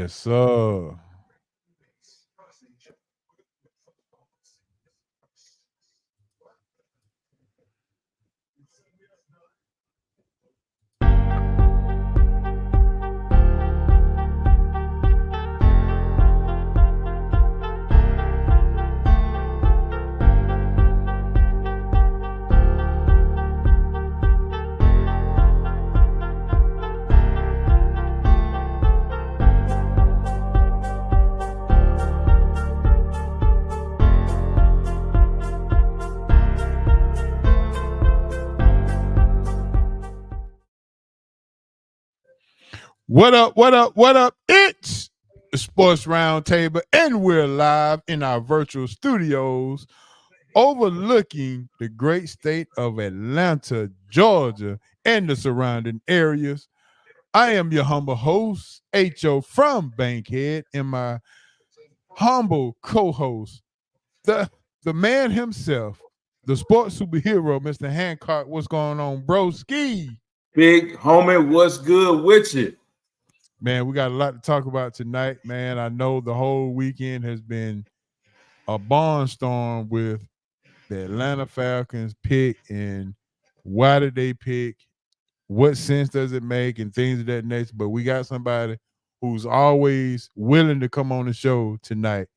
Yes, sir. What up? What up? What up? It's the Sports Roundtable, and we're live in our virtual studios overlooking the great state of Atlanta, Georgia, and the surrounding areas. I am your humble host, H.O. from Bankhead, and my humble co-host, the man himself, the sports superhero, Mr. Hancock. What's going on, bro? Ski. Big homie, what's good with you? Man, we got a lot to talk about tonight, man. I know the whole weekend has been a barnstorm with the Atlanta Falcons pick and why did they pick, what sense does it make, and things of that nature. But we got somebody who's always willing to come on the show tonight.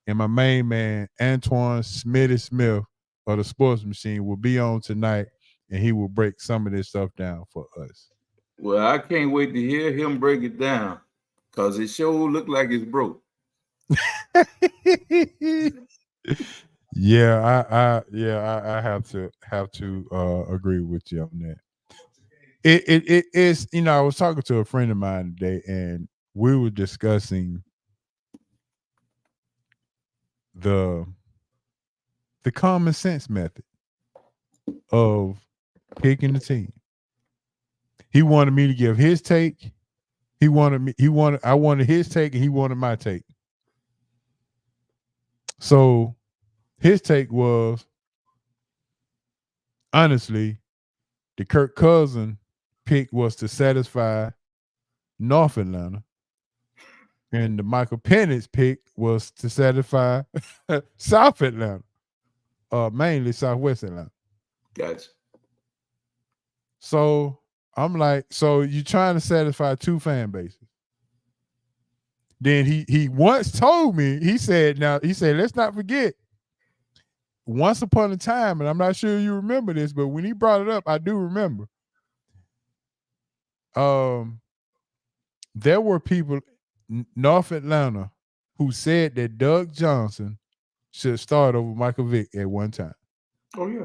And my main man, Antoine Smitty Smith of the Sports Machine, will be on tonight, and he will break some of this stuff down for us. Well, I can't wait to hear him break it down because it sure looked like it's broke. I have to agree with you on that. It is, I was talking to a friend of mine today, and we were discussing the common sense method of picking the team. He wanted me to give his take. I wanted his take, and he wanted my take. So his take was, honestly, the Kirk Cousins pick was to satisfy North Atlanta, and the Michael Penix pick was to satisfy South Atlanta, mainly Southwest Atlanta. Gotcha. So I'm like, so you're trying to satisfy two fan bases. Then he once told me, he said, let's not forget, once upon a time, and I'm not sure you remember this, but when he brought it up, I do remember. There were people in North Atlanta who said that Doug Johnson should start over Michael Vick at one time. Oh, yeah.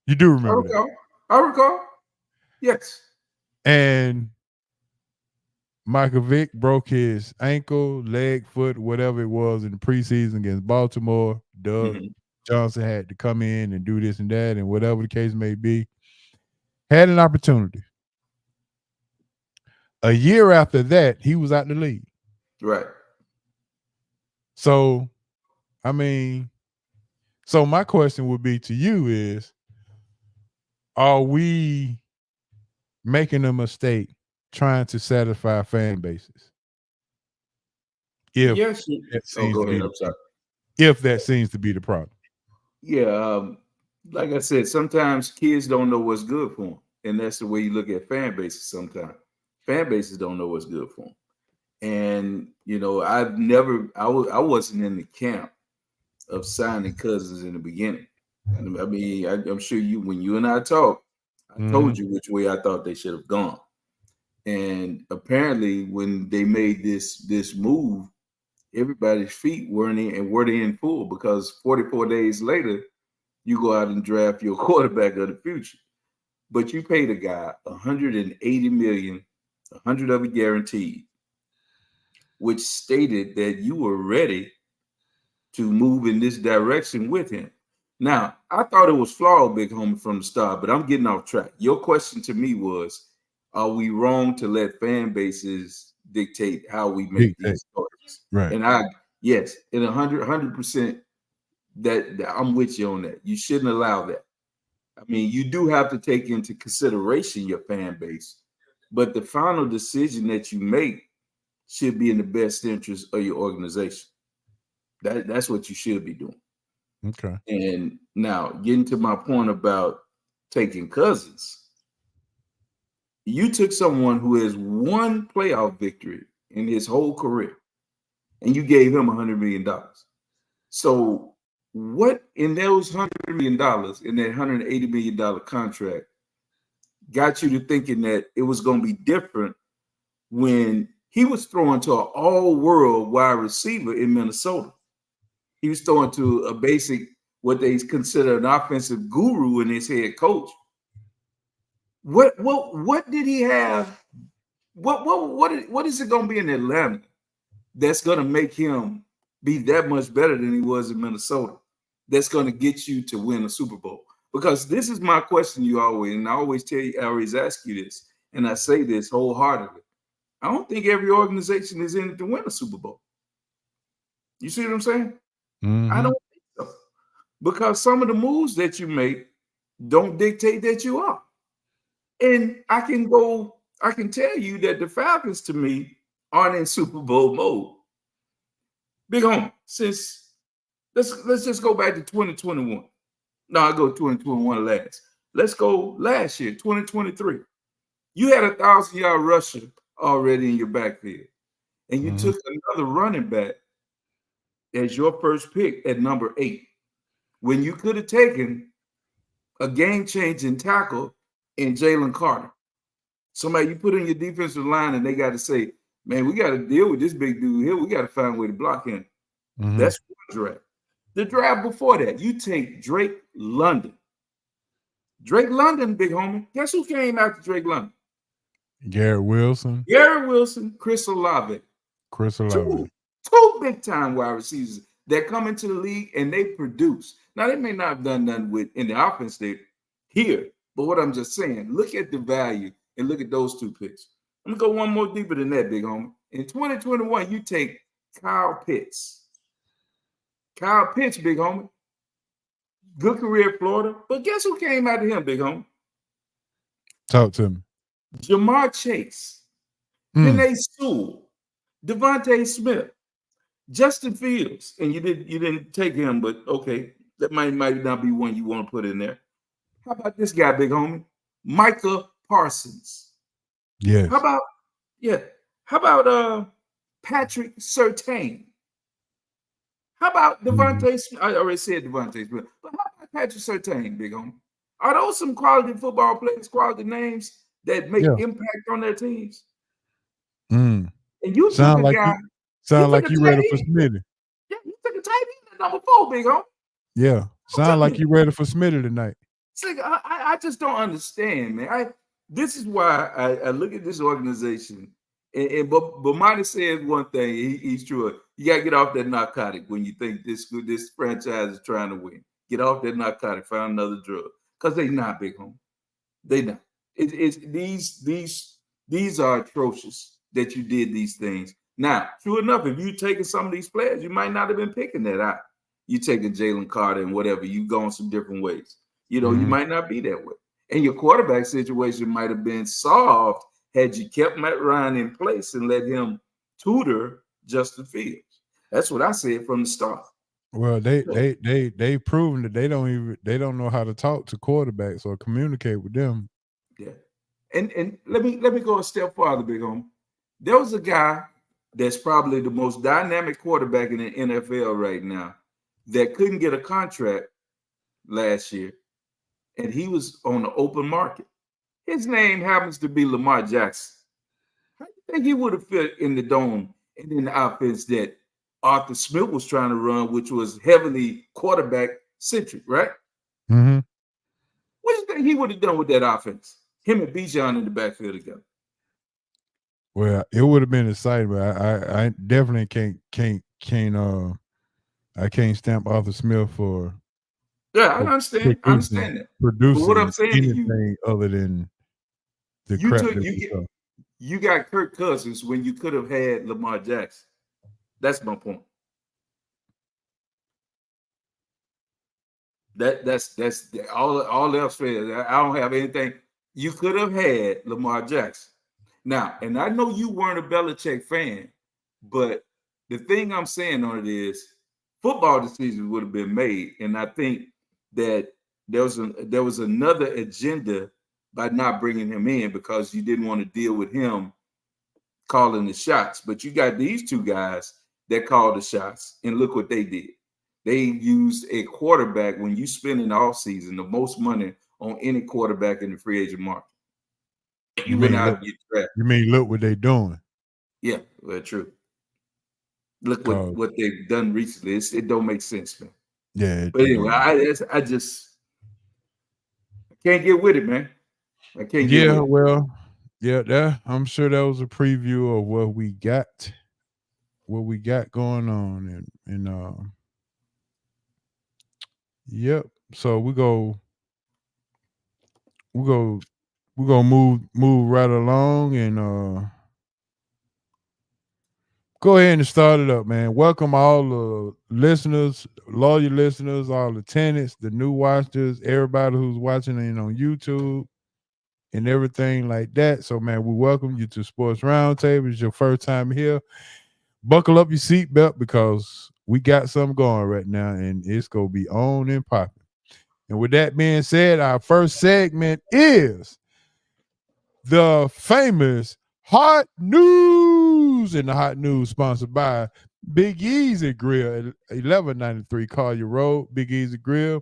You do remember that? I recall. Yes. And Michael Vick broke his ankle, leg, foot, whatever it was in the preseason against Baltimore. Doug Johnson had to come in and do this and that, and whatever the case may be. Had an opportunity. A year after that, he was out the league. Right. So, so my question would be to you is, are we making a mistake trying to satisfy fan bases? If that seems to be the problem. Yeah, like I said, sometimes kids don't know what's good for them, and that's the way you look at fan bases. Sometimes fan bases don't know what's good for them, and I wasn't in the camp of signing Cousins in the beginning. I mean, I'm sure when you and I talked, I told you which way I thought they should have gone, and apparently when they made this move, everybody's feet weren't in full, because 44 days later, you go out and draft your quarterback of the future. But you paid a guy $180 million, 100 of it guaranteed, which stated that you were ready to move in this direction with him. Now, I thought it was flawed, big homie, from the start, but I'm getting off track. Your question to me was, are we wrong to let fan bases dictate how we make these choices? Right. And yes, in 100% that I'm with you on that. You shouldn't allow that. I mean, you do have to take into consideration your fan base, but the final decision that you make should be in the best interest of your organization. That's what you should be doing. Okay. And now, getting to my point about taking Cousins, you took someone who has one playoff victory in his whole career, and you gave him $100 million. So, what in those $100 million in that $180 million contract got you to thinking that it was going to be different when he was throwing to an all-world wide receiver in Minnesota? He was throwing to a basic, what they consider an offensive guru in his head coach. What did he have? What is it going to be in Atlanta that's going to make him be that much better than he was in Minnesota? That's going to get you to win a Super Bowl? Because this is my question you always, and I always tell you, I always ask you this, and I say this wholeheartedly. I don't think every organization is in it to win a Super Bowl. You see what I'm saying? Mm-hmm. I don't think so. Because some of the moves that you make don't dictate that you are. And I can tell you that the Falcons, to me, aren't in Super Bowl mode. Big Home, since let's just go back to 2021. No, I go 2021 last. Let's go last year, 2023. You had 1,000-yard rusher already in your backfield, and you took another running back as your first pick at number 8, when you could have taken a game-changing tackle in Jalen Carter. Somebody you put in your defensive line, and they got to say, man, we got to deal with this big dude here. We got to find a way to block him. That's one draft. The draft before that, you take Drake London. Drake London, big homie. Guess who came after Drake London? Garrett Wilson. Garrett Wilson, Chris Olave. Chris Olave. Two big-time wide receivers that come into the league and they produce. Now, they may not have done nothing with in the offense they here, but what I'm just saying, look at the value and look at those two picks. I'm going to go one more deeper than that, big homie. In 2021, you take Kyle Pitts. Kyle Pitts, big homie. Good career at Florida. But guess who came out of him, big homie? Talk to me. Jamar Chase. Penei Sewell. Devontae Smith. Justin Fields. And you didn't take him, but okay. That might not be one you want to put in there. How about this guy, big homie? Micah Parsons. Yes. How about Patrick Surtain? How about Devontae Smith? I already said Devontae Smith, but how about Patrick Surtain, big homie? Are those some quality football players, quality names that make impact on their teams? And you took a guy. Sound like you ready for Smitty. Yeah, you took a tight end at number 4, big homie. Yeah, sound like you ready for Smitty tonight. It's like I just don't understand, man. This is why I look at this organization. But Monty says one thing. He's true. You got to get off that narcotic when you think this franchise is trying to win. Get off that narcotic. Find another drug, because they not, big home. They not. These are atrocious that you did these things. Now, true enough, if you taking some of these players, you might not have been picking that out. You taking Jalen Carter and whatever. You going some different ways. You might not be that way. And your quarterback situation might have been solved had you kept Matt Ryan in place and let him tutor Justin Fields. That's what I said from the start. Well, they've proven that they don't know how to talk to quarterbacks or communicate with them. Yeah. And let me go a step farther, big homie. There was a guy that's probably the most dynamic quarterback in the NFL right now that couldn't get a contract last year, and he was on the open market. His name happens to be Lamar Jackson. How do you think he would have fit in the dome and in the offense that Arthur Smith was trying to run, which was heavily quarterback-centric, right? Mm-hmm. What do you think he would have done with that offense? Him and Bijan in the backfield together. Well, it would have been exciting, but I definitely can't stamp Arthur Smith for. Yeah, I understand. I understand that. Producing but what I'm saying anything to you, other than the crap you got Kirk Cousins when you could have had Lamar Jackson. That's my point. That's all else fair. I don't have anything. You could have had Lamar Jackson. Now, and I know you weren't a Belichick fan, But the thing I'm saying on it is football decisions would have been made. And I think that there was another agenda by not bringing him in because you didn't want to deal with him calling the shots. But you got these two guys that called the shots, and look what they did. They used a quarterback when you spend in the offseason the most money on any quarterback in the free agent market. You You went mean out look? and you draft. You mean look what they doing? Yeah, well, true. Look Cause what they've done recently. It don't make sense, man. yeah, But it anyway, don't. I just I can't get with it, man. I can't get Yeah, with it. well, yeah, that I'm sure that was a preview of what we got going on, and yep. So we go we gonna move right along and go ahead and start it up, man. Welcome all the listeners, loyal listeners, all the tenants, the new watchers, everybody who's watching it on YouTube and everything like that. So, man, we welcome you to Sports Roundtable. It's your first time here. Buckle up your seatbelt because we got something going right now, and it's gonna be on and popping. And with that being said, our first segment is the famous hot news. And the hot news sponsored by Big Easy Grill at 1193 Collier Road. Big Easy Grill,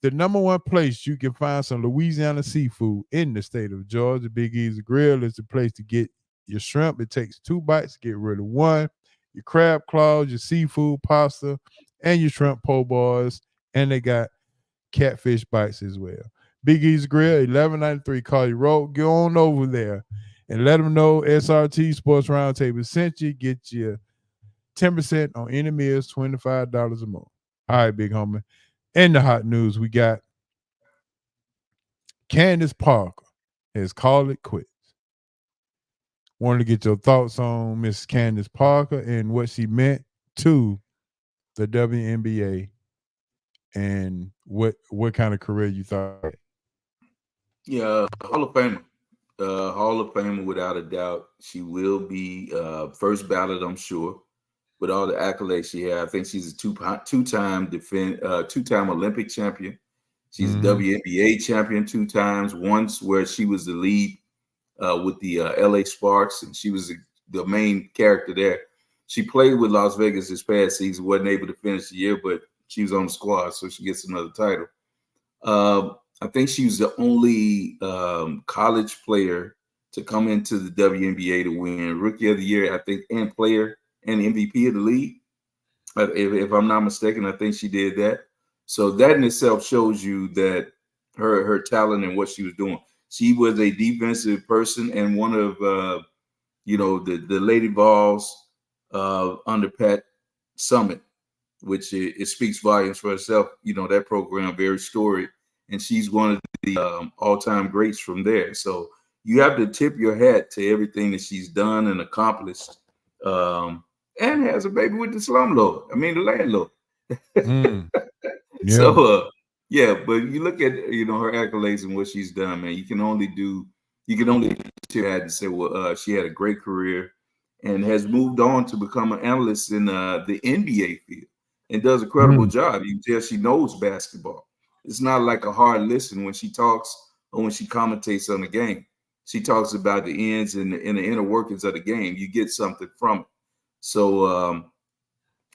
the number one place you can find some Louisiana seafood in the state of Georgia. Big Easy Grill is the place to get your shrimp. It takes 2 bites to get rid of one. Your crab claws, your seafood pasta, and your shrimp po' boys. And they got catfish bites as well. Big E's Grill, 1193 Collier Road. Go on over there and let them know SRT Sports Roundtable sent you. Get you 10% on any meals, $25 or more. All right, big homie. In the hot news, we got Candace Parker has called it quits. Wanted to get your thoughts on Miss Candace Parker and what she meant to the WNBA and what kind of career you thought. Yeah, Hall of Famer. Hall of Famer without a doubt. She will be first ballot, I'm sure, with all the accolades she had. I think she's a two-time Olympic champion. She's a Mm-hmm. WNBA champion 2 times. Once where she was the lead with the LA Sparks, and she was the main character there. She played with Las Vegas this past season, wasn't able to finish the year, but she was on the squad, so she gets another title. I think she was the only college player to come into the WNBA to win Rookie of the Year, I think, and player and MVP of the league. If I'm not mistaken, I think she did that. So that in itself shows you that her talent and what she was doing. She was a defensive person and one of the Lady Vols under Pat Summit, which it speaks volumes for herself. You know, that program very storied, and she's one of the all-time greats from there. So you have to tip your hat to everything that she's done and accomplished, and has a baby with the slumlord. I mean, the landlord. Mm, yeah. So yeah, but you look at her accolades and what she's done, man. You can only tip your hat and say, well, she had a great career and has moved on to become an analyst in the NBA field and does a credible Mm, job. You can tell she knows basketball. It's not like a hard listen when she talks or when she commentates on the game. She talks about the ins and the inner workings of the game. You get something from it. So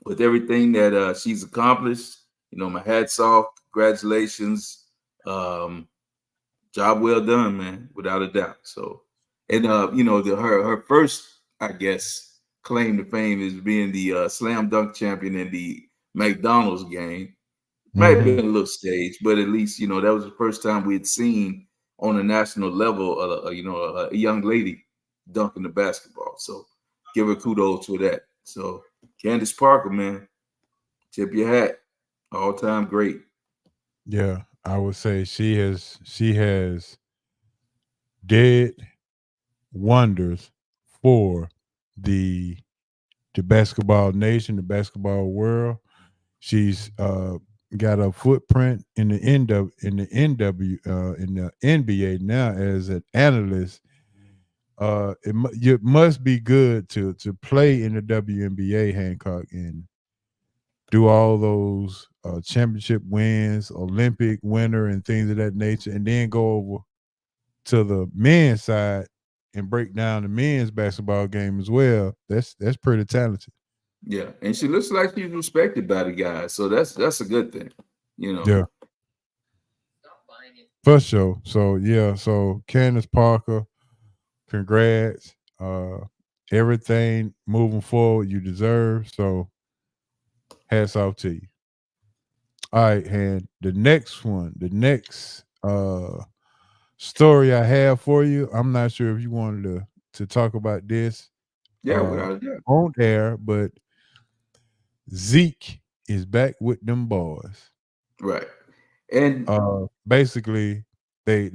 with everything that she's accomplished, my hat's off. Congratulations. Job well done, man, without a doubt. So, and her first, I guess, claim to fame is being the slam dunk champion in the McDonald's game. Might have been mm-hmm. a little stage, but at least that was the first time we had seen on a national level, a young lady dunking the basketball. So, give her kudos for that. So, Candace Parker, man, tip your hat, all time great. Yeah, I would say she has did wonders for the the basketball nation, the basketball world. She's got a footprint in the in the NBA now as an analyst you must be good to play in the WNBA, Hancock, and do all those championship wins, Olympic winner, and things of that nature, and then go over to the men's side and break down the men's basketball game as well. That's pretty talented. Yeah, and she looks like she's respected by the guys, so that's a good thing, you know. Yeah, for sure. So yeah, so Candace Parker, congrats. Everything moving forward you deserve. So hats off to you. All right, and the next one, the next story I have for you. I'm not sure if you wanted to talk about this Yeah, without a doubt. on air, but Zeke is back with them boys. Right. And Basically, they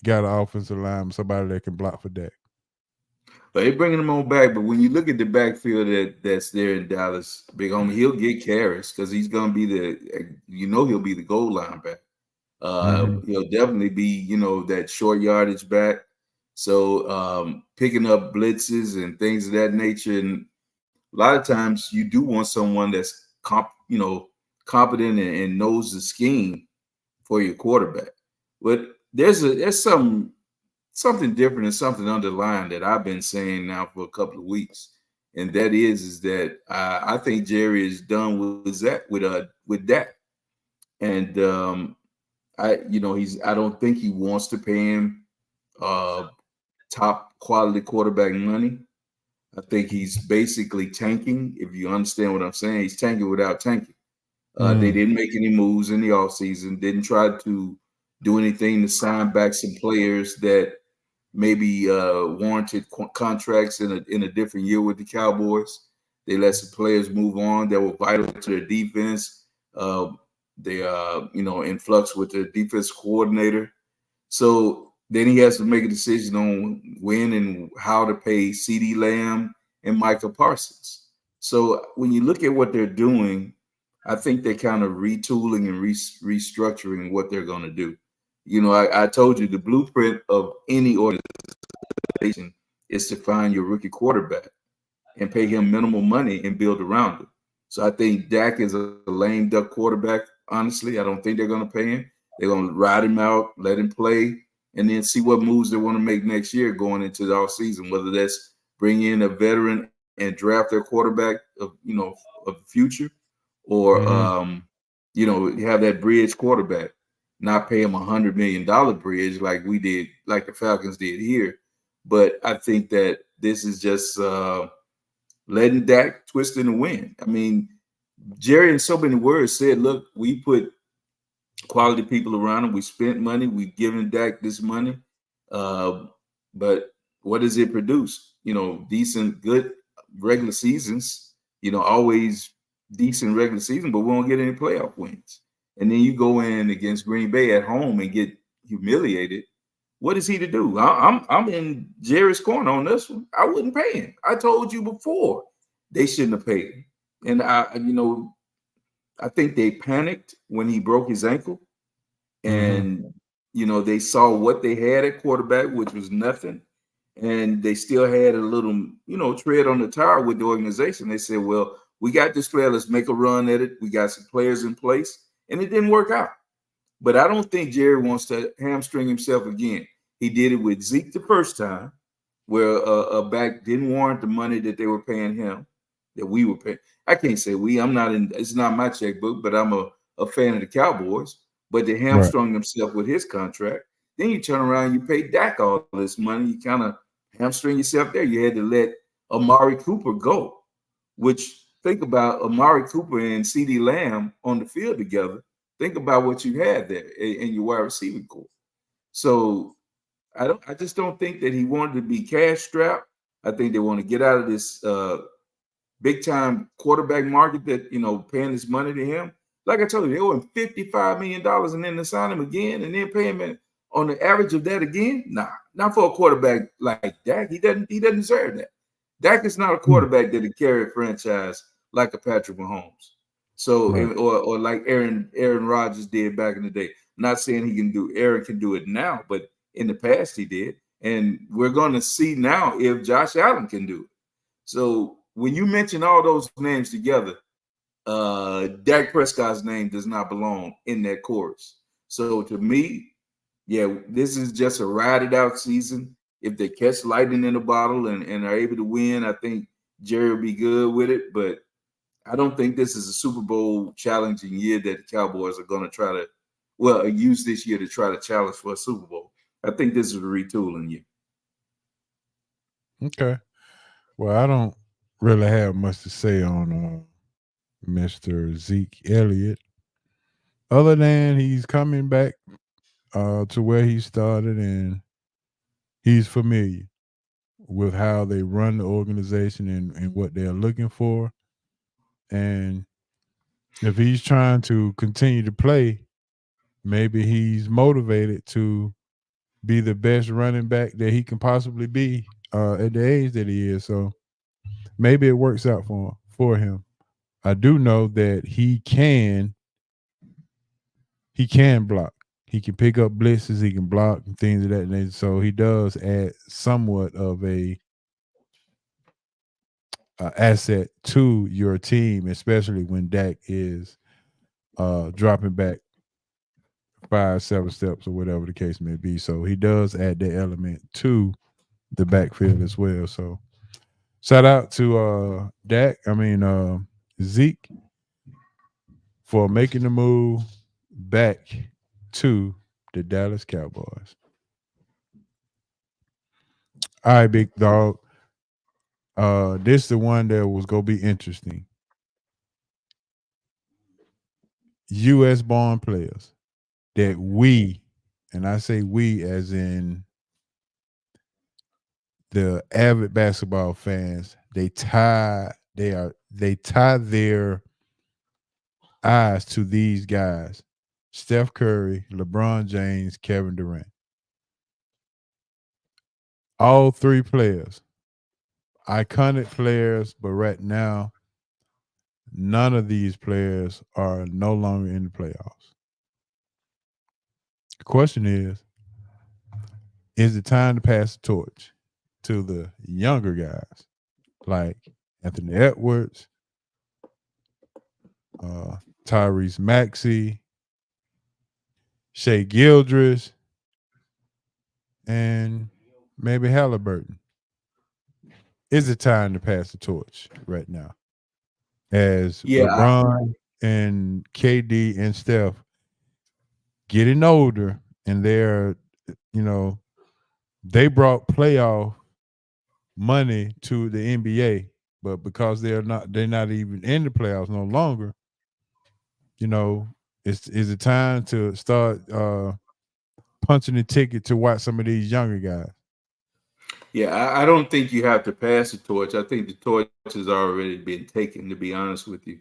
got an offensive line, somebody that can block for that. but they bringing him on back. But when you look at the backfield that's there in Dallas, big homie, he'll get carries because he's gonna be he'll be the goal line back. Mhm. He'll definitely be, that short yardage back. So picking up blitzes and things of that nature. And a lot of times you do want someone that's competent and knows the scheme for your quarterback. But there's something different and something underlying that I've been saying now for a couple of weeks, and that is that I think Jerry is done with that, and I don't think he wants to pay him uh, top quality quarterback money. I think he's basically tanking. If you understand what I'm saying, he's tanking without tanking. They Mm, didn't make any moves in the offseason, didn't try to do anything to sign back some players that maybe warranted contracts in a different year with the Cowboys. They let some players move on that were vital to their defense. Uh, they in flux with their defense coordinator. So then he has to make a decision on when and how to pay CD Lamb and Michael Parsons. So when you look at what they're doing, I think they're kind of retooling and restructuring what they're going to do. I told you the blueprint of any organization is to find your rookie quarterback and pay him minimal money and build around him. So I think Dak is a lame duck quarterback. Honestly, I don't think they're going to pay him. They're going to ride him out, let him play, and then see what moves they want to make next year going into the offseason, whether that's bring in a veteran and draft their quarterback of the future, or mhm, have that bridge quarterback, not pay him $100 million bridge like we did, like the Falcons did here. But I think that this is just letting Dak twist in the wind. I mean, Jerry, in so many words, said, "Look, we put quality people around him. We spent money. We've given Dak this money, uh, but what does it produce? Decent, good regular seasons. Always decent regular season, but we won't get any playoff wins. And then you go in against Green Bay at home and get humiliated. What is he to do? I'm in Jerry's corner on this one. I wouldn't pay him. I told you before they shouldn't have paid him. And I think they panicked when he broke his ankle, mhm, and they saw what they had at quarterback, which was nothing, and they still had a little tread on the tire with the organization. They said, well, we got this player, let's make a run at it. We got some players in place, and it didn't work out. But I don't think Jerry wants to hamstring himself again. He did it with Zeke the first time, where a back didn't warrant the money that they were paying him, that we were paying. I can't say we. I'm not in. It's not my checkbook, but I'm a fan of the Cowboys. But they right. hamstrung himself with his contract. Then you turn around, and you pay Dak all this money. You kind of hamstring yourself there. You had to let Amari Cooper go, which think about Amari Cooper and CD Lamb on the field together. Think about what you had there in your wide receiving core. So I just don't think that he wanted to be cash strapped. I think they want to get out of this big time quarterback market that paying this money to him. Like I told you, they owe him $55 million and then to sign him again and then pay him on the average of that again. Nah, not for a quarterback like Dak. He doesn't deserve that. Dak is not a Mm, quarterback that can carry a franchise like a Patrick Mahomes. So right. or like Aaron Rodgers did back in the day. Not saying Aaron can do it now, but in the past he did. And we're going to see now if Josh Allen can do it. So when you mention all those names together, Dak Prescott's name does not belong in that chorus. So to me, yeah, this is just a ride it out season. If they catch lightning in a bottle and are able to win, I think Jerry will be good with it. But I don't think this is a Super Bowl challenging year that the Cowboys are going to try to, well, use this year to try to challenge for a Super Bowl. I think this is a retooling year. Okay. Well, I don't really have much to say on Mr. Zeke Elliott, other than he's coming back to where he started, and he's familiar with how they run the organization and what they're looking for. And if he's trying to continue to play, maybe he's motivated to be the best running back that he can possibly be at the age that he is. So maybe it works out for him. I do know that he can block. He can pick up blitzes. He can block and things of that nature. So he does add somewhat of a asset to your team, especially when Dak is dropping back 5, 7 steps or whatever the case may be. So he does add that element to the backfield as well. So shout out to Zeke for making the move back to the Dallas Cowboys. All right, big dog. This the one that was gonna be interesting. US born players that we, and I say we as in the avid basketball fans, they tie their eyes to these guys: Steph Curry, LeBron James, Kevin Durant. All three players, iconic players, but right now, none of these players are no longer in the playoffs. The question is it time to pass the torch to the younger guys like Anthony Edwards, uh, Tyrese Maxey, Shea Gildress, and maybe Halliburton? Is it time to pass the torch right now? As Yeah, LeBron and KD and Steph getting older, and you know, they brought playoff money to the NBA, but because they're not even in the playoffs no longer, you know, is it time to start punching the ticket to watch some of these younger guys? yeah, I don't think you have to pass the torch. I think the torch has already been taken, to be honest with you.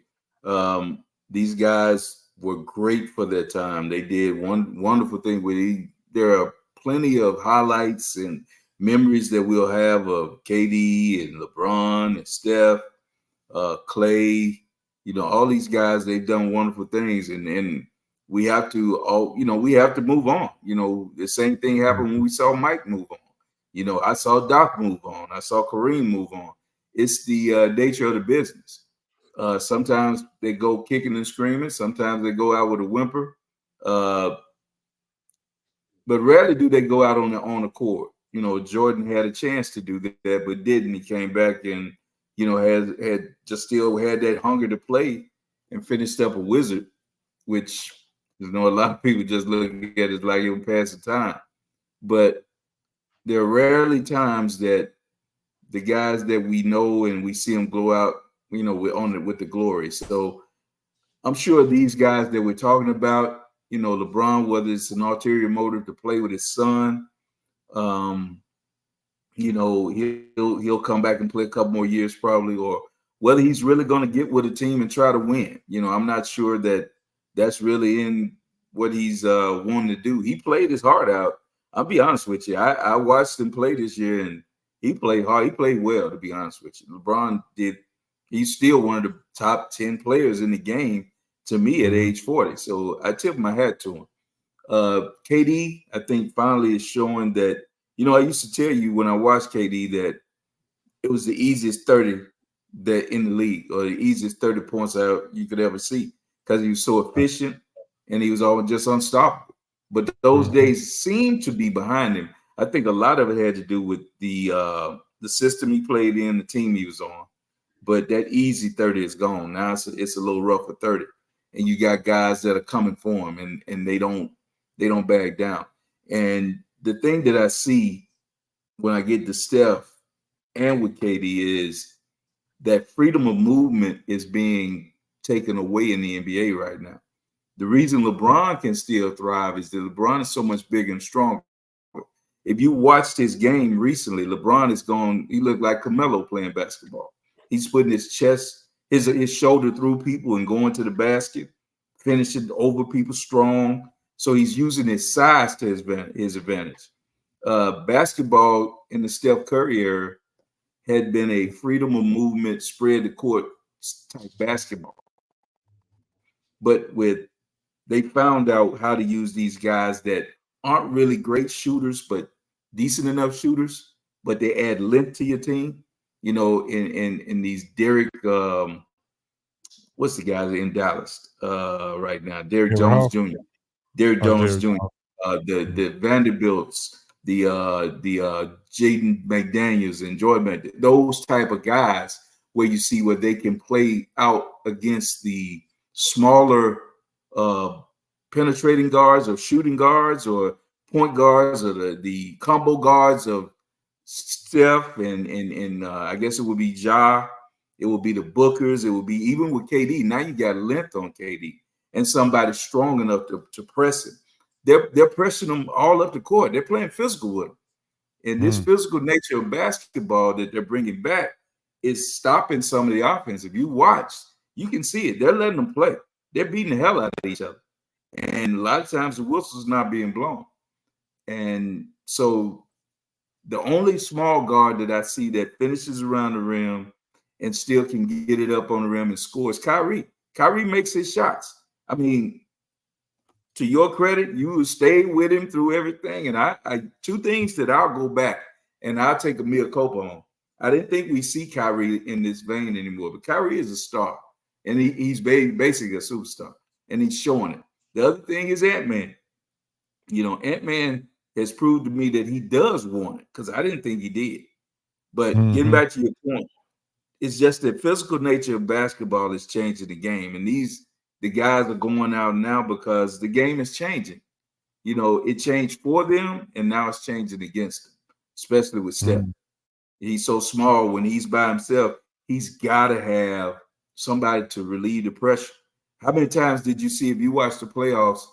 These guys were great for their time. They did one wonderful thing with it. There are plenty of highlights and memories that we'll have of KD and LeBron and Steph, Clay, all these guys. They've done wonderful things, and we have to we have to move on. The same thing happened when we saw Mike move on. I saw Doc move on. I saw Kareem move on. It's the nature of the business. Sometimes they go kicking and screaming. Sometimes they go out with a whimper. Uh, but rarely do they go out on their own accord. Jordan had a chance to do that, but didn't. He came back and had just still had that hunger to play and finished up a wizard, which a lot of people just look at it like it would pass the time. But there are rarely times that the guys that we know and we see them go out, with the glory. So I'm sure these guys that we're talking about, LeBron, whether it's an ulterior motive to play with his son, um, he'll come back and play a couple more years probably, or whether he's really going to get with a team and try to win. I'm not sure that that's really in what he's wanting to do. He played his heart out. I'll be honest with you. I watched him play this year, and he played hard. He played well, to be honest with you. LeBron did. He's still one of the top 10 players in the game to me at age 40. So I tip my hat to him. KD, I think, finally is showing that You know, I used to tell you when I watched KD that it was the easiest 30 that in the league, or the easiest 30 points out you could ever see, because he was so efficient and he was always just unstoppable. But those Mhm. days seemed to be behind him. I think a lot of it had to do with the system he played in, the team he was on. But that easy 30 is gone. Now it's a little rougher 30. And you got guys that are coming for him, and they don't back down. And the thing that I see when I get to Steph and with KD is that freedom of movement is being taken away in the NBA right now. The reason LeBron can still thrive is that LeBron is so much bigger and stronger. If you watched his game recently, LeBron is gone. He looked like Carmelo playing basketball. He's putting his chest, his shoulder through people and going to the basket, finishing over people strong. So he's using his size to his advantage. Basketball in the Steph Curry era had been a freedom of movement, spread the court type basketball. But with they found out how to use these guys that aren't really great shooters, but decent enough shooters, but they add length to your team. You know, in these Derek, what's the guy in Dallas right now? Derek Derrick Jones Hall. Jr. Derek Oh, Jones Derrick Jr. Hall. The Vanderbilts, the Jaden McDaniels and Jordan, those type of guys where you see where they can play out against the smaller uh, penetrating guards or shooting guards or point guards or the combo guards of Steph and I guess it would be Ja. It will be the Bookers. It will be even with KD. Now you got length on KD and somebody strong enough to press it. They're pressing them all up the court. They're playing physical with them. And this Mm. physical nature of basketball that they're bringing back is stopping some of the offense. If you watch, you can see it. They're letting them play. They're beating the hell out of each other. And a lot of times the whistle's not being blown. And so the only small guard that I see that finishes around the rim and still can get it up on the rim and score is Kyrie. Kyrie makes his shots. I mean, to your credit, you stayed with him through everything. And I two things that I'll go back and I'll take a mea culpa on. I didn't think we see Kyrie in this vein anymore, but Kyrie is a star, and he's basically a superstar, and he's showing it. The other thing is Ant-Man. You know, Ant-Man has proved to me that he does want it, because I didn't think he did. But getting Mhm. back to your point, it's just the physical nature of basketball is changing the game, and the guys are going out now because the game is changing. You know, it changed for them, and now it's changing against them, especially with Steph. Mm. He's so small. When he's by himself, he's got to have somebody to relieve the pressure. How many times did you see, if you watch the playoffs,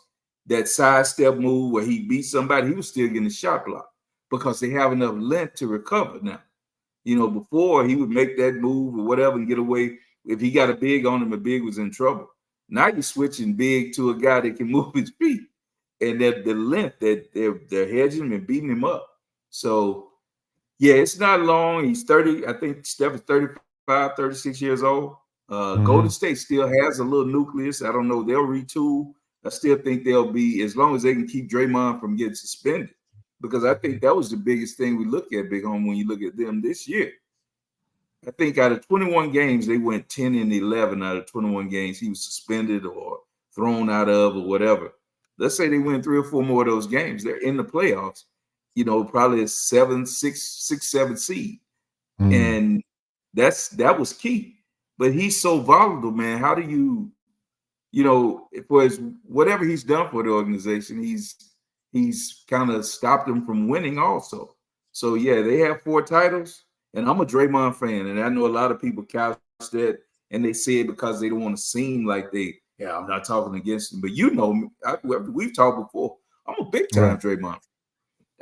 that sidestep move where he beat somebody, he was still getting a shot block because they have enough length to recover now. You know, before he would make that move or whatever and get away. If he got a big on him, a big was in trouble. Now you're switching big to a guy that can move his feet, and that the length that they're hedging him and beating him up. So yeah, it's not long. He's 30. I think Steph is 35, 36 years old. Golden Mhm. State still has a little nucleus. I don't know. They'll retool. I still think they'll be, as long as they can keep Draymond from getting suspended, because I think that was the biggest thing we look at, Big Home, when you look at them this year. I think out of 21 games, they went 10 and 11 out of 21 games. He was suspended or thrown out of or whatever. Let's say they win 3 or 4 more of those games. They're in the playoffs, you know, probably a 7, 6, 6, 7 seed. Mm. And that was key. But he's so volatile, man. How do you know, for his whatever he's done for the organization, he's kind of stopped them from winning also. So yeah, they have 4 titles, and I'm a Draymond fan, and I know a lot of people couch that and they say it because they don't want to seem like yeah, I'm not talking against him. But you know, we've talked before. I'm a big time Right. Draymond.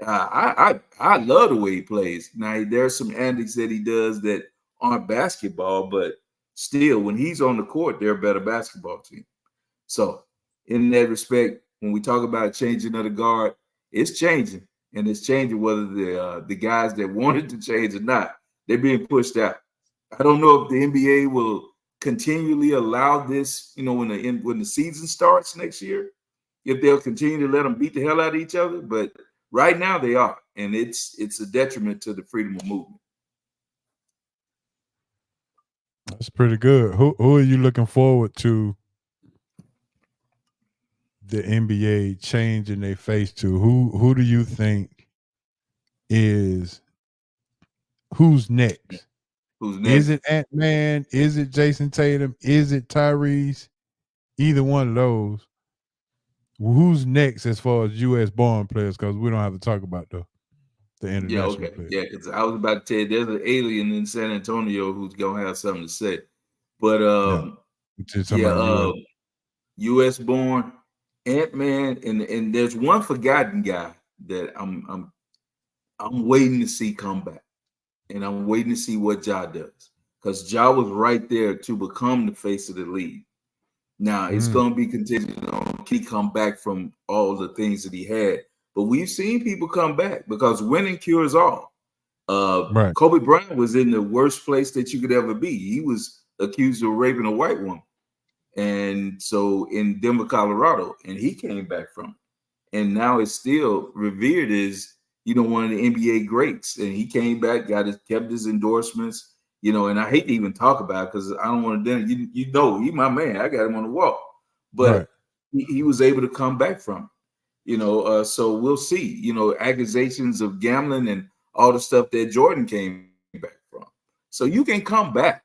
I love the way he plays. Now there's some antics that he does that aren't basketball, but still, when he's on the court, they're a better basketball team. So, in that respect, when we talk about changing of the guard, it's changing, and it's changing whether the guys that wanted to change or not, they're being pushed out. I don't know if the NBA will continually allow this. You know, when the season starts next year, if they'll continue to let them beat the hell out of each other. But Right now they are, and it's a detriment to the freedom of movement. That's pretty good. Who are you looking forward to the NBA changing their face to? Who do you think is who's next? Who's Is next? it Ant-Man? Is it Jason Tatum? Is it Tyrese? Either one of those. Who's next as far as US born players? Because we don't have to talk about the Yeah, international okay, players. yeah. Because I was about to tell you, there's an alien in San Antonio who's gonna have something to say. But Yeah. We're just talking yeah, about US. U.S. born Ant Man, and there's one forgotten guy that I'm waiting to see come back, and I'm waiting to see what Ja does, because Ja was right there to become the face of the league. Now it's Mm, going to be contingent on he come back from all the things that he had, but we've seen people come back because winning cures all. right. Kobe Bryant was in the worst place that you could ever be. He was accused of raping a white woman, and so in Denver, Colorado, and he came back from it, and now it's still revered as one of the NBA greats. And he came back, kept his endorsements, and I hate to even talk about it because I don't want to. He my man. I got him on the wall, but Right. he was able to come back from it. So we'll see. Accusations of gambling and all the stuff that Jordan came back from. So you can come back.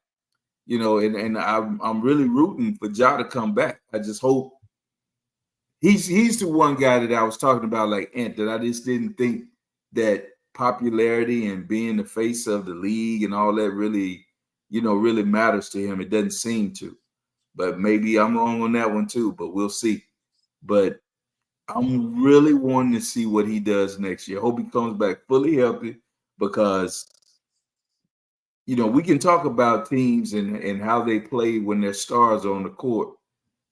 And I'm really rooting for Ja to come back. I just hope he's the one guy that I was talking about, like Ant, that I just didn't think that popularity and being the face of the league and all that really matters to him. It doesn't seem to, but maybe I'm wrong on that one too. But we'll see. But I'm really wanting to see what he does next year. Hope he comes back fully healthy because we can talk about teams and how they play when their stars are on the court.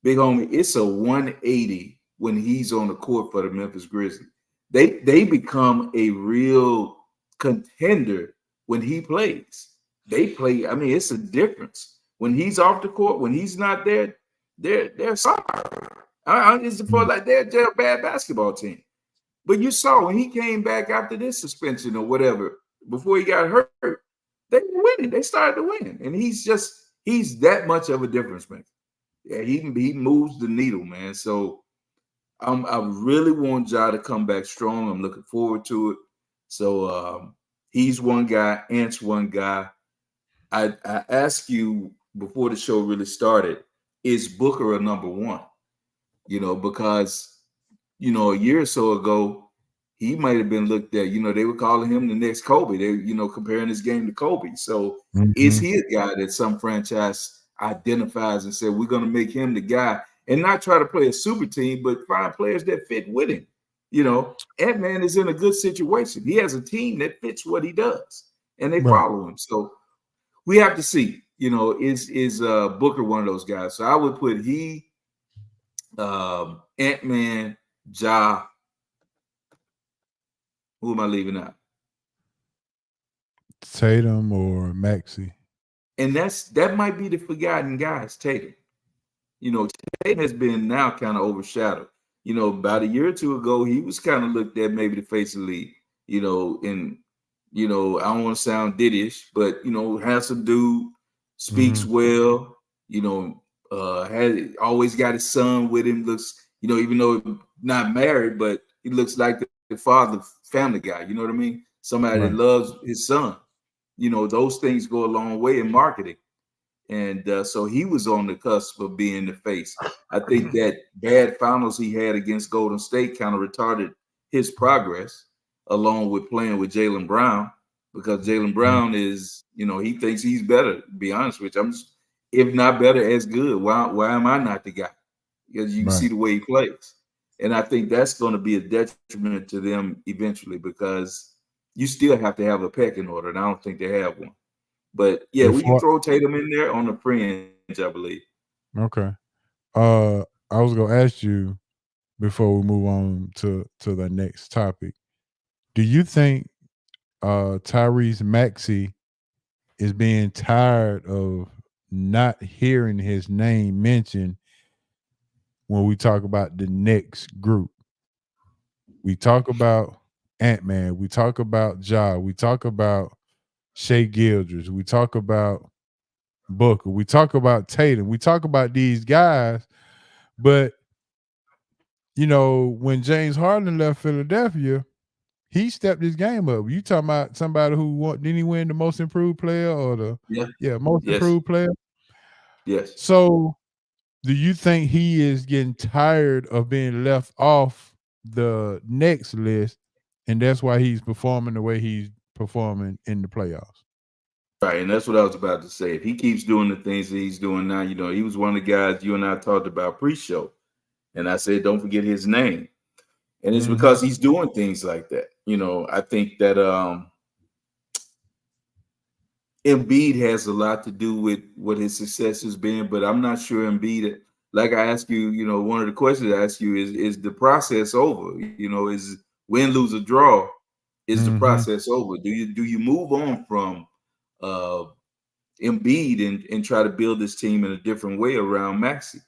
Big homie, it's a 180 when he's on the court for the Memphis Grizzlies. They become a real contender when he plays. They play. I mean, it's a difference when he's off the court. When he's not there, they're sorry. It's for Mm, like they're a bad basketball team. But you saw when he came back after this suspension or whatever, before he got hurt, they were winning. They started to win, and he's that much of a difference maker. Yeah, he moves the needle, man. So I really want Ja to come back strong. I'm looking forward to it. So he's one guy, Ant's one guy. I asked you before the show really started, is Booker a number one? Because a year or so ago, he might have been looked at. They were calling him the next Kobe. They, comparing his game to Kobe. So is mhm. he a guy that some franchise identifies and said, we're going to make him the guy and not try to play a super team, but find players that fit with him? Ant-Man is in a good situation. He has a team that fits what he does and they Right. follow him. So we have to see, is Booker one of those guys? So I would put Ant-Man, Ja. Who am I leaving out? Tatum or Maxi. And that might be the forgotten guys, Tatum. You know, Tatum has been now kind of overshadowed. About a year or two ago, he was kind of looked at maybe the face of the league. And I don't want to sound diddish, but handsome dude, speaks Mhm. well. Has always got his son with him. Looks, even though not married, but he looks like the father, family guy. You know what I mean? Somebody that Right. loves his son. Those things go a long way in marketing. And so he was on the cusp of being the face. I think that bad finals he had against Golden State kind of retarded his progress, along with playing with Jaylen Brown, because Jaylen Mhm. Brown is, he thinks he's better. To be honest with you, if not better, as good. Why am I not the guy? Because you can see Right. the way he plays, and I think that's going to be a detriment to them eventually because you still have to have a pecking order, and I don't think they have one. But yeah, we can Before throw Tatum in there on the fringe, I believe. okay. I was gonna ask you before we move on to the next topic. Do you think Tyrese Maxey is being tired of not hearing his name mentioned when we talk about the next group? We talk about Ant-Man, we talk about Ja, we talk about Shea Gilders, we talk about Booker, we talk about Tatum, we talk about these guys, but when James Harden left Philadelphia, he stepped his game up. You talking about somebody who didn't he win the most improved player or the Yeah. most Yes. improved player? Yes. So do you think he is getting tired of being left off the next list, and that's why he's performing the way he's performing in the playoffs? Right, and that's what I was about to say. If he keeps doing the things that he's doing now, he was one of the guys you and I talked about pre-show, and I said don't forget his name, and it's Mhm. because he's doing things like that. I think that Embiid has a lot to do with what his success has been, but I'm not sure Embiid. Like I asked you, one of the questions I asked you is the process over? Is win, lose, or draw? Is the Mhm. process over? Do you move on from uh, Embiid and try to build this team in a different way around Maxey?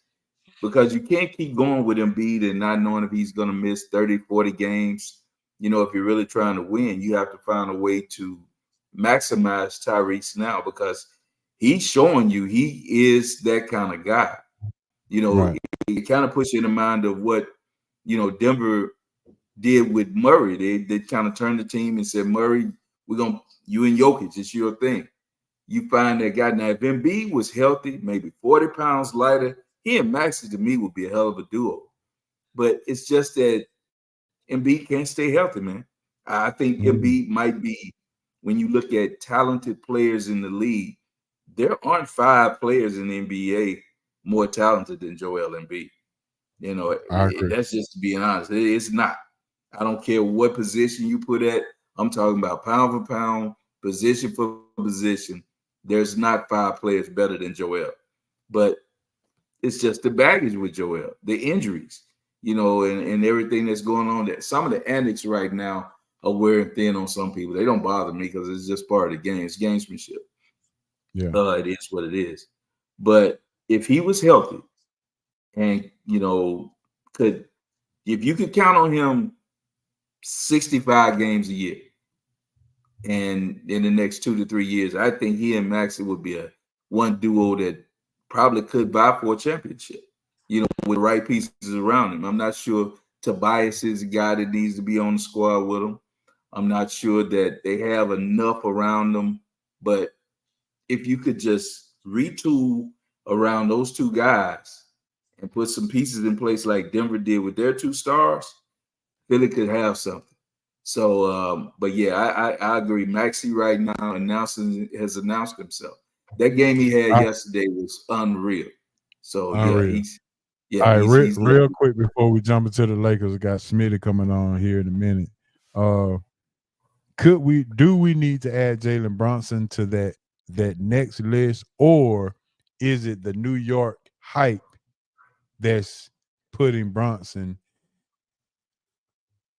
Because you can't keep going with Embiid and not knowing if he's going to miss 30, 40 games. If you're really trying to win, you have to find a way to maximize Tyrese now because he's showing you he is that kind of guy. Right. It kind of puts you in the mind of what, Denver did with Murray. They kind of turned the team and said, Murray, you and Jokic, it's your thing. You find that guy. Now, if Embiid was healthy, maybe 40 pounds lighter, he and Maxey to me would be a hell of a duo. But it's just that Embiid can't stay healthy, man. I think Mhm. Embiid might be, when you look at talented players in the league, there aren't 5 players in the NBA more talented than Joel Embiid. I agree. That's just to be honest. It's not. I don't care what position you put at. I'm talking about pound for pound, position for position. There's not 5 players better than Joel. But it's just the baggage with Joel, the injuries, and everything that's going on there. Some of the antics right now are wearing thin on some people. They don't bother me because it's just part of the game. It's gamesmanship. Yeah. It is what it is. But if he was healthy and, could, if you could count on him 65 games a year, and in the next 2 to 3 years, I think he and Maxey would be a one duo that probably could vie for a championship, with the right pieces around him. I'm not sure Tobias is a guy that needs to be on the squad with him. I'm not sure that they have enough around them. But if you could just retool around those two guys and put some pieces in place like Denver did with their 2 stars, Philly could have something. So, but yeah, I agree. Maxey right now has announced himself. That game he had I, yesterday was unreal. So yeah, unreal. yeah, All right, he's real looking. quick before we jump into the Lakers, we got Smitty coming on here in a minute. Uh, do we need to add Jalen Brunson to that next list, or is it the New York hype that's putting Brunson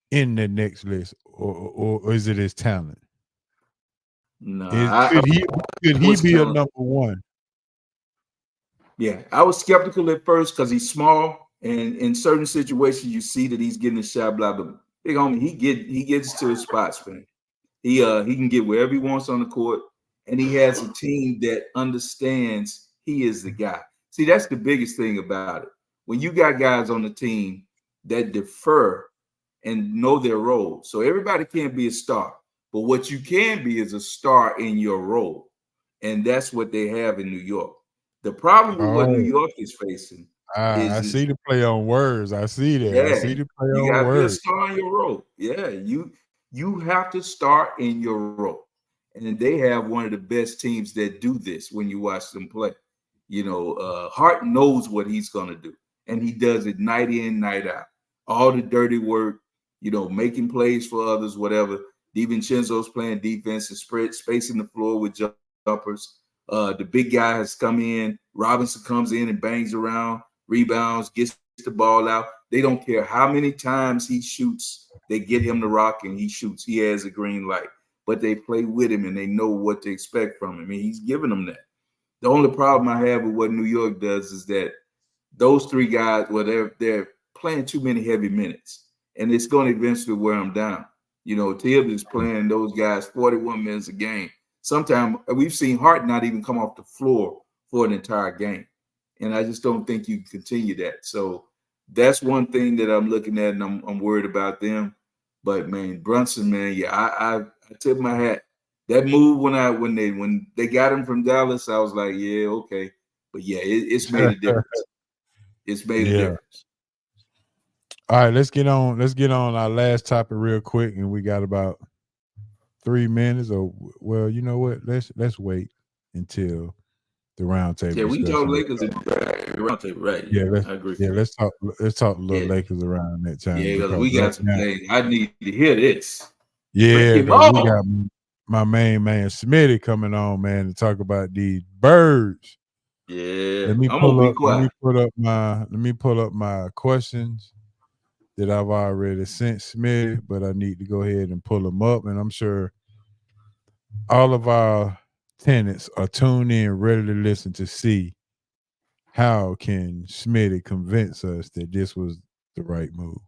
in the next list, or is it his talent? No, Is I could he was be a kind of, number one? yeah, I was skeptical at first because he's small, and in certain situations you see that he's getting a shot. Blah blah. Big homie, he gets to his spots, man. He can get wherever he wants on the court, and he has a team that understands he is the guy. See, that's the biggest thing about it. When you got guys on the team that defer and know their role, so everybody can't be a star, but what you can be is a star in your role, and that's what they have in New York. The problem with what New Oh, York is facing I is see the play on words. I see that. I yeah, see the play you on gotta be a words. star in your role. Yeah, you have to start in your role. And they have one of the best teams that do this when you watch them play. Hart knows what he's gonna do, and he does it night in, night out. All the dirty work, making plays for others, whatever. DiVincenzo's playing defense and spread spacing the floor with jumpers. The big guy has come in. Robinson comes in and bangs around, rebounds, gets the ball out. They don't care how many times he shoots. They get him the rock and he shoots. He has a green light. But they play with him and they know what to expect from him. And he's giving them that. The only problem I have with what New York does is that those 3 guys, well, they're playing too many heavy minutes. And it's going to eventually wear them down. You know, Tibbs is playing those guys 41 minutes a game. Sometimes we've seen Hart not even come off the floor for an entire game. And I just don't think you can continue that. So that's one thing that I'm looking at, and I'm worried about them. But man, Brunson, man, yeah, I tip my hat. That move when they got him from Dallas, I was like, yeah, okay. But yeah, it's made a difference. It's made a Yeah. difference. All right, let's get on. Let's get on our last topic real quick, and we got about 3 minutes. Or well, you know what? Let's wait until the roundtable Yeah, we talk discussion. Lakers and round table, right? Yeah, I agree. let's talk. Let's talk a little Yeah, Lakers around that time yeah, because because we right got some now, things. I need to hear this. yeah, Ricky because we Mo. got my main man Smitty coming on, man, to talk about these birds. Yeah, Let me I'm gonna pull be up. Let me quiet. pull up my questions that I've already sent Smitty, but I need to go ahead and pull them up, and I'm sure all of our tenants are tuned in, ready to listen to see how can Smitty convince us that this was the right move.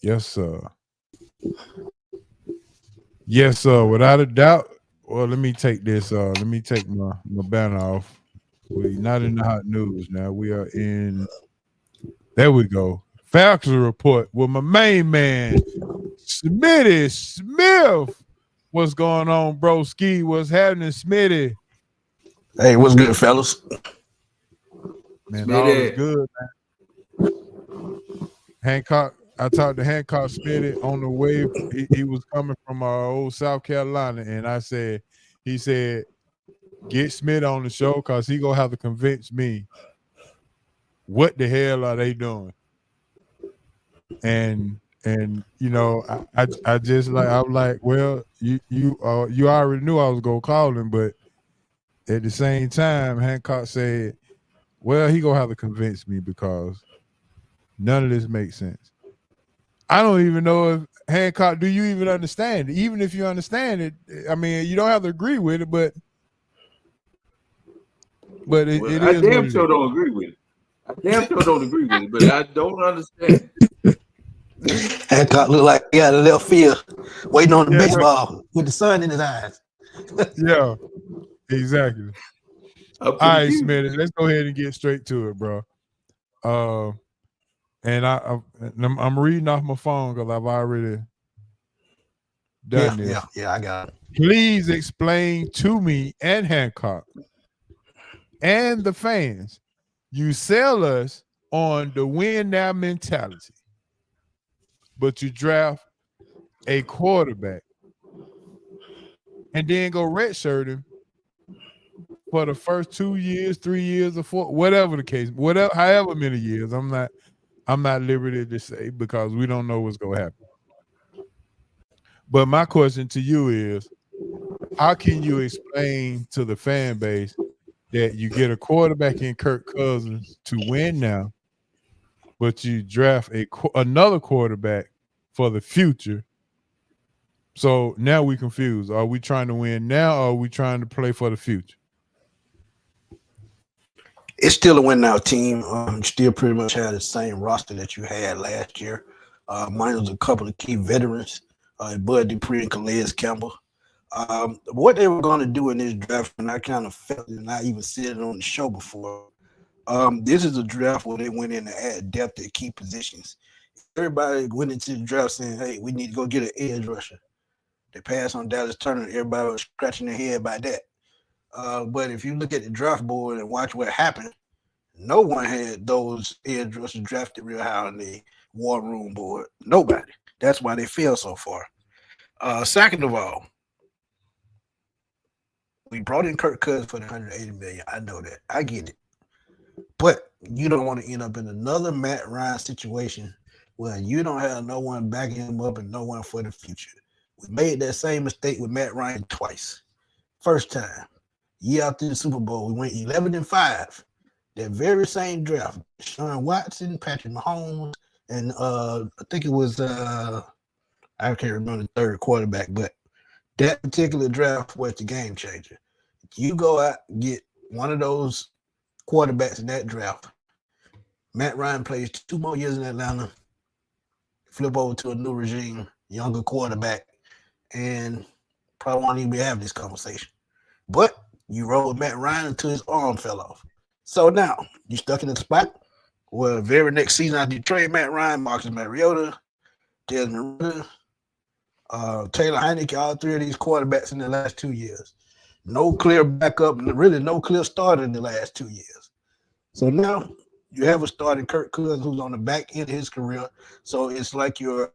Yes, sir. Yes, sir. Without a doubt. Well, let me take this. Let me take my banner off. We're not in the hot news now. We are in. There we go. Falcons report with my main man, Smitty Smith. What's going on, bro? Ski? What's happening, Smitty? Hey, what's good, fellas? Man, all is Smitty. good. Hancock. I talked to Hancock Smitty on the way. He was coming from old South Carolina, and he said, get Smitty on the show because he gonna have to convince me what the hell are they doing. And you know, I just like I'm like, well, you already knew I was gonna call him, but at the same time, Hancock said, well, he gonna have to convince me because none of this makes sense. I don't even know if Hancock, do you even understand it? Even if you understand it, I mean, you don't have to agree with it, but Well, it I is what damn it is. sure don't agree with it. I damn sure don't agree with it, but I don't understand it. Hancock look like he got a left field, waiting on the Yeah, baseball with the sun in his eyes. yeah, exactly. I'm All right, confused. Smitty, let's go ahead and get straight to it, bro. Uh, and I'm reading off my phone because I've already done this. Yeah, I got it. Please explain to me and Hancock and the fans. You sell us on the win now mentality, but you draft a quarterback and then go redshirt him for the first 2 years, 3 years, or 4, whatever the case, whatever, however many years. I'm not liberty to say because we don't know what's gonna happen. But my question to you is, how can you explain to the fan base that you get a quarterback in Kirk Cousins to win now, but you draft another quarterback for the future? So now we confused. Are we trying to win now, or are we trying to play for the future? It's still a win now team. Still pretty much have the same roster that you had last year. Minus a couple of key veterans, Bud Dupree and Calais Campbell. What they were going to do in this draft, and I kind of felt it, and I even said it on the show before. This is a draft where they went in to add depth at key positions. Everybody went into the draft saying, hey, we need to go get an edge rusher. They passed on Dallas Turner. Everybody was scratching their head by that. But if you look at the draft board and watch what happened, no one had those edge rushers drafted real high on the war room board. Nobody. That's why they failed so far. Second of all, we brought in Kirk Cousins for the $180 million. I know that. I get it. But you don't want to end up in another Matt Ryan situation where you don't have no one backing him up and no one for the future. We made that same mistake with Matt Ryan twice. First time, year after the Super Bowl, we went 11-5. That very same draft, Sean Watson, Patrick Mahomes, and I think it was I can't remember the third quarterback, but that particular draft was the game changer. You go out and get one of those quarterbacks in that draft. Matt Ryan plays 2 more years in Atlanta. flip over to a new regime, younger quarterback, and probably won't even be having this conversation. But you roll with Matt Ryan until his arm fell off. So now you stuck in the spot where the very next season after you trade Matt Ryan, Marcus Mariota, Desmond Ridder, Taylor Heineke, all three of these quarterbacks in the last 2 years. No clear backup, and really no clear starter in the last 2 years. So now you have a starting Kirk Cousins who's on the back end of his career. So it's like you're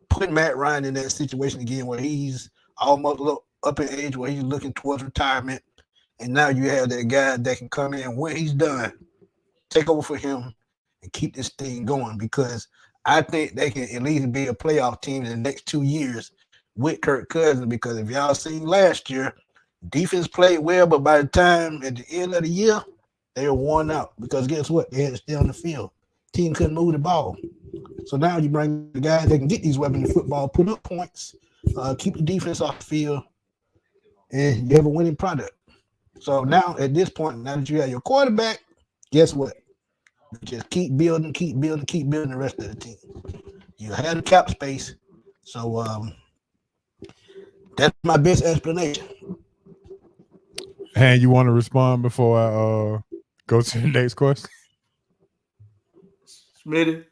putting Matt Ryan in that situation again where he's almost a little up in age, where he's looking towards retirement. And now you have that guy that can come in when he's done, take over for him and keep this thing going, because I think they can at least be a playoff team in the next 2 years with Kirk Cousins, because if y'all seen last year, defense played well, but by the time at the end of the year, they were worn out because guess what? They had to stay on the field. Team couldn't move the ball. So now you bring the guys that can get these weapons in football, put up points, keep the defense off the field, and you have a winning product. So now at this point, now that you have your quarterback, guess what? Just keep building the rest of the team. You have the cap space. So that's my best explanation. And you want to respond before I go to the next question? Smitty,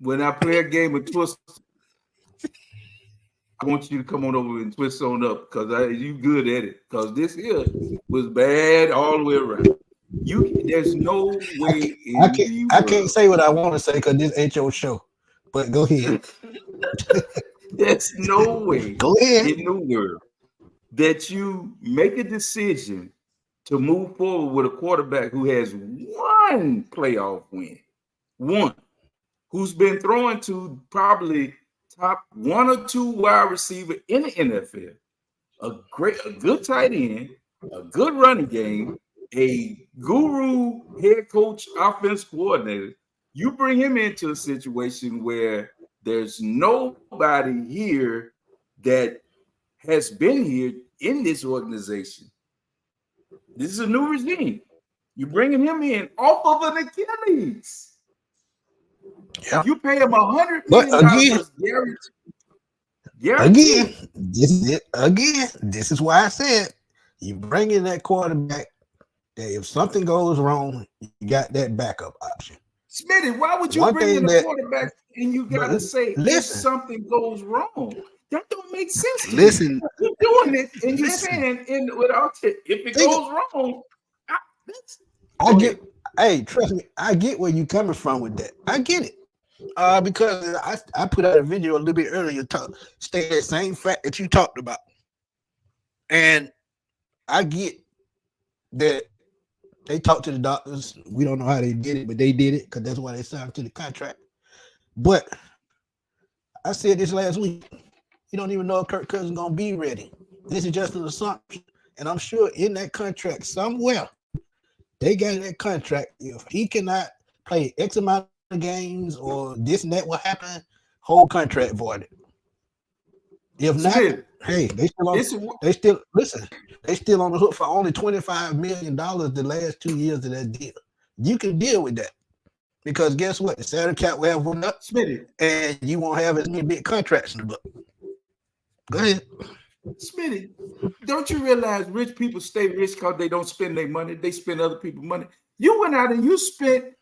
when I play a game of twist, I want you to come on over and twist on up because you good at it. Because this here was bad all the way around. There's no way. I can't say what I want to say because this ain't your show. But go ahead. There's no way. Go ahead. In the world that you make a decision to move forward with a quarterback who has one playoff win, one, who's been throwing to probably top 1 or 2 wide receiver in the NFL, a good tight end, a good running game, a guru head coach, offense coordinator. You bring him into a situation where there's nobody here that has been here in this organization. This is a new regime. You're bringing him in off of an Achilles. Yeah. You pay him $100 million. This is why I said you bring in that quarterback that if something goes wrong, you got that backup option. Smitty, why would you bring in a quarterback and you got to say if something goes wrong? That don't make sense. Listen, you're doing it and you're saying without it. If it goes wrong, trust me, I get where you're coming from with that. I get it. Because I put out a video a little bit earlier stating that same fact that you talked about. And I get that they talked to the doctors. We don't know how they did it, but they did it because that's why they signed to the contract. But I said this last week. You don't even know if Kirk Cousins is going to be ready. This is just an assumption. And I'm sure in that contract somewhere, they got that contract. If he cannot play X amount of games or this and that will happen, whole contract voided. If not, hey, they still on the hook for only $25 million the last 2 years of that deal. You can deal with that. Because guess what? The salary cap will have one up, and you won't have as many big contracts in the book. Go ahead. Smitty, don't you realize rich people stay rich because they don't spend their money? They spend other people's money. You went out and you spent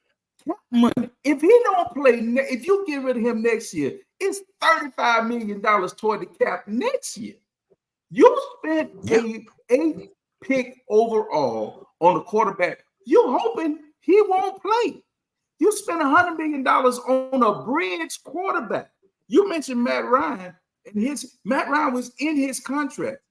money. If he don't play, if you get rid of him next year, it's $35 million toward the cap next year. You spent a 8th pick overall on the quarterback. You hoping he won't play. You spent $100 million on a bridge quarterback. You mentioned Matt Ryan. And Matt Ryan was in his contract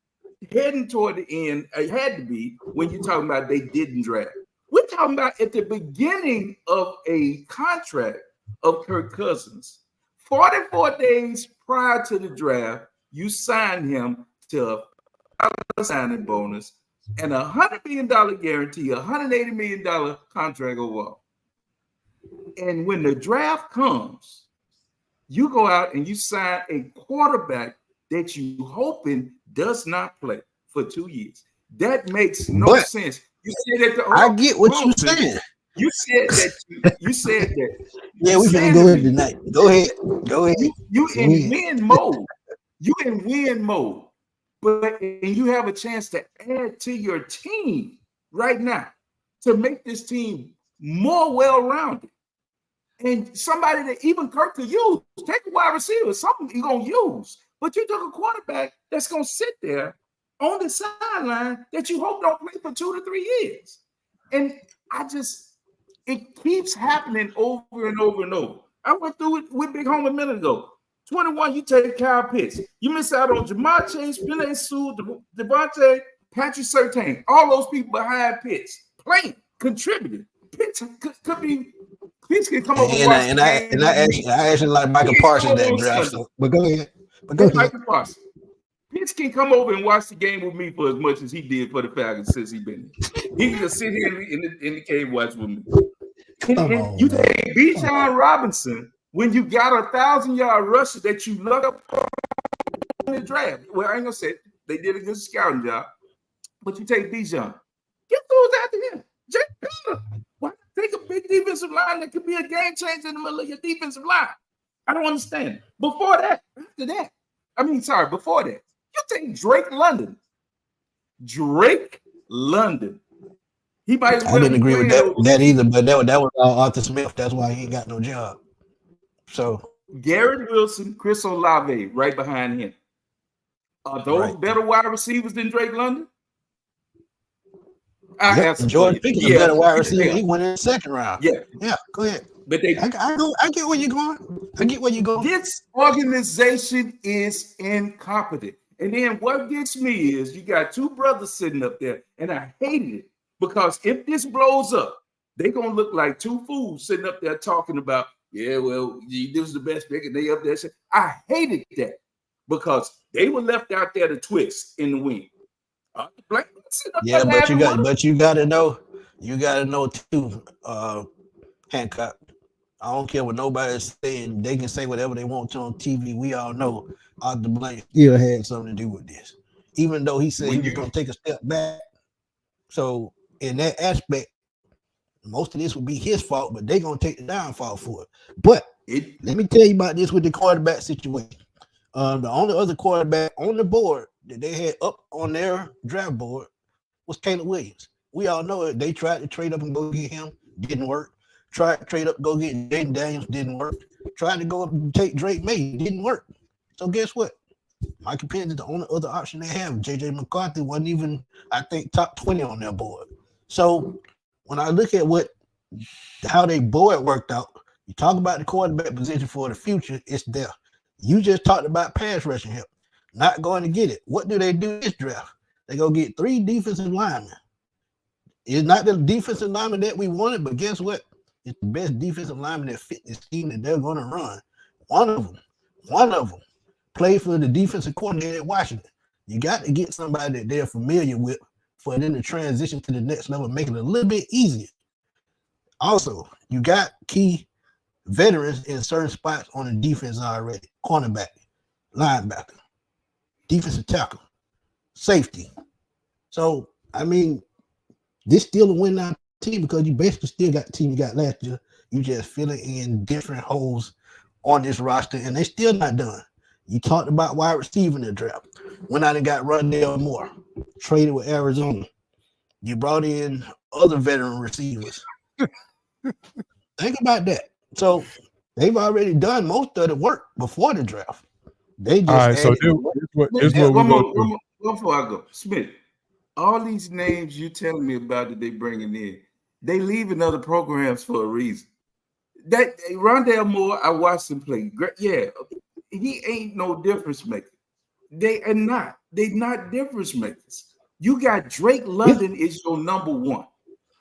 heading toward the end. It had to be when you're talking about they didn't draft. We're talking about at the beginning of a contract of Kirk Cousins. 44 days prior to the draft, you signed him to a signing bonus and a $100 million guarantee, a $180 million contract overall. And when the draft comes, you go out and you sign a quarterback that you hoping does not play for 2 years. That makes no sense. You say that I get what you're saying. You said that. You said that. Yeah, we finna go ahead tonight. Go ahead. You in win mode. You in win mode. But and you have a chance to add to your team right now to make this team more well-rounded. And somebody that even Kirk could use. Take a wide receiver, something you're going to use. But you took a quarterback that's going to sit there on the sideline that you hope don't play for 2 to 3 years. And it keeps happening over and over and over. I went through it with Big Home a minute ago. 21, you take Kyle Pitts. You miss out on Jamar Chase, Penei Sewell, Devontae, Patrick Surtain. All those people behind Pitts playing, contributing. Pitts could be. Pitts can come over and I actually like Michael Parsons that draft. So, but go ahead. Michael Parsons. Pitts can come over and watch the game with me for as much as he did for the Falcons since he's been here. He can just sit here in the cave watch with me. And you take Bijan Robinson when you got a 1,000-yard rusher that you luck up in the draft. Well, I ain't gonna say they did a good scouting job, but you take Bijan. Get those after him. Jake Peter. Why take a big defensive line that could be a game changer in the middle of your defensive line? I don't understand. Before that, you take Drake London. He might. I didn't agree with that either, but that was Arthur Smith. That's why he ain't got no job. So Garrett Wilson, Chris Olave, right behind him. Are those better wide receivers than Drake London? Jordan Pickens is a better wide receiver. He went in the second round. Yeah. Go ahead. But I get where you're going. This organization is incompetent. And then what gets me is you got two brothers sitting up there, and I hated it because if this blows up, they're gonna look like two fools sitting up there talking about, this was the best pick, and they up there. I hated that because they were left out there to twist in the wind. But you gotta know too, Hancock. I don't care what nobody's saying. They can say whatever they want to on TV. We all know Arthur Blank still had something to do with this, even though he said he was going to take a step back. So in that aspect, most of this would be his fault, but they're going to take the downfall for it. But let me tell you about this with the quarterback situation. The only other quarterback on the board that they had up on their draft board was Caleb Williams. We all know it. They tried to trade up and go get him. Didn't work. Tried to trade up, go get Jaden Daniels, didn't work. Tried to go up and take Drake May, didn't work. So guess what? Michael Penix is the only other option they have. JJ McCarthy wasn't even, I think, top 20 on their board. So when I look at how they board worked out, you talk about the quarterback position for the future, it's there. You just talked about pass rushing help, not going to get it. What do they do this draft? They go get 3 defensive linemen. It's not the defensive lineman that we wanted, but guess what? It's the best defensive lineman that fit the scheme that they're going to run. One of them played for the defensive coordinator at Washington. You got to get somebody that they're familiar with for them to transition to the next level, make it a little bit easier. Also, you got key veterans in certain spots on the defense already. Cornerback, linebacker, defensive tackle, safety. So, I mean, this still a win now team because you basically still got the team you got last year. You just filling in different holes on this roster, and they still not done. You talked about wide receiver in the draft. Went out and got Rondale Moore, traded with Arizona. You brought in other veteran receivers. Think about that. So they've already done most of the work before the draft. They just all right. So this what one more before I go, Smith. All these names you telling me about that they bringing in, they leaving other programs for a reason. That Rondale Moore, I watched him play. Yeah, he ain't no difference maker. They're not difference makers. You got Drake London is your number one.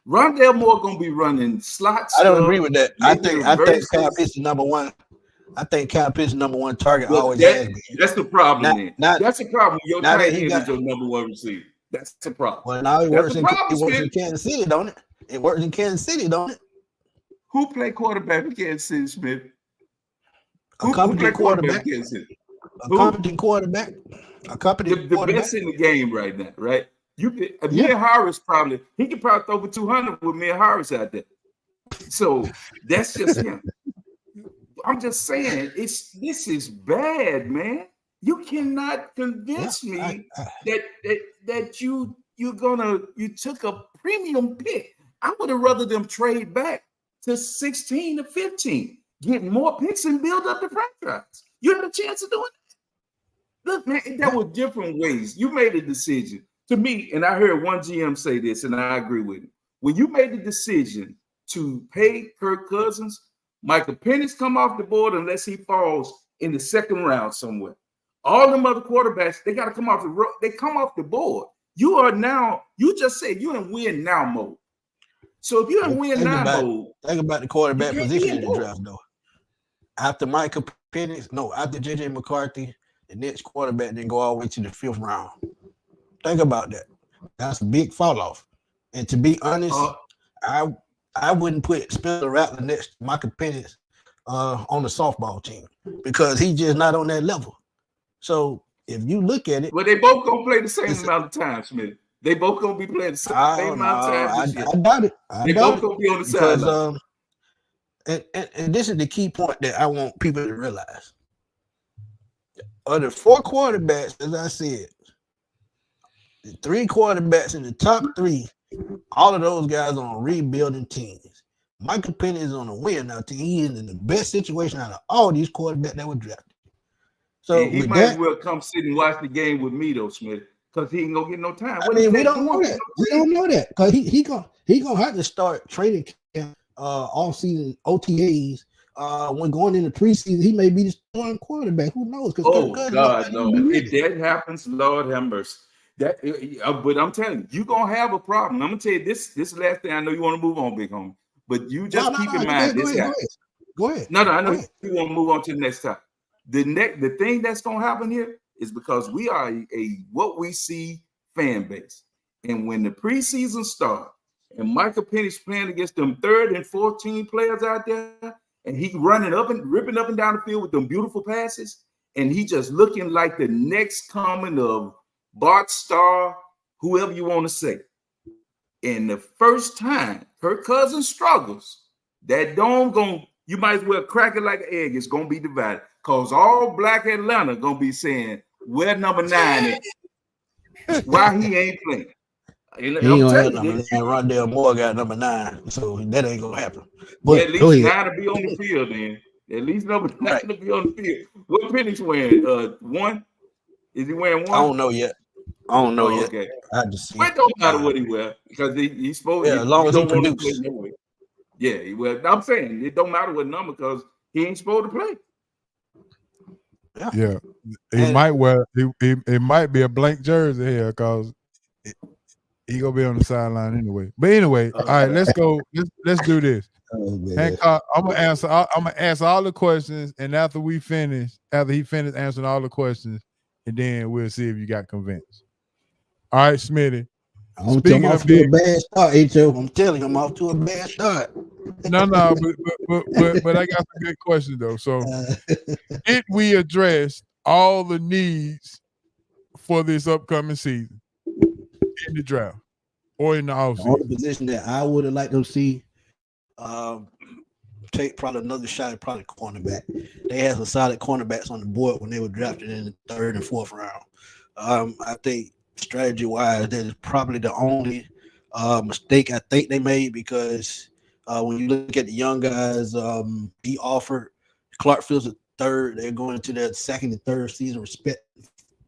Rondale Moore gonna be running slots. I don't agree with that. I think Kyle Pitts is number one. I think Kyle Pitts is number one target. Always has been. That's the problem. That's the problem. Your tight end is your number one receiver. That's the problem. Well, now it works in Kansas City, don't it? It works in Kansas City, don't it? Who played quarterback in Kansas City, Smith? A competent quarterback. A competent quarterback. The best in the game right now, right? Amir Harris he could probably throw over 200 with Amir Harris out there. So that's just him. I'm just saying, this is bad, man. You cannot convince me that you took a premium pick. I would have rather them trade back to 16 to 15, get more picks and build up the franchise. You had a chance of doing that. Look, man, there were different ways. You made a decision. To me, and I heard one GM say this, and I agree with him. When you made the decision to pay Kirk Cousins, Michael Penix come off the board unless he falls in the second round somewhere. All them other quarterbacks, they got to come off they come off the board. You just said you're in win now mode. So if you're in win now mode, think about the quarterback position in the draft, though. After Michael Penix, after JJ McCarthy, the next quarterback didn't go all the way to the 5th round. Think about that. That's a big fall off. And to be honest, I wouldn't put Spencer Rattler next to Michael Penix on the softball team because he's just not on that level. So if you look at it, well, they both gonna play the same amount of time, Smith. They both gonna be playing the same amount of time. I doubt it. They both gonna be on the sideline. And this is the key point that I want people to realize. Of the 4 quarterbacks, as I said, the 3 quarterbacks in the top 3, all of those guys are on rebuilding teams. Michael Penix is on a win now. He is in the best situation out of all these quarterbacks that were drafted. So he might as well come sit and watch the game with me, though, Smith, because he ain't gonna get no time. We don't know that. We don't know that because he gonna have to start training camp, all season OTAs. When going into preseason, he may be the starting quarterback. Who knows? Oh God, no! If that happens, Lord have mercy. But I'm telling you, you're gonna have a problem. I'm gonna tell you this last thing. I know you want to move on, big homie, but you just keep in mind this guy. Go ahead. No, I know you want to move on to the next time. The thing that's gonna happen here is because we are a what we see fan base, and when the preseason starts and Michael Penix playing against them 3rd and 14 players out there, and he running up and ripping up and down the field with them beautiful passes, and he just looking like the next coming of Bart Starr, whoever you want to say. And the first time Kirk Cousins struggles, that dome you might as well crack it like an egg. It's gonna be divided. Cause all black Atlanta gonna be saying, where number 9 is? Why he ain't playing? He ain't gonna have number 9. Rondell Moore got number 9, so that ain't gonna happen. But at least 9 to be on the field, then. At least number 9 to be on the field. What Penix wearing? 1? Is he wearing 1? I don't know yet. Okay. I just it don't matter what he wear because he's supposed. Yeah, as long as he produces. Yeah, well, I'm saying it don't matter what number because he ain't supposed to play. Yeah, he might wear. It might be a blank jersey here because he gonna be on the sideline anyway. But anyway, all right, let's go. Let's do this. Hancock, I'm gonna answer all the questions, and after he finished answering all the questions, and then we'll see if you got convinced. All right, Smitty. I'm telling off to a bad start, H.O. I'm telling you, I'm off to a bad start. No, but I got some good questions though. So, did we address all the needs for this upcoming season in the draft or in the offseason? The position that I would have liked to see take probably another shot at probably cornerback. They had some solid cornerbacks on the board when they were drafted in the 3rd and 4th round. I think strategy-wise, that is probably the only mistake I think they made because when you look at the young guys, he offered Clark Fields a 3rd. They're going into their 2nd and 3rd season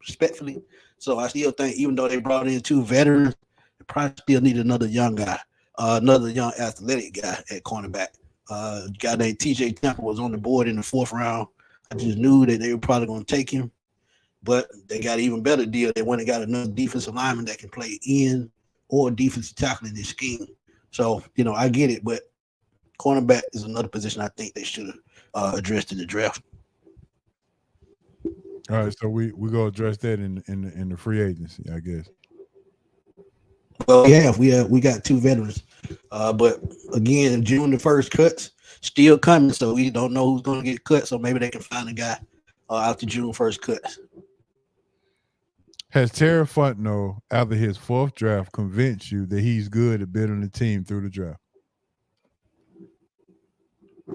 respectfully. So I still think even though they brought in 2 veterans, they probably still need another young guy, another young athletic guy at cornerback. A guy named TJ Temple was on the board in the 4th round. I just knew that they were probably going to take him. But they got an even better deal. They went and got another defensive lineman that can play in or defensive tackle in this scheme. So, I get it, but cornerback is another position I think they should have addressed in the draft. All right, so we go address that in the free agency, I guess. Well, we got 2 veterans, but again, June the 1st cuts still coming, so we don't know who's going to get cut. So maybe they can find a guy after June 1st cuts. Has Terry Fontenot, after his 4th draft, convinced you that he's good at building the team through the draft?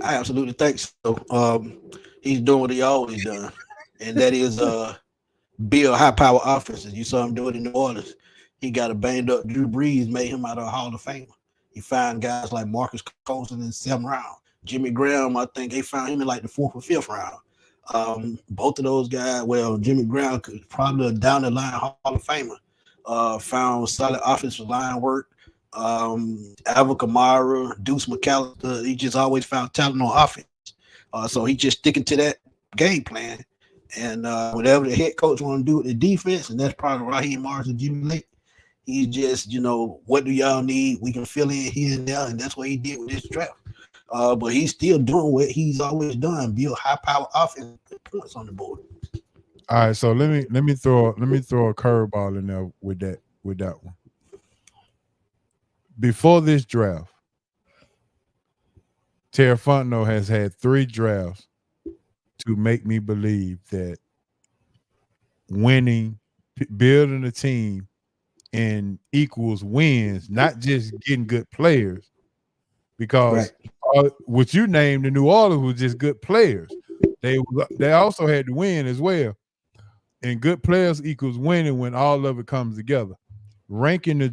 I absolutely think so. He's doing what he always done, and that is build high power offenses. You saw him do it in New Orleans. He got a banged up Drew Brees, made him out of a Hall of Famer. He found guys like Marcus Colston in the 7th round. Jimmy Graham, I think they found him in like the 4th or 5th round. Both of those guys, well, Jimmy Graham could probably a down the line Hall of Famer. Found solid offensive line work. Alvin Kamara, Deuce McAllister, he just always found talent on offense. So he just sticking to that game plan. And whatever the head coach want to do with the defense, and that's probably Raheem Morris and Jimmy Lake, he's just, what do y'all need? We can fill in here and there, and that's what he did with this draft. But he's still doing what he's always done, build high power offense, put points on the board. All right, so let me throw a curveball in there with that one. Before this draft, Terry Fontenot has had 3 drafts to make me believe that winning, building a team, and equals wins, not just getting good players. Because what you named in New Orleans was just good players. They also had to win as well. And good players equals winning when all of it comes together. Ranking the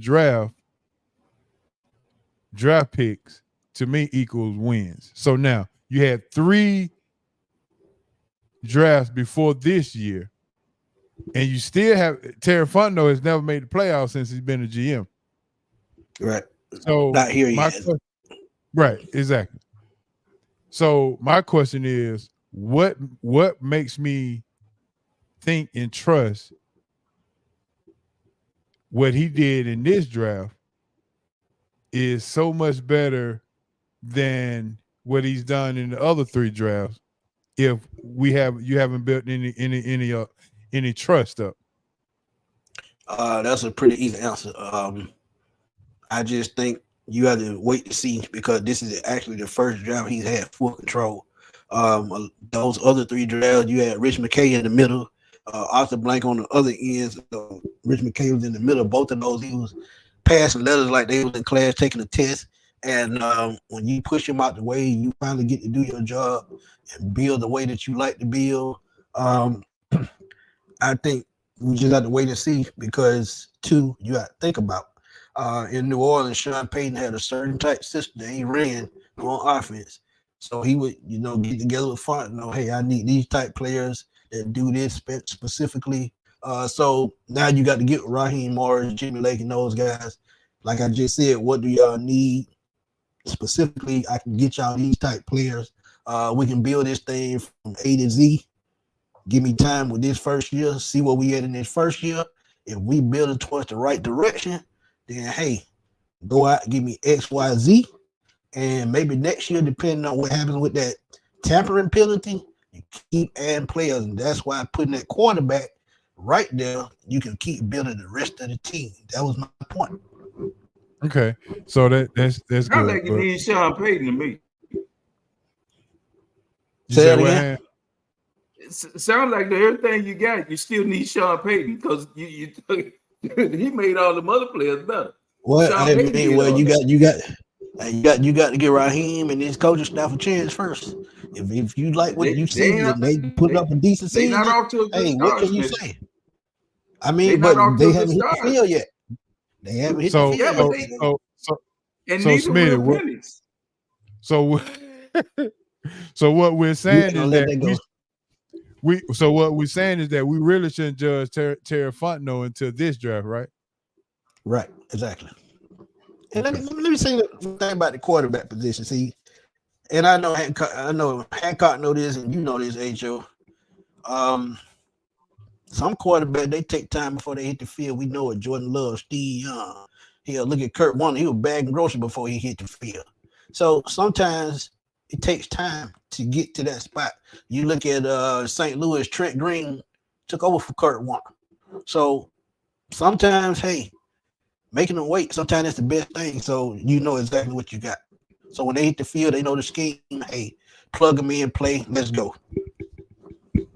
draft picks to me equals wins. So now you had 3 drafts before this year, and you still have Terry Fontenot has never made the playoffs since he's been a GM. Right. So not here yet. Right, exactly. So my question is, what makes me think and trust what he did in this draft is so much better than what he's done in the other 3 drafts if you haven't built any trust up? That's a pretty easy answer. I just think you have to wait to see, because this is actually the first draft he's had full control. Those other 3 drafts, you had Rich McKay in the middle, Arthur Blank on the other ends. Rich McKay was in the middle. Both of those, he was passing letters like they was in class taking a test. And when you push him out the way, you finally get to do your job and build the way that you like to build. I think we just have to wait and see, because 2, you got to think about. In New Orleans, Sean Payton had a certain type system that he ran on offense. So he would, get together with Fontenot. Hey, I need these type players that do this specifically. So now you got to get Raheem Morris, Jimmy Lake, and those guys. Like I just said, what do y'all need specifically? I can get y'all these type players. We can build this thing from A to Z. Give me time with this first year. See what we had in this first year. If we build it towards the right direction, then hey, go out and give me X, Y, Z. And maybe next year, depending on what happens with that tampering penalty, you keep adding players. And that's why putting that quarterback right there, you can keep building the rest of the team. That was my point. Okay. So that's good. I like you need Sean Payton to me. Say that again? It sounds like everything you got, you still need Sean Payton, because he made all the other players better. Well, you got to get Raheem and his coaching staff a chance first. If you like what you see and they put up a decent season, not off to a good what can you say? I mean, but they haven't hit the field yet. They haven't hit the field. And neither will Penix. So what we're saying is that what we're saying is that we really shouldn't judge Terry Fontenot until this draft, right? Right, exactly. And let me say the thing about the quarterback position. See, and I know Hancock know this, and you know this, H.O. Some quarterbacks, they take time before they hit the field. We know it. Jordan Love, Steve Young. He'll look at Kurt Warner. He was bagging groceries before he hit the field. So sometimes it takes time to get to that spot. You look at St. Louis, Trent Green took over for Kurt Warner. So sometimes, hey, making them wait, sometimes that's the best thing. So you know exactly what you got. So when they hit the field, they know the scheme. Hey, plug them in, play, let's go.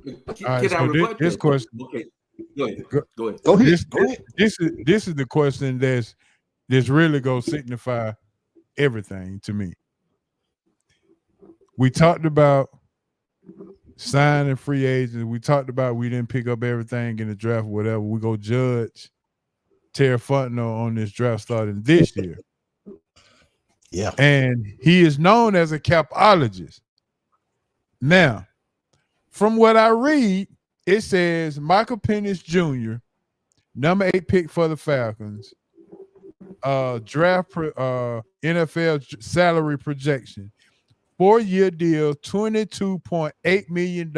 All right, so this question. Okay, go ahead. This is the question that's really gonna signify everything to me. we talked about signing free agents. We talked about we didn't pick up everything in the draft, whatever. We go judge Terry Fontenot on this draft starting this year. Yeah. And he is known as a capologist. Now, from what I read, it says Michael Penix Jr., number 8 pick for the Falcons, NFL salary projection, 4-year deal, $22.8 million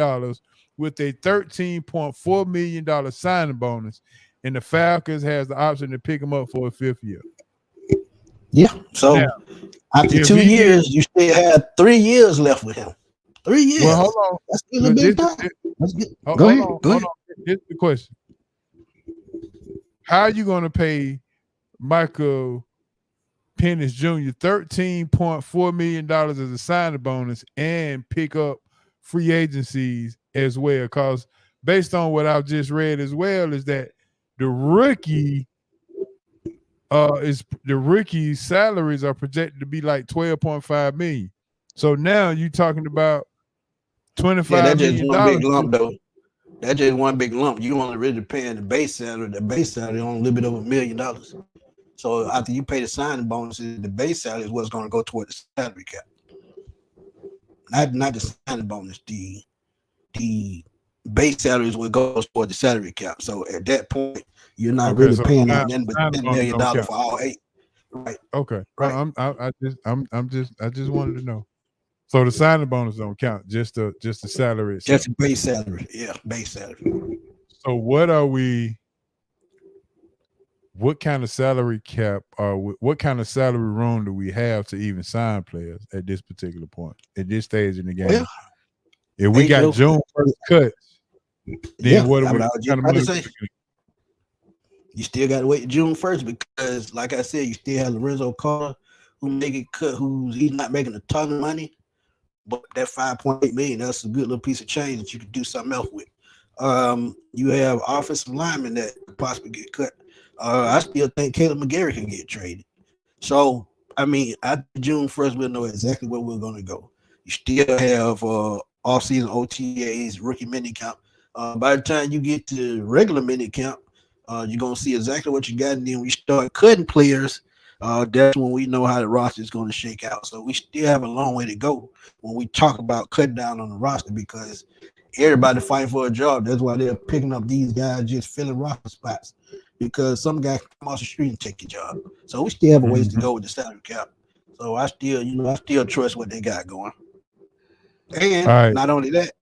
with a $13.4 million signing bonus, and the Falcons has the option to pick him up for a 5th year. Yeah. So now, after 2 years, you still have 3 years left with him. 3 years. Well, hold on. That's still a big time. Go ahead. Here's the question. How are you going to pay Michael Penix Jr. $13.4 million as a signing bonus and pick up free agencies as well? Because based on what I've just read as well, is that the rookie salaries are projected to be like $12.5 million. So now you're talking about $25 million. One big lump, though. That's just one big lump. You only really paying the base salary. The base salary on a little bit over $1 million. So after you pay the signing bonuses, the base salary is what's going to go toward the salary cap. Not the signing bonus. The base salary is what goes toward the salary cap. So at that point, you're not really paying nothing but $10 million for all 8. Right. Okay. Right. I just wanted to know. So the signing bonus don't count, just the salary itself. Just base salary. Yeah, base salary. So what kind of salary cap what kind of salary room do we have to even sign players at this particular point, at this stage in the game? Well, if we got June 1st cuts, then what are we kind of money? You still got to wait June 1st because, like I said, you still have Lorenzo Carter who make it cut, he's not making a ton of money. But that $5.8 million, that's a good little piece of change that you could do something else with. You have offensive linemen that could possibly get cut. I still think Caleb McGarry can get traded. So, I mean, after June 1st, we'll know exactly where we're going to go. You still have off-season OTAs, rookie minicamp. By the time you get to regular minicamp, you're going to see exactly what you got. And then we start cutting players. That's when we know how the roster is going to shake out. So we still have a long way to go when we talk about cutting down on the roster because everybody fighting for a job. That's why they're picking up these guys just filling roster spots because some guy can come off the street and take your job. So we still have a ways to go with the salary cap. So I still trust what they got going. And not only that,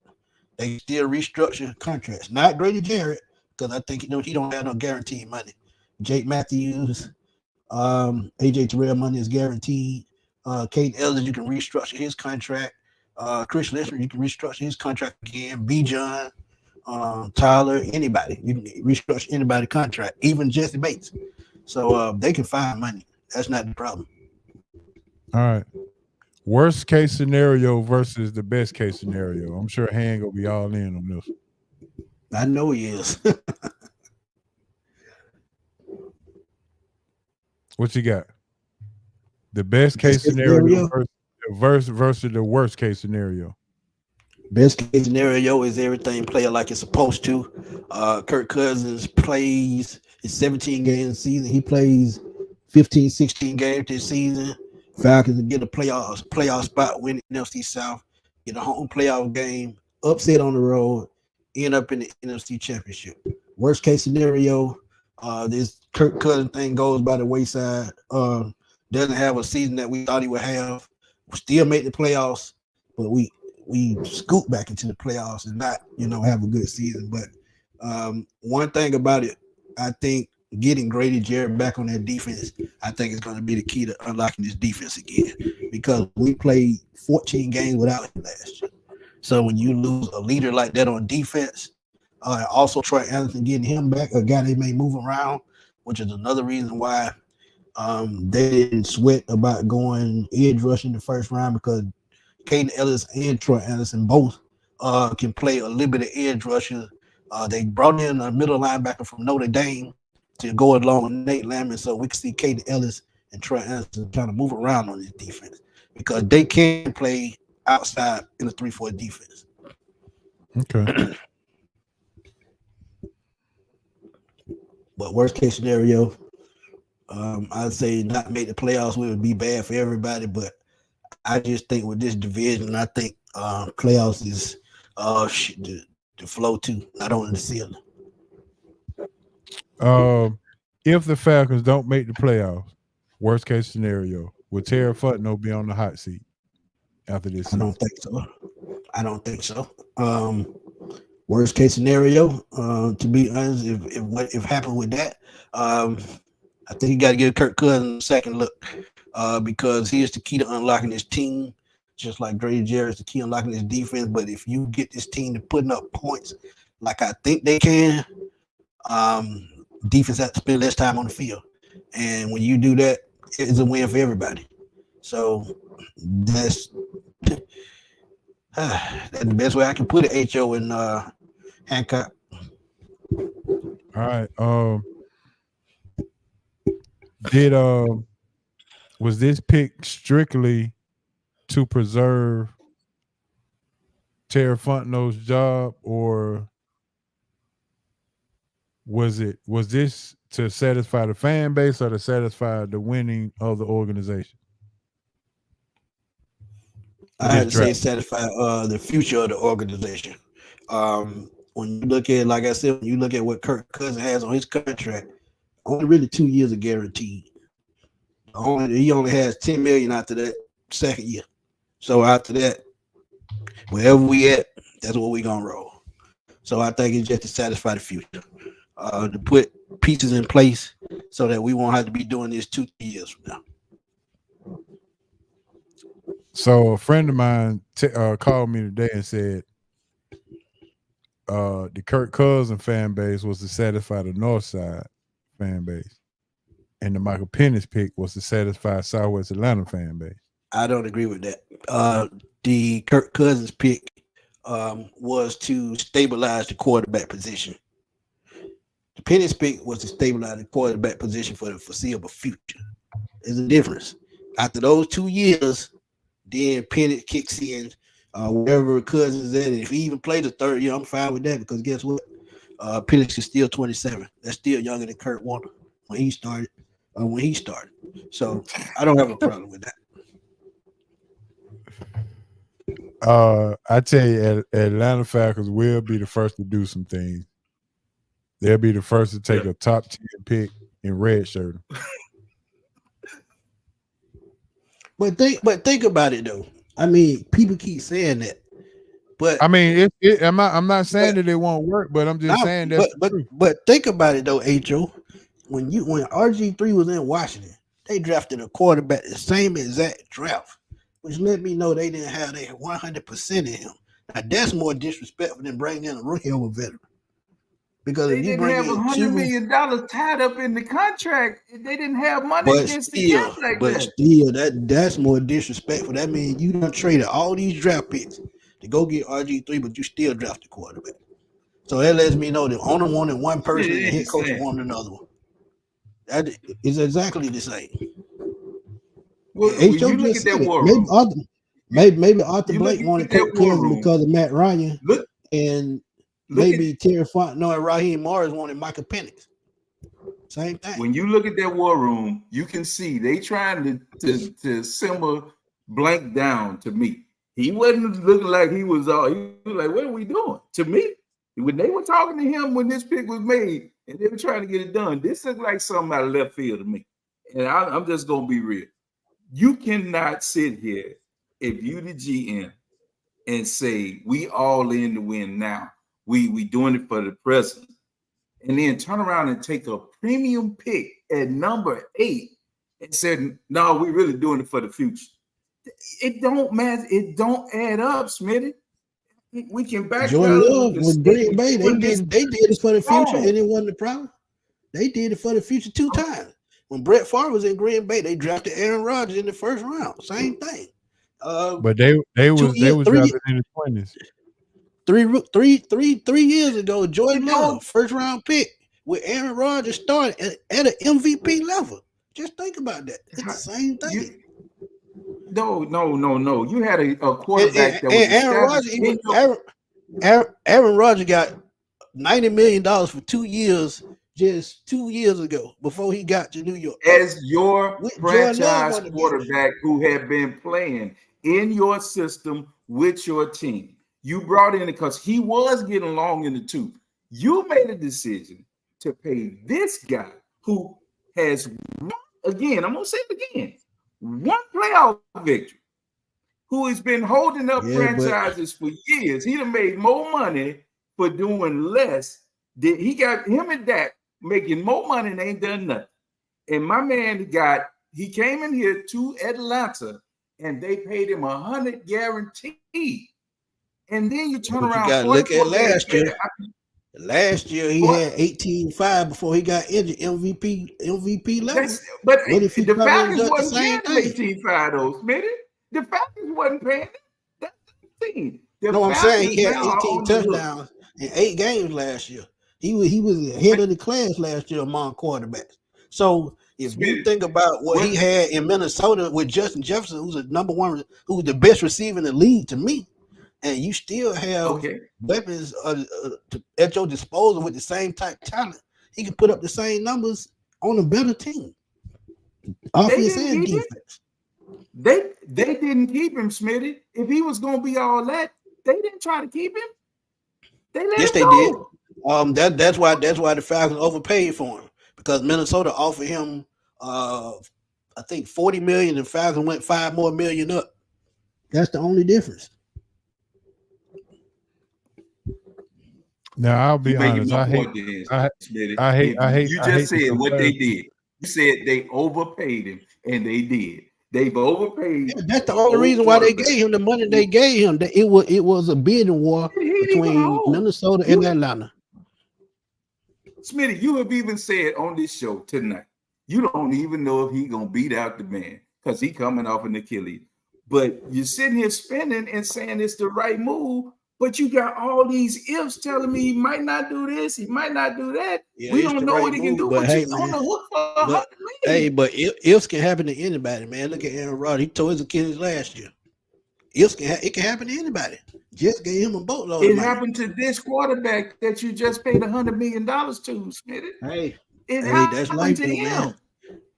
they still restructure contracts. Not Grady Jarrett because I think he don't have no guaranteed money. Jake Matthews. AJ Terrell money is guaranteed. Caden Ellis, you can restructure his contract. Chris Lester, you can restructure his contract again. B. John, Tyler, anybody. You can restructure anybody's contract, even Jesse Bates. So they can find money. That's not the problem. All right. Worst case scenario versus the best case scenario. I'm sure Han gonna be all in on this. I know he is. What you got? The best case scenario versus the worst case scenario. Best case scenario is everything playing like it's supposed to. Kirk Cousins plays his 17 games season. He plays 15, 16 games this season. Falcons get a playoff spot, win NFC South, get a home playoff game, upset on the road, end up in the NFC Championship. Worst case scenario, this Kirk Cousins thing goes by the wayside. Doesn't have a season that we thought he would have. We still make the playoffs, but we scoot back into the playoffs and not, have a good season. But one thing about it, I think getting Grady Jarrett back on that defense, I think is going to be the key to unlocking this defense again because we played 14 games without him last year. So when you lose a leader like that on defense, also Troy Anderson getting him back, a guy they may move around, which is another reason why they didn't sweat about going edge rush in the first round because Caden Ellis and Troy Anderson both can play a little bit of edge rusher. They brought in a middle linebacker from Notre Dame to go along with Nate Lamb, so we can see Caden Ellis and Troy Anderson trying to move around on this defense because they can play outside in a 3-4 defense. Okay. But worst case scenario, I'd say not make the playoffs would be bad for everybody. But I just think with this division, I think playoffs is the flow too, not only the ceiling. If the Falcons don't make the playoffs, worst case scenario, will Terry Futno be on the hot seat after this season? I don't think so. Worst case scenario, to be honest, if happened with that, I think you got to give Kirk Cousins a second look because he is the key to unlocking this team, just like Grady Jarrett is the key to unlocking this defense. But if you get this team to putting up points like I think they can, defense has to spend less time on the field. And when you do that, it's a win for everybody. So that's the best way I can put it, H.O. and Hancock. All right. Was this pick strictly to preserve Terry Fontenot's job, or was this to satisfy the fan base or to satisfy the winning of the organization? I had to say satisfy the future of the organization. When you look at, like I said, when you look at what Kirk Cousins has on his contract, only really 2 years are guaranteed. He only has $10 million after that second year. So after that, wherever we at, that's what we're gonna roll. So I think it's just to satisfy the future, to put pieces in place so that we won't have to be doing this 2-3 years from now. So a friend of mine called me today and said the Kirk Cousins fan base was to satisfy the North Side fan base, and the Michael Penix pick was to satisfy Southwest Atlanta fan base. I don't agree with that. The Kirk Cousins pick was to stabilize the quarterback position. The Penix pick was to stabilize the quarterback position for the foreseeable future. There's a difference. After those 2 years, then Penix kicks in wherever Cousins is at. And if he even plays the third year, I'm fine with that because guess what? Penix is still 27. That's still younger than Kurt Warner when he started. So I don't have a problem with that. I tell you, Atlanta Falcons will be the first to do some things. They'll be the first to take a top 10 pick in red shirt. But think about it though. I mean, people keep saying that, but I mean, I'm not saying that it won't work, but I'm just saying that. But think about it though, Ho. When RG3 was in Washington, they drafted a quarterback the same exact draft, which let me know they didn't have their 100% in him. Now that's more disrespectful than bringing in a rookie over veteran. Because they didn't have $100 million tied up in the contract. They didn't have money against the cap like that. Still, that's more disrespectful. That means you done traded all these draft picks to go get RG3, but you still draft the quarterback. So that lets me know the owner wanted one person and the head coach wanted another one. That is exactly the same. Well, when you look at that war room, maybe Arthur Blake wanted Kirk Cousins because of Matt Ryan, and maybe Terry Fontenot and Raheem Morris wanted Michael Penix. Same thing. When you look at that war room, you can see they trying to simmer Blank down to me. He wasn't looking like he was all. He was like, "What are we doing?" To me, when they were talking to him when this pick was made, and they were trying to get it done, this looked like something out of left field to me. And I'm just gonna be real. You cannot sit here if you the GM and say we all in to win now. We doing it for the present, and then turn around and take a premium pick at number 8 and said, "No, we really doing it for the future." It don't matter. It don't add up, Smitty. We can back Jordan Love with Green Bay. They did it for the future, and it wasn't a problem. They did it for the future 2 times. When Brett Favre was in Green Bay, they drafted Aaron Rodgers in the first round. Same thing. But they was drafted in the 20s. 3 years ago, Jordan Love, first round pick with Aaron Rodgers started at an MVP level. Just think about that. It's the same thing. No. You had a quarterback that was Aaron established. Rodgers, Aaron Rodgers got $90 million for 2 years, just 2 years ago, before he got to New York. As your With Jordan Love franchise on the bench. quarterback who had been playing in your system with your team. You brought in because he was getting along in the tooth. You made a decision to pay this guy who has one, again, I'm going to say it again, one playoff victory, who has been holding up franchises for years. He done made more money for doing less. He got him and Dak making more money and ain't done nothing. And my man he came in here to Atlanta and they paid him $100 guaranteed. And then you turn around. You got to look at last year. Last year he had 18-5 before he got injured. MVP level. But the Falcons wasn't paying him 18-5 though, Smitty. The Falcons wasn't paying him. That's the thing. I'm saying he had 18 touchdowns in 8 games last year. He was ahead of the class last year among quarterbacks. So if you think about what he had in Minnesota with Justin Jefferson, who's the number one, who's the best receiver in the league to me, and you still have weapons at your disposal with the same type of talent, he can put up the same numbers on a better team, offense and defense. They didn't keep him, Smitty. If he was going to be all that, they didn't try to keep him. They let him go. Did. That's why the Falcons overpaid for him, because Minnesota offered him I think $40 million, and Falcons went $5 more million up. That's the only difference. Now I'll be honest. I hate. You just said what they did. You said they overpaid him, and they did. They've overpaid. Yeah, that's the only reason why they gave him the money they gave him. It was a bidding war between Minnesota and Atlanta. Smitty, you have even said on this show tonight, you don't even know if he's gonna beat out the man because he coming off an Achilles. But you're sitting here spinning and saying it's the right move. But you got all these ifs telling me he might not do this, he might not do that. Yeah, we don't know what he can do, but he's on the hook for $100 million. Hey, but ifs can happen to anybody, man. Look at Aaron Rodgers. He tore his Achilles last year. Ifs it can happen to anybody. Just gave him a boatload. It happened to this quarterback that you just paid $100 million to, Smitty. Hey, that's life to him. Man.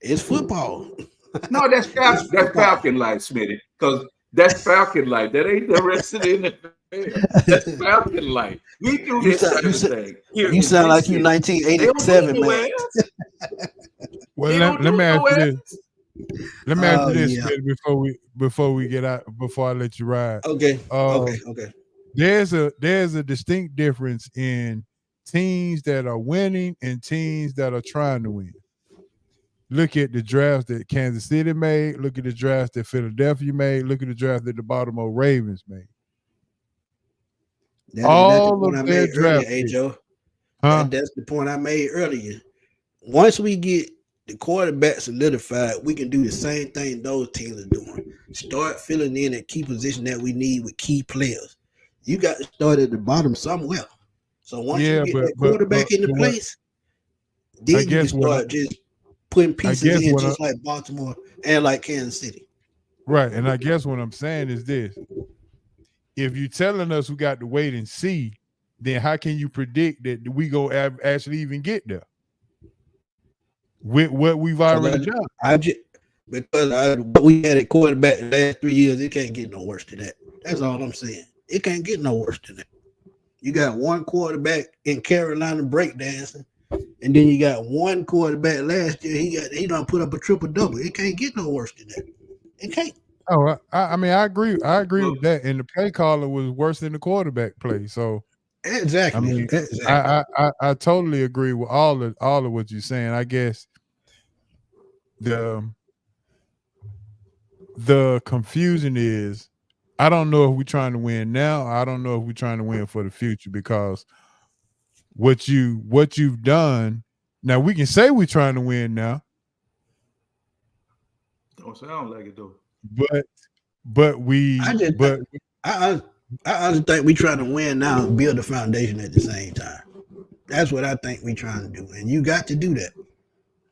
It's football. No, that's Falcon life, Smitty. Because that's Falcon life. That ain't the rest of the NFL. That's Falcon life. We do this type of thing. You sound like you 1987, man. Well, let me ask you this. Let me ask you this before we get out. Before I let you ride. Okay. There's a distinct difference in teams that are winning and teams that are trying to win. Look at the drafts that Kansas City made. Look at the drafts that Philadelphia made. Look at the draft that the Baltimore Ravens made. All of their draft picks. That's the point I made earlier. Once we get the quarterback solidified, we can do the same thing those teams are doing. Start filling in at key position that we need with key players. You got to start at the bottom somewhere. So once you get that quarterback into place, then you can start just putting pieces in just like Baltimore and like Kansas City. Right. And I guess what I'm saying is this. If you're telling us we got to wait and see, then how can you predict that we go actually even get there with what we've already done? Because what we had at quarterback the last 3 years, it can't get no worse than that. That's all I'm saying. It can't get no worse than that. You got one quarterback in Carolina breakdancing, and then you got one quarterback last year. He done put up a triple double. It can't get no worse than that. It can't. Oh, I mean, I agree. I agree with that. And the play caller was worse than the quarterback play. So exactly. I mean, I totally agree with all of what you're saying. I guess the confusion is, I don't know if we're trying to win now. I don't know if we're trying to win for the future, because what you've done. Now we can say we're trying to win now. Don't sound like it though. But I honestly think we trying to win now and build a foundation at the same time. That's what I think we trying to do, and you got to do that.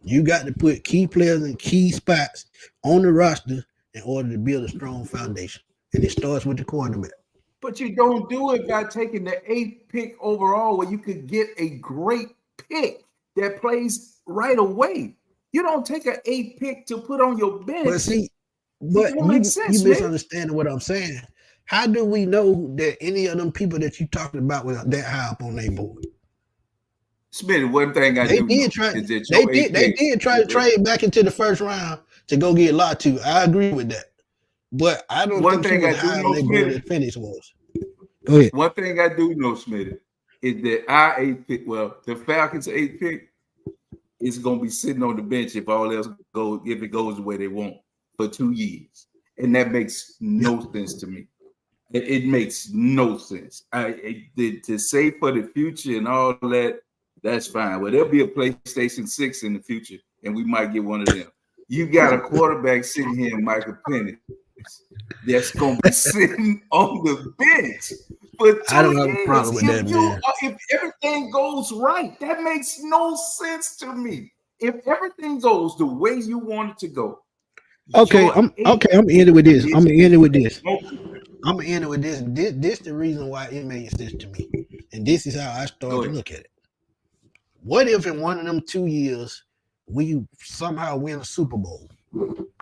You got to put key players in key spots on the roster in order to build a strong foundation. And it starts with the quarterback. But you don't do it by taking the 8th pick overall, where you could get a great pick that plays right away. You don't take an 8th pick to put on your bench. But see, you misunderstanding what I'm saying. How do we know that any of them people that you talking about was that high up on their board? Smith, one thing they did try to trade back into the first round to go get Latu. I agree with that. But I don't think he was high on their board as Penix was. Go ahead. One thing I do know, Smitty, is that our 8th pick, the Falcons' 8th pick, is going to be sitting on the bench if all else goes, if it goes the way they want for 2 years. And that makes no sense to me. It makes no sense. To say for the future and all that, that's fine. Well, there'll be a PlayStation 6 in the future, and we might get one of them. You got a quarterback sitting here, Michael Penix, that's going to be sitting on the bench for 2 years. I don't have a problem with that, man. If everything goes right, that makes no sense to me. If everything goes the way you want it to go. Okay, I'm ending with this. I'm ending with this. This the reason why it made sense to me. And this is how I started to look at it. What if in one of them 2 years we somehow win a Super Bowl?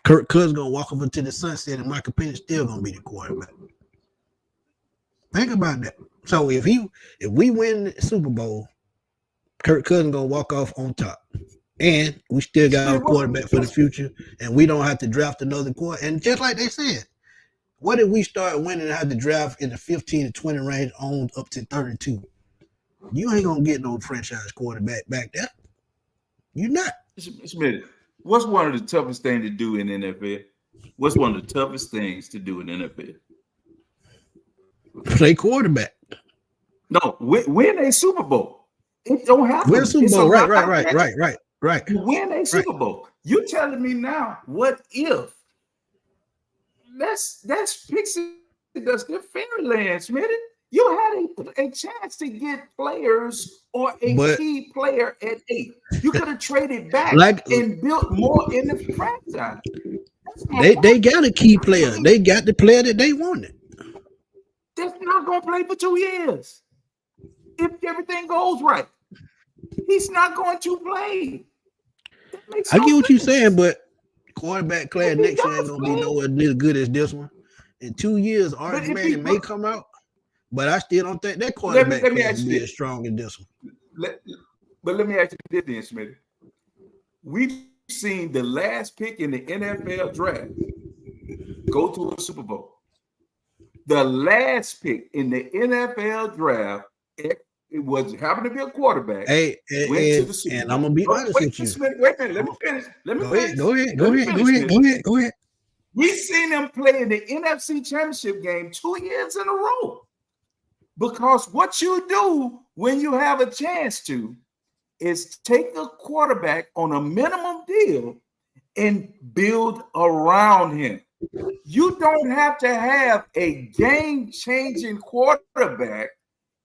Kirk Cousins gonna walk up into the sunset and Michael Penix still gonna be the quarterback. Think about that. So if we win the Super Bowl, Kirk Cousins gonna walk off on top. And we still got a quarterback for the future, and we don't have to draft another quarterback. And just like they said, what if we start winning and have to draft in the 15 to 20 range on up to 32? You ain't gonna get no franchise quarterback back there. You're not. Smith, what's one of the toughest things to do in NFL? What's one of the toughest things to do in NFL? Play quarterback. No, win a Super Bowl. It don't happen. Win a Super Bowl. Right. You win a Super Bowl. You telling me now, what if? That's Pixie Dust, they're fairyland, Smitty. You had a chance to get players or a key player at 8. You could have traded back and built more in the franchise. They got a key player. They got the player that they wanted. They're not going to play for 2 years. If everything goes right, he's not going to play. I get what you're saying, but quarterback class next year ain't going to be nowhere near as good as this one. In 2 years, Arch Manning may come out, but I still don't think that quarterback class will be as strong as this one. But let me ask you this then, Smith. We've seen the last pick in the NFL draft go to a Super Bowl. The last pick in the NFL draft, it happened to be a quarterback. Went to the Super Bowl. And I'm gonna be honest with you. Wait a minute, let me finish. Go ahead. We've seen them play in the NFC Championship game 2 years in a row. Because what you do when you have a chance to is take a quarterback on a minimum deal and build around him. You don't have to have a game-changing quarterback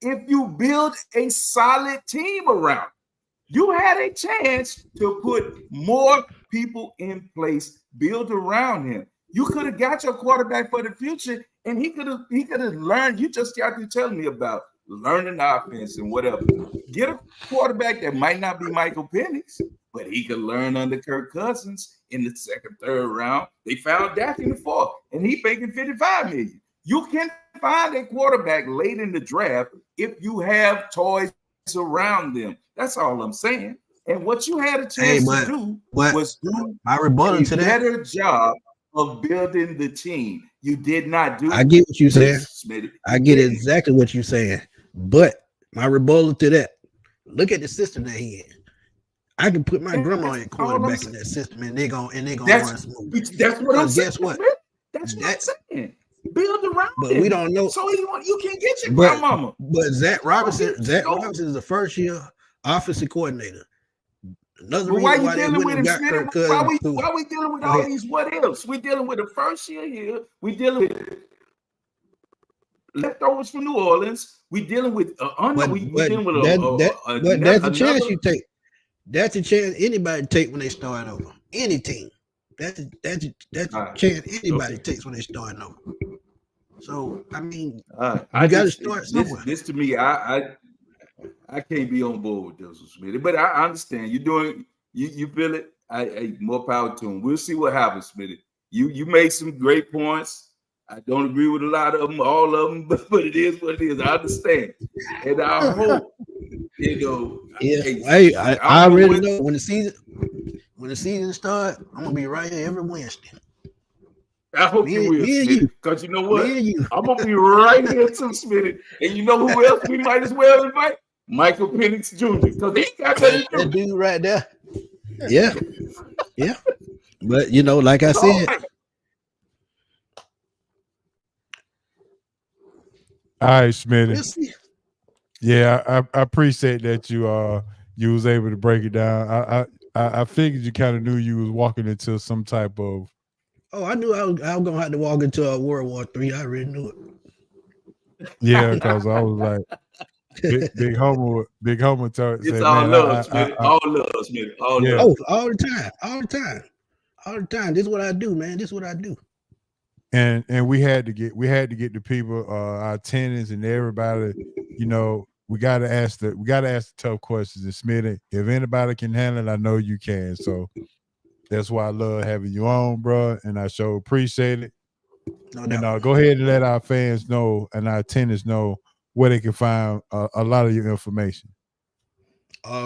if you build a solid team around. You had a chance to put more people in place, build around him. You could have got your quarterback for the future, and he could have learned. You just got to tell me about learning offense and whatever. Get a quarterback that might not be Michael Penix, but he could learn under Kirk Cousins in the second, third round. They found Dak in the fourth, and he making $55 million. You can find a quarterback late in the draft if you have toys around them. That's all I'm saying. And what you had a chance to do was do a better job of building the team. You did not do. I get what you're saying. I get exactly what you're saying. But my rebuttal to that, look at the system that he in. I can put my grandma in quarterback in that system, and they're gonna run smooth. That's what I'm saying. Guess what? That's what I'm saying. Build around but him. We don't know. So you can get your grandmama. But Zach Robinson is the first year offensive coordinator. Another reason why they went and got Kirk Cousins. Why we dealing with all these what ifs? We dealing with the first year here. We dealing with leftovers from New Orleans. We dealing with that's a chance you take. That's a chance anybody take when they start over. Any team. That's a Right. chance anybody takes when they start over. So I mean, I you got to just start somewhere. this to me, I can't be on board with this, Smitty. But I understand you're doing. You feel it. I more power to him. We'll see what happens, Smitty. You made some great points. I don't agree with a lot of them, all of them, but it is what it is. I understand, and I hope Yeah, Hey, I I don't know already what. know when the season starts, I'm gonna be right here every Wednesday. I hope you will, Me and Smitty, you, because you know me what? and you. I'm gonna be right here too, Smitty. And you know who else we might as well invite? Michael Penix Jr. Because he got nothing to That do. dude right there. Yeah, yeah. But like I All said, right. All right, we'll Smitty. see. Yeah, I appreciate that you was able to break it down. I figured you kind of knew you was walking into some type of Oh, I knew I was gonna have to walk into a World War III. I already knew yeah, because I was like big homo It's said, all man, love, Smitty. All love, Smitty. All yeah, love. Oh, all the time, all the time, all the time. This is what I do, man. This is what I do. and we had to get the people, our tenants and everybody, we gotta ask the tough questions. And Smitty, if anybody can handle it, I know you can. So that's why I love having you on, bro, and I sure appreciate it. No And doubt. go ahead and let our fans know and our tenants know where they can find a lot of your information.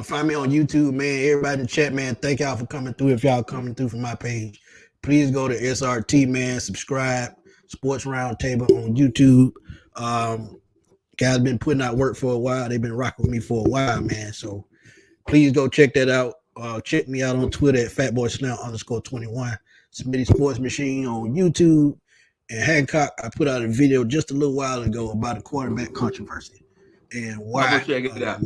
Find me on YouTube, man. Everybody in the chat, man. Thank y'all for coming through. If y'all coming through from my page, please go to SRT, man. Subscribe. Sports Roundtable on YouTube. Guys been putting out work for a while. They've been rocking with me for a while, man. So please go check that out. Check me out on Twitter at fatboysnap_21. Smitty Sports Machine on YouTube. And Hancock, I put out a video just a little while ago about a quarterback controversy and I'm why. gonna check it out.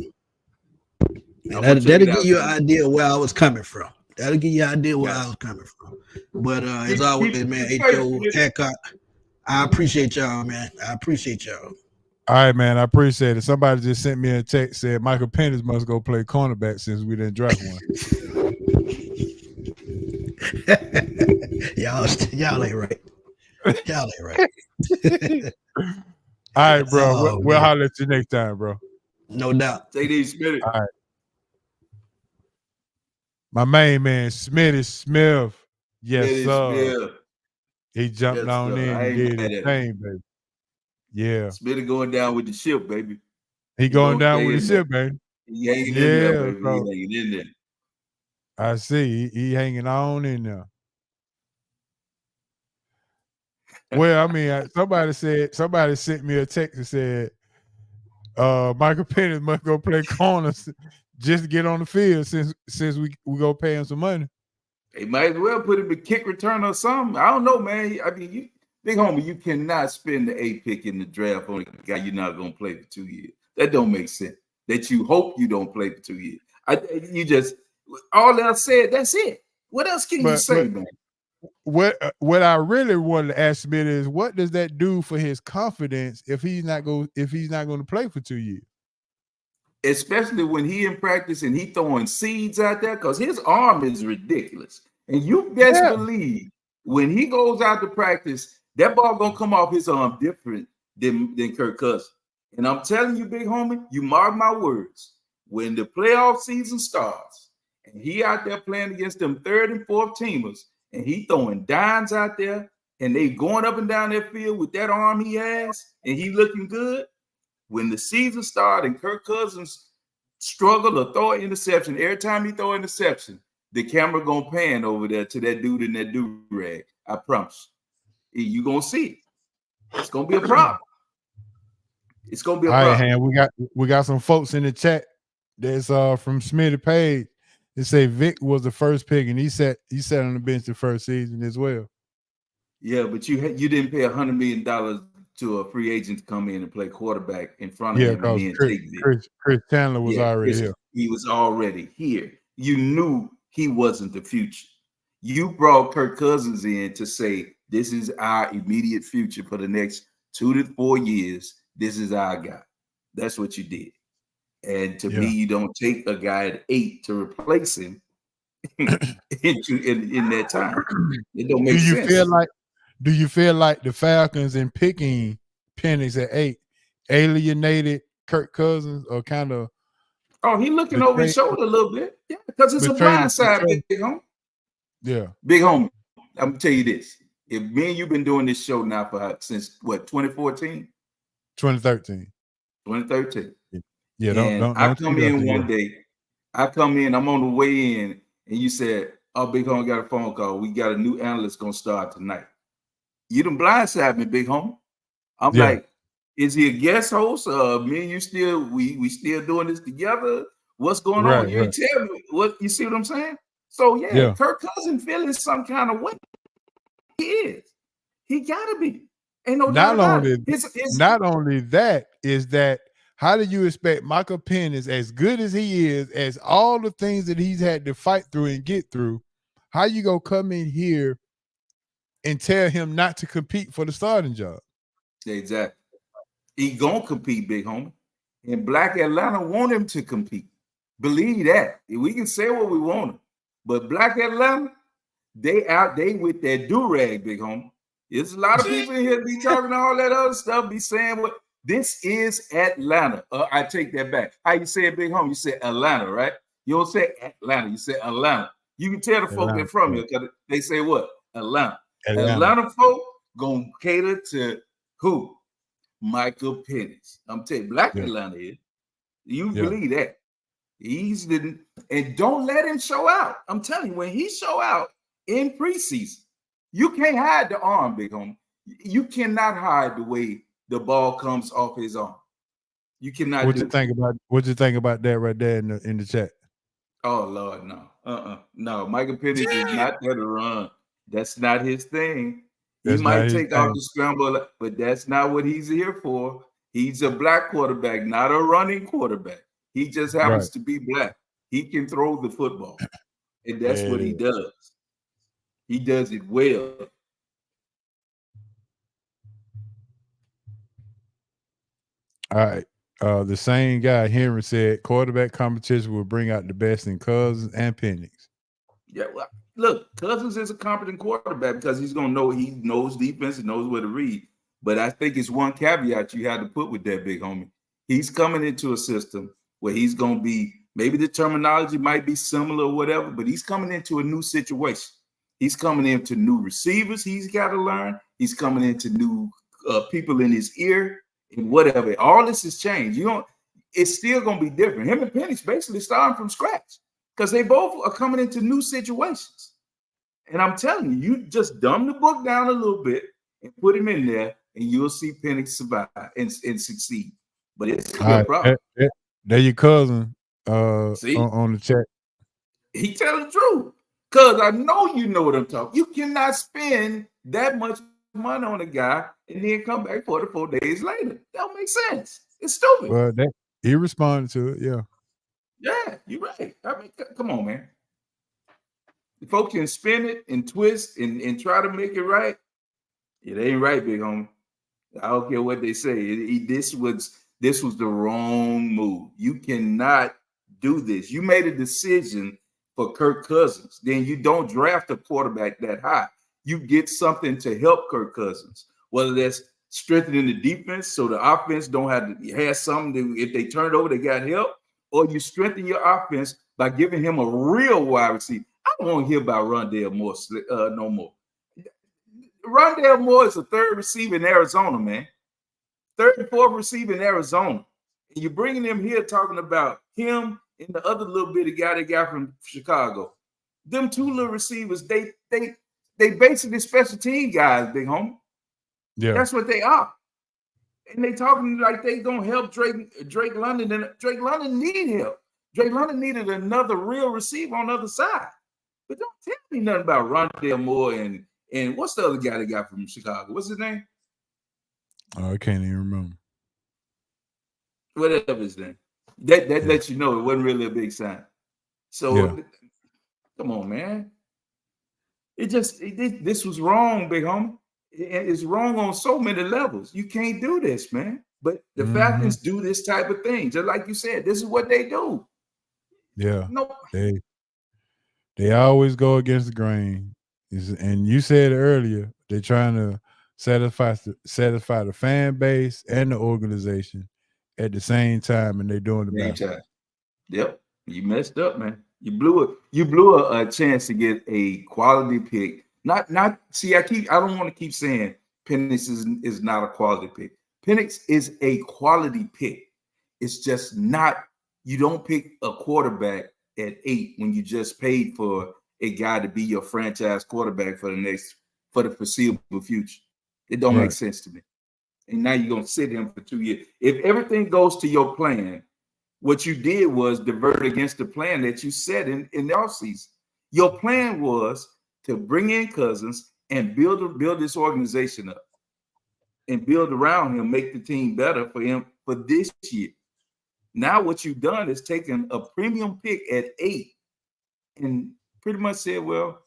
And that'll give you an idea where I was coming from. That'll give you an idea where I was coming from. But as always, man, H.O. Hancock, I appreciate y'all, man. I appreciate y'all. All right, man. I appreciate it. Somebody just sent me a text, said Michael Penix must go play cornerback since we didn't draft one. y'all ain't right. Y'all ain't right. All right, bro. We'll holler at you next time, bro. No doubt. Take these, Smitty. All right. My main man, Smitty Smith. Yes, Smitty sir. Smith. He jumped on in and did his thing, baby. Yeah. Smitty going down with the ship, baby. He going down with the ship, baby. He hanging in there, baby. Bro. He hanging in there. I see. He hanging on in there. Well, I mean, somebody sent me a text and said, Michael Penix must go play corners just to get on the field since we go pay him some money. They might as well put him in kick return or something. I don't know, man. I mean, big homie, you cannot spend the 8th pick in the draft on a guy you're not going to play for 2 years. That don't make sense. That you hope you don't play for 2 years. You just, all else said, that's it. What else can you say, man? What I really wanted to ask Smith is, what does that do for his confidence if he's not going to play for 2 years? Especially when he in practice and he throwing seeds out there, because his arm is ridiculous. And you best believe when he goes out to practice, that ball gonna come off his arm different than Kirk Cousins. And I'm telling you, big homie, you mark my words. When the playoff season starts and he out there playing against them 3rd and 4th teamers, and he throwing dimes out there, and they going up and down that field with that arm he has, and he looking good. When the season started and Kirk Cousins struggle or throw an interception, every time he throw an interception, the camera gonna pan over there to that dude in that do-rag. I promise. You gonna see it. It's gonna be a problem. It's gonna be a problem. All right, we got some folks in the chat that's from Smitty Page. They say Vic was the first pick, and he sat on the bench the first season as well. Yeah, but you didn't pay $100 million to a free agent to come in and play quarterback in front of him and then take Vic. Chris Chandler was already here. He was already here. You knew he wasn't the future. You brought Kirk Cousins in to say, this is our immediate future for the next 2 to 4 years. This is our guy. That's what you did. And to me, you don't take a guy at 8 to replace him in that time. It don't do make you sense. feel like the Falcons in picking Penix at 8 alienated Kirk Cousins or kind of Oh, he looking over his shoulder a little bit. Yeah, because it's a blind side, big homie. Yeah. Big homie, I'm gonna tell you this. If me and you've been doing this show now for since what, 2014? 2013. 2013. Yeah, and I come in one day. day, I'm on the way in, and you said, "Oh, Big Homie got a phone call. We got a new analyst gonna start tonight." You done blindside me, Big Homie. I'm like, is he a guest host? Me and you still we still doing this together? What's going on? You ain't tell me what you see what I'm saying? So yeah, Kirk Cousins feeling some kind of way. He is. He gotta be. Ain't no doubt about it. Not only that, is that how do you expect Michael Penix, as good as he is, as all the things that he's had to fight through and get through, how you gonna come in here and tell him not to compete for the starting job? Exactly. He gonna compete, Big Homie. And Black Atlanta want him to compete. Believe that. We can say what we want, but Black Atlanta, they with that do-rag, Big Homie. There's a lot of people in here be talking all that other stuff, be saying what this is Atlanta. I take that back. How you say it, Big Homie? You say Atlanta, right? You don't say Atlanta, you say Atlanta. You can tell the folk that from here because they say what? Atlanta. Atlanta folk gonna cater to who? Michael Penix. I'm telling you, Black Atlanta is. You believe that. He's didn't, and don't let him show out. I'm telling you, when he show out in preseason, you can't hide the arm, Big Homie. You cannot hide the way the ball comes off his arm. You cannot. What'd you think about that right there in the chat? Oh Lord, no. No, Michael Penix is not there to run. That's not his thing. He might take off the scramble, but that's not what he's here for. He's a black quarterback, not a running quarterback. He just happens to be black. He can throw the football, and that's what he does. He does it well. All right. The same guy, Henry, said quarterback competition will bring out the best in Cousins and Penix. Yeah, well, look, Cousins is a competent quarterback because he's gonna know, he knows defense and knows where to read. But I think it's one caveat you had to put with that, Big Homie. He's coming into a system where he's gonna be, maybe the terminology might be similar or whatever, but he's coming into a new situation. He's coming into new receivers he's got to learn. He's coming into new people in his ear and whatever. All this has changed. It's still gonna be different. Him and Penix basically starting from scratch, because they both are coming into new situations. And I'm telling you, you just dumb the book down a little bit and put him in there, and you'll see Penix survive and succeed. But it's a good problem. There your cousin on the chat. He telling the truth. Because I know you know what I'm talking. You cannot spend that much money on a guy and then come back 44 days later. That don't make sense. It's stupid. Well, he responded to it, yeah. Yeah, you're right. I mean, come on, man. The folks can spin it and twist and try to make it right. It ain't right, Big Homie. I don't care what they say. This was the wrong move. You cannot do this. You made a decision for Kirk Cousins. Then you don't draft a quarterback that high. You get something to help Kirk Cousins, whether that's strengthening the defense so the offense don't have something if they turn it over, they got help, or you strengthen your offense by giving him a real wide receiver. I don't want to hear about Rondale Moore no more. Rondale Moore is the third receiver in Arizona, man. Third and fourth receiver in Arizona. And you're bringing him here talking about him and the other little bitty guy they got from Chicago. Them two little receivers, they basically special team guys, Big Homie. Yeah. That's what they are. And they talking like they gonna help Drake London, and Drake London need help. Drake London needed another real receiver on the other side. But don't tell me nothing about Rondale Moore and what's the other guy they got from Chicago? What's his name? Oh, I can't even remember. Whatever his name. That lets you know it wasn't really a big sign. So come on, man. This was wrong, Big Homie. It's wrong on so many levels. You can't do this, man. But the Falcons do this type of thing. Just like you said, this is what they do. Yeah. No. They They always go against the grain. And you said it earlier, they're trying to satisfy the fan base and the organization at the same time, and they're doing it Same backwards. time. Yep. You messed up, man. You blew it. You blew a chance to get a quality pick. Not see, I don't want to keep saying Penix is not a quality pick. Penix is a quality pick. It's just not, you don't pick a quarterback at 8 when you just paid for a guy to be your franchise quarterback for the foreseeable future. It don't make Right. sense to me. And now you're gonna sit him for 2 years. If everything goes to your plan, what you did was divert against the plan that you set in the offseason. Your plan was to bring in Cousins and build this organization up and build around him, make the team better for him for this year. Now what you've done is taken a premium pick at 8 and pretty much said, well,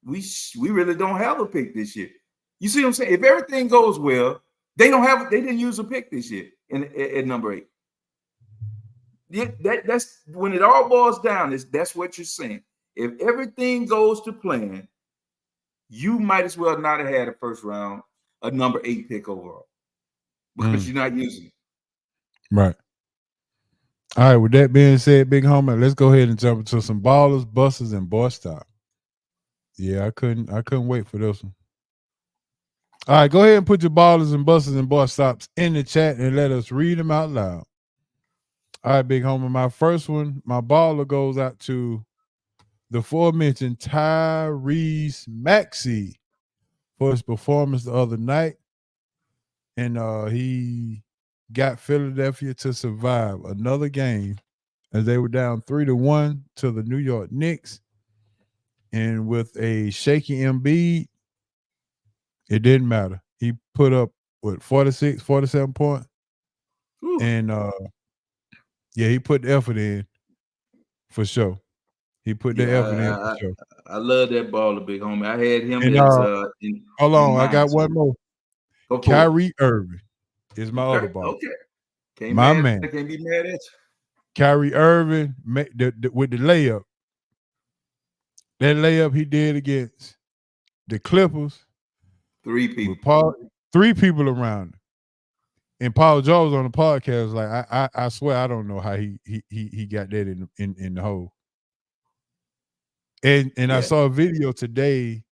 we really don't have a pick this year. You see what I'm saying? If everything goes well, they didn't use a pick this year at number 8. Yeah, that's when it all boils down, that's what you're saying. If everything goes to plan, you might as well not have had a first round, a number 8 pick overall, because you're not using it. Right. All right. With that being said, Big Homer, let's go ahead and jump into some ballers, busters, and boy stop. Yeah, I couldn't wait for this one. All right, go ahead and put your ballers and busters and boy stops in the chat and let us read them out loud. All right, Big Homer. My first one, my baller goes out to the aforementioned Tyrese Maxey for his performance the other night. And he got Philadelphia to survive another game as they were down 3-1 to the New York Knicks. And with a shaky Embiid, it didn't matter. He put up, 46, 47 points. Whew. And yeah, he put the effort in for sure. He put the effort in for sure. I love that baller, big homie. I had him And as hold in on, I mind. got one more. Go for Kyrie Irving is my other it. ball. Okay. My man. Can't be mad at you. Kyrie Irving with the layup. That layup he did against the Clippers. 3 people. With 3 people around him. And Paul George was on the podcast like, I swear I don't know how he got that in the hole. And I saw a video today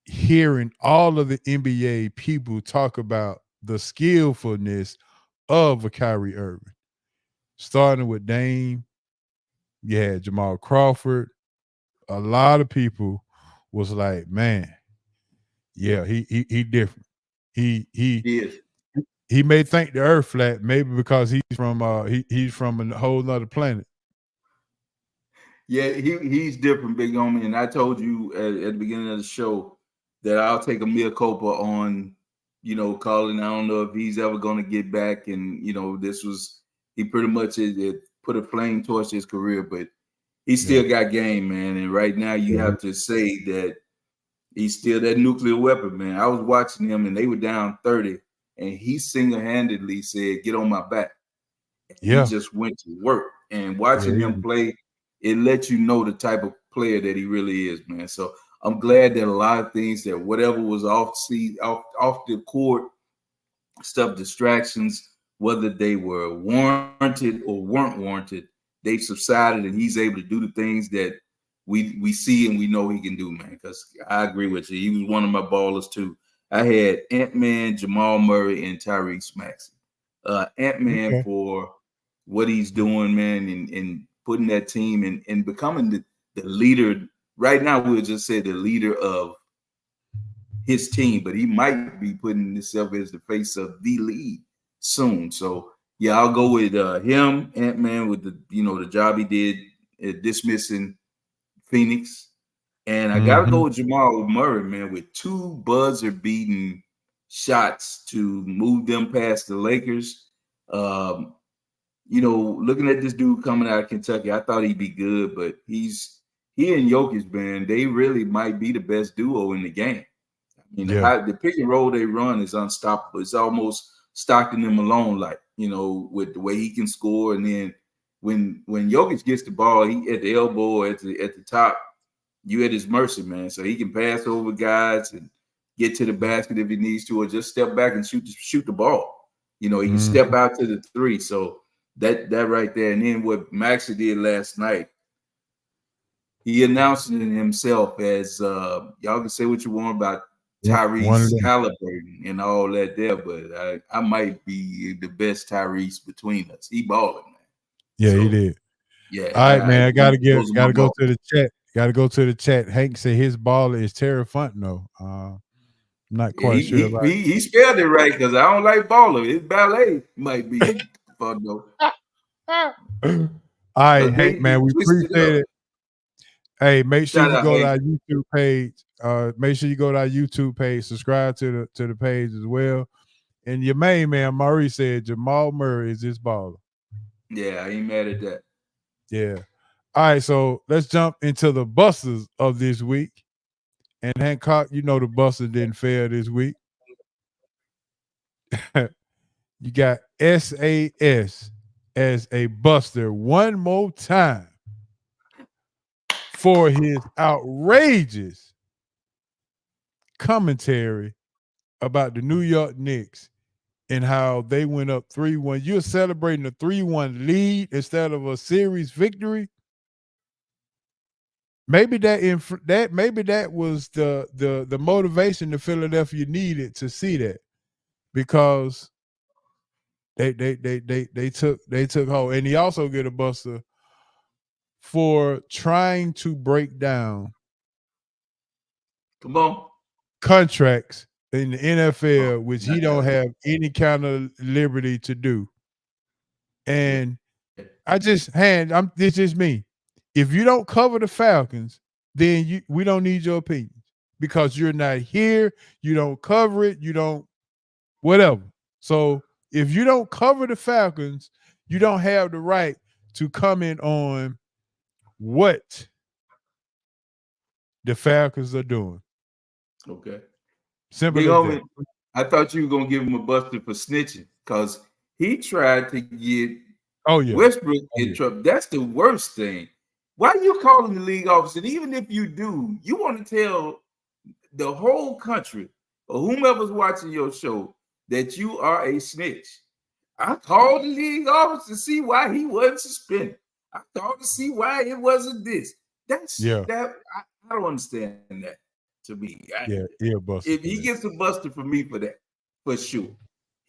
hearing all of the NBA people talk about the skillfulness of a Kyrie Irving. Starting with Dame, you had Jamal Crawford. A lot of people was like, man, yeah, he different. He is. He may think the earth flat, maybe because he's from he's from a whole nother planet. Yeah, he's different, big homie. And I told you at the beginning of the show that I'll take a mea culpa on, calling. I don't know if he's ever going to get back. And, he pretty much it put a flame torch his career, but he still got game, man. And right now you have to say that he's still that nuclear weapon, man. I was watching him and they were down 30 and he single-handedly said, get on my back. Yeah. He just went to work. And watching him play, it lets you know the type of player that he really is, man. So I'm glad that a lot of things that whatever was off the court stuff, distractions, whether they were warranted or weren't warranted, they've subsided and he's able to do the things that we see and we know he can do, man. Because I agree with you. He was one of my ballers too. I had Ant-Man, Jamal Murray, and Tyrese Maxey. Ant-Man for what he's doing, man, and putting that team and becoming the leader. Right now, we'll just say the leader of his team, but he might be putting himself as the face of the league soon. So yeah, I'll go with him, Ant-Man, with the job he did at dismissing Phoenix. And I gotta go with Jamal Murray, man, with 2 buzzer-beating shots to move them past the Lakers. Looking at this dude coming out of Kentucky, I thought he'd be good, but he and Jokic, man, they really might be the best duo in the game. I mean, the pick and roll they run is unstoppable. It's almost Stockton and Malone, like, with the way he can score, and then when Jokic gets the ball, he at the elbow or at the top, you at his mercy, man. So he can pass over guys and get to the basket if he needs to, or just step back and shoot the ball. You know, he can step out to the three. So that right there. And then what Maxey did last night, he announced it himself as y'all can say what you want about Tyrese Halliburton and all that there, but I might be the best Tyrese between us. He balling, man. Yeah, he did. Yeah. All right, man. I gotta go ball. to the chat. Gotta go to the chat. Hank said his baller is Terry Fontenot. Not quite sure about he spelled it right because I don't like baller. His ballet might be Fontenot. All right, Hank, man. We appreciate it. Hey, make sure you go to our YouTube page. Make sure you go to our YouTube page. Subscribe to the page as well. And your main man, Maurice, said Jamal Murray is his baller. Yeah, I ain't mad at that. Yeah. All right, so let's jump into the busters of this week. And Hancock, you know the buster didn't fail this week. You got SAS as a buster one more time for his outrageous commentary about the New York Knicks and how they went up 3-1. You're celebrating a 3-1 lead instead of a series victory. Maybe that was the motivation the Philadelphia needed to see that, because they took hold. And he also get a buster for trying to break down contracts in the NFL, which he don't have any kind of liberty to do. And it's just me. If you don't cover the Falcons, then we don't need your opinions, because you're not here, you don't cover it, you don't whatever. So if you don't cover the Falcons, you don't have the right to comment on what the Falcons are doing. Okay. Simple as that. I thought you were going to give him a buster for snitching, because he tried to get Westbrook in trouble. That's the worst thing. Why are you calling the league office? And even if you do, you want to tell the whole country or whomever's watching your show that you are a snitch. I called the league office to see why he wasn't suspended. I called to see why it wasn't this. I don't understand that. To me, buster. If he gets a buster for me for that, for sure.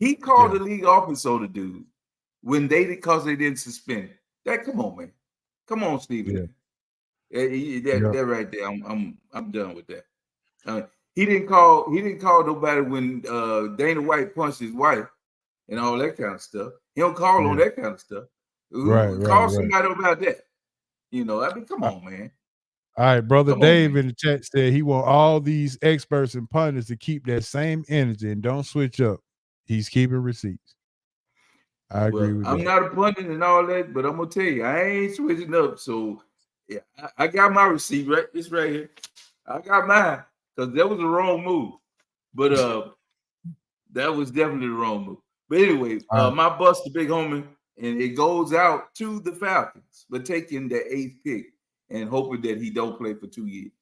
He called the league office on the dude because they didn't suspend him. That come on, man. Come on, Steven. That right there. I'm done with that. He didn't call nobody when Dana White punched his wife and all that kind of stuff. He don't call on that kind of stuff. Call somebody about that. You know, I mean, come on, man. All right, brother Dave in the chat said he want all these experts and pundits to keep that same energy and don't switch up. He's keeping receipts. I agree with that. I'm not a pundit and all that, but I'm gonna tell you, I ain't switching up. So yeah, I got my receipt right. It's right here. I got mine because that was the wrong move. But that was definitely the wrong move. But anyway, my bust the big homie, and it goes out to the Falcons, but taking the 8th pick and hoping that he don't play for 2 years.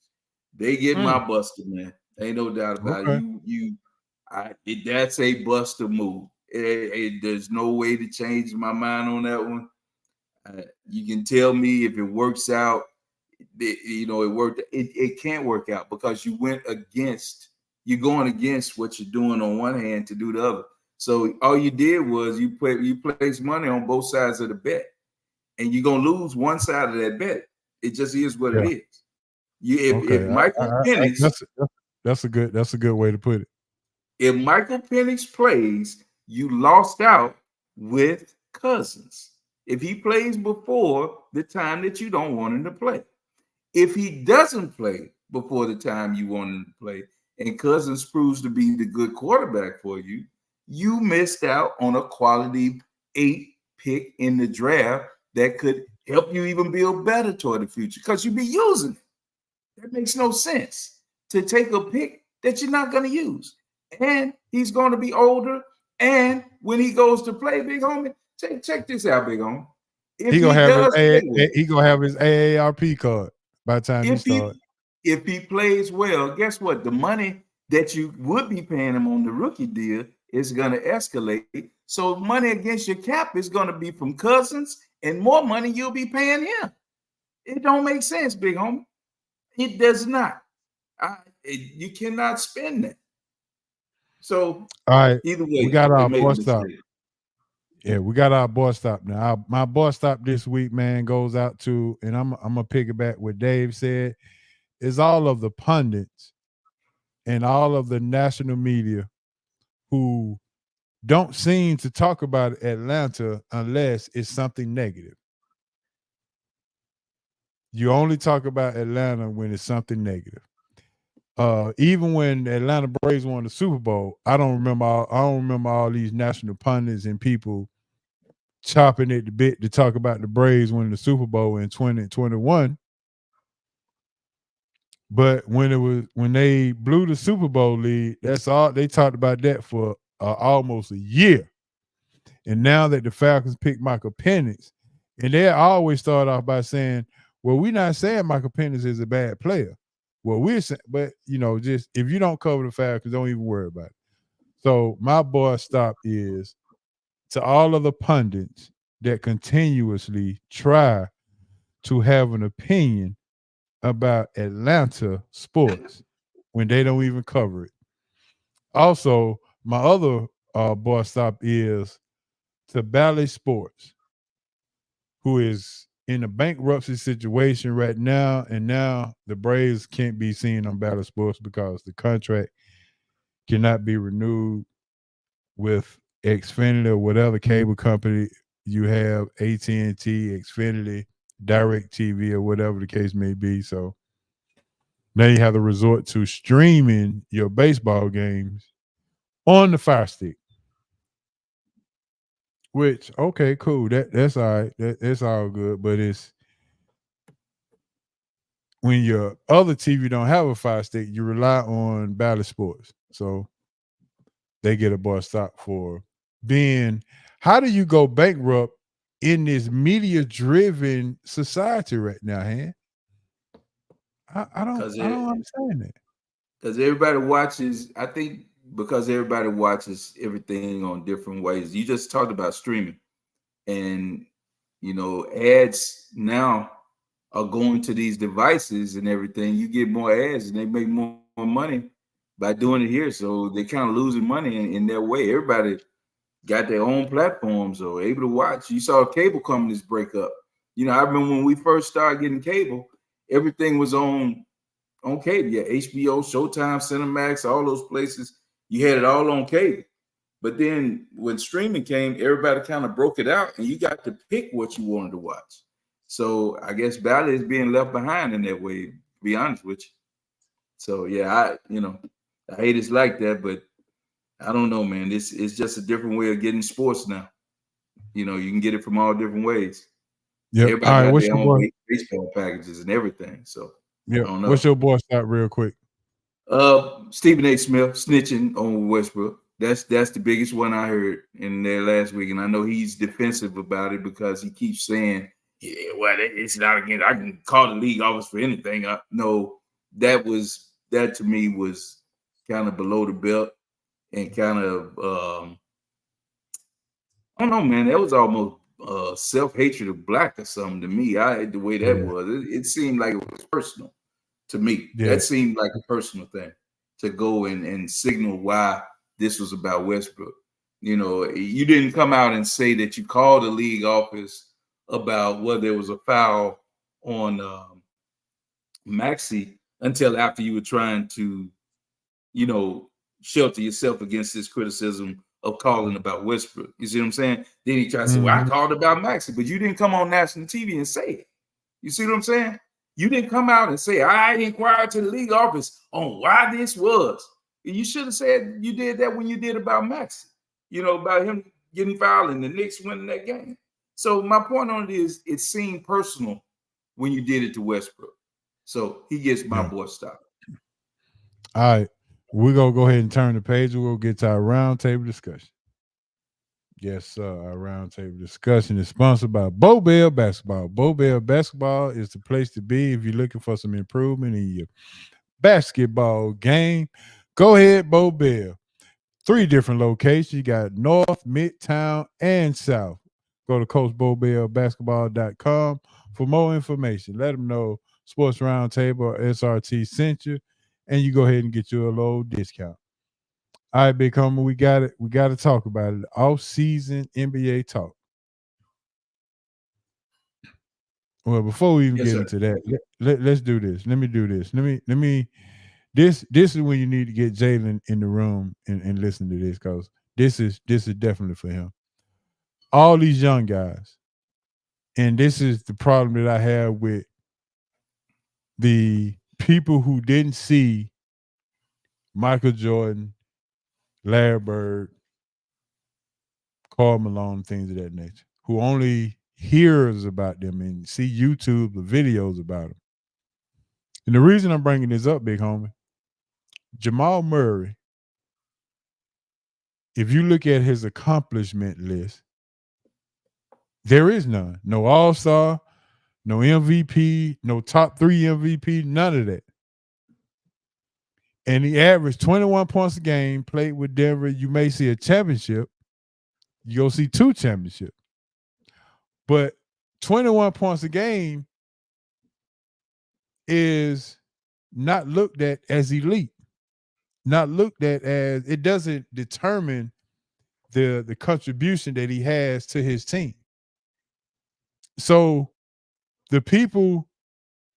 They get my buster, man. Ain't no doubt about it. That's a buster move. There's no way to change my mind on that one. You can tell me if it works out. It worked. It can't work out because you're going against what you're doing on one hand to do the other. So all you did was you placed money on both sides of the bet, and you're gonna lose one side of that bet. It just is what it is. If Michael Penix, that's a good way to put it. If Michael Penix plays, you lost out with Cousins. If he plays before the time that you don't want him to play. If he doesn't play before the time you want him to play, and Cousins proves to be the good quarterback for you, you missed out on a quality 8 pick in the draft that could help you even build better toward the future because you'd be using it. That makes no sense to take a pick that you're not going to use. And he's going to be older. And when he goes to play, big homie, check this out, big homie. If he does play well, he gonna have his AARP card by the time he if start. he if he plays well, guess what? The money that you would be paying him on the rookie deal is going to escalate. So money against your cap is going to be from Cousins, and more money you'll be paying him. It don't make sense, big homie. It does not. You cannot spend that. So All right, either we way, got they our made a boy stop. mistake. Yeah, we got our boy stop now. My boy stop this week, man, goes out to, and I'm gonna piggyback what Dave said, is all of the pundits and all of the national media who don't seem to talk about Atlanta unless it's something negative. You only talk about Atlanta when it's something negative. Even when the Atlanta Braves won the Super Bowl, I don't remember all these national pundits and people chopping at the bit to talk about the Braves winning the Super Bowl in 2021. But when they blew the Super Bowl lead, that's all they talked about that for almost a year. And now that the Falcons picked Michael Penix, and they always start off by saying, "Well, we're not saying Michael Penix is a bad player. Well, we're saying, but just if you don't cover the Falcons, don't even worry about it." So my boy stop is to all of the pundits that continuously try to have an opinion about Atlanta sports when they don't even cover it. Also, my other boy stop is to Bally Sports, who is in a bankruptcy situation right now, and now the Braves can't be seen on Bally Sports because the contract cannot be renewed with Xfinity or whatever cable company you have, AT&T, Xfinity, Direct TV, or whatever the case may be. So now you have to resort to streaming your baseball games on the Fire Stick. Which, okay, cool. That's all right. That's all good. But it's when your other TV don't have a Fire Stick, you rely on Bally Sports. So they get a bus stop for being. How do you go bankrupt in this media-driven society right now, Han? I don't understand that. Because everybody watches, I think because everybody watches everything on different ways. You just talked about streaming, and ads now are going to these devices and everything. You get more ads and they make more money by doing it here. So they kind of losing money in their way. Everybody got their own platforms or able to watch. You saw cable companies break up. I remember when we first started getting cable, everything was on cable. Yeah, HBO, Showtime, Cinemax, all those places. You had it all on cable. But then when streaming came, everybody kind of broke it out and you got to pick what you wanted to watch. So I guess Bally is being left behind in that way, to be honest with you. So yeah, I hate it's like that, but I don't know, man. This is just a different way of getting sports now. You can get it from all different ways. Yep. All Everybody right, got what's their your own boy? baseball packages and everything. So Yep. I don't know. What's your boy stop real quick? Stephen A. Smith snitching on Westbrook. That's the biggest one I heard in there last week, and I know he's defensive about it because he keeps saying, "Yeah, well, it's not against. I can call the league office for anything." No, that to me was kind of below the belt and kind of I don't know, man. That was almost self-hatred of black or something to me. The way that Yeah. was, it seemed like it was personal to me. Yeah. That seemed like a personal thing to go and signal why this was about Westbrook. You didn't come out and say that you called the league office about whether there was a foul on Maxey until after you were trying to, you know, shelter yourself against this criticism of calling about Westbrook. You see what I'm saying? Then he tried to say, "Well, I Mhm. called about Maxey," but you didn't come on national TV and say it. You see what I'm saying? You didn't come out and say, "I inquired to the league office on why this was." You should have said you did that when you did about Maxey, about him getting fouled and the Knicks winning that game. So my point on it is it seemed personal when you did it to Westbrook. So he gets my Yeah. boy stop. All right. We're gonna go ahead and turn the page. We'll get to our roundtable discussion. Yes, sir. Our roundtable discussion is sponsored by Bo Bell Basketball. Bo Bell Basketball is the place to be if you're looking for some improvement in your basketball game. Go ahead, Bo Bell. 3 different locations. You got North, Midtown, and South. Go to CoachBoBellBasketball.com for more information. Let them know Sports Roundtable or SRT sent you, and you go ahead and get you a little discount. All right, Big Homie, we got it. We got to talk about it. Off-season NBA talk. Well, before we even Yes, get sir. into that, let's do this. Let me do this. Let me. This is when you need to get Jalen in the room and listen to this, because this is definitely for him. All these young guys, and this is the problem that I have with the people who didn't see Michael Jordan, Larry Bird, Karl Malone, things of that nature, who only hears about them and see YouTube the videos about them. And the reason I'm bringing this up, big homie, Jamal Murray, if you look at his accomplishment list, there is none. No All-Star, no MVP, no top 3 MVP, none of that. And he averaged 21 points a game, played with Denver. You may see a championship. You go see 2 championships. But 21 points a game is not looked at as elite. Not looked at as, it doesn't determine the contribution that he has to his team. So the people,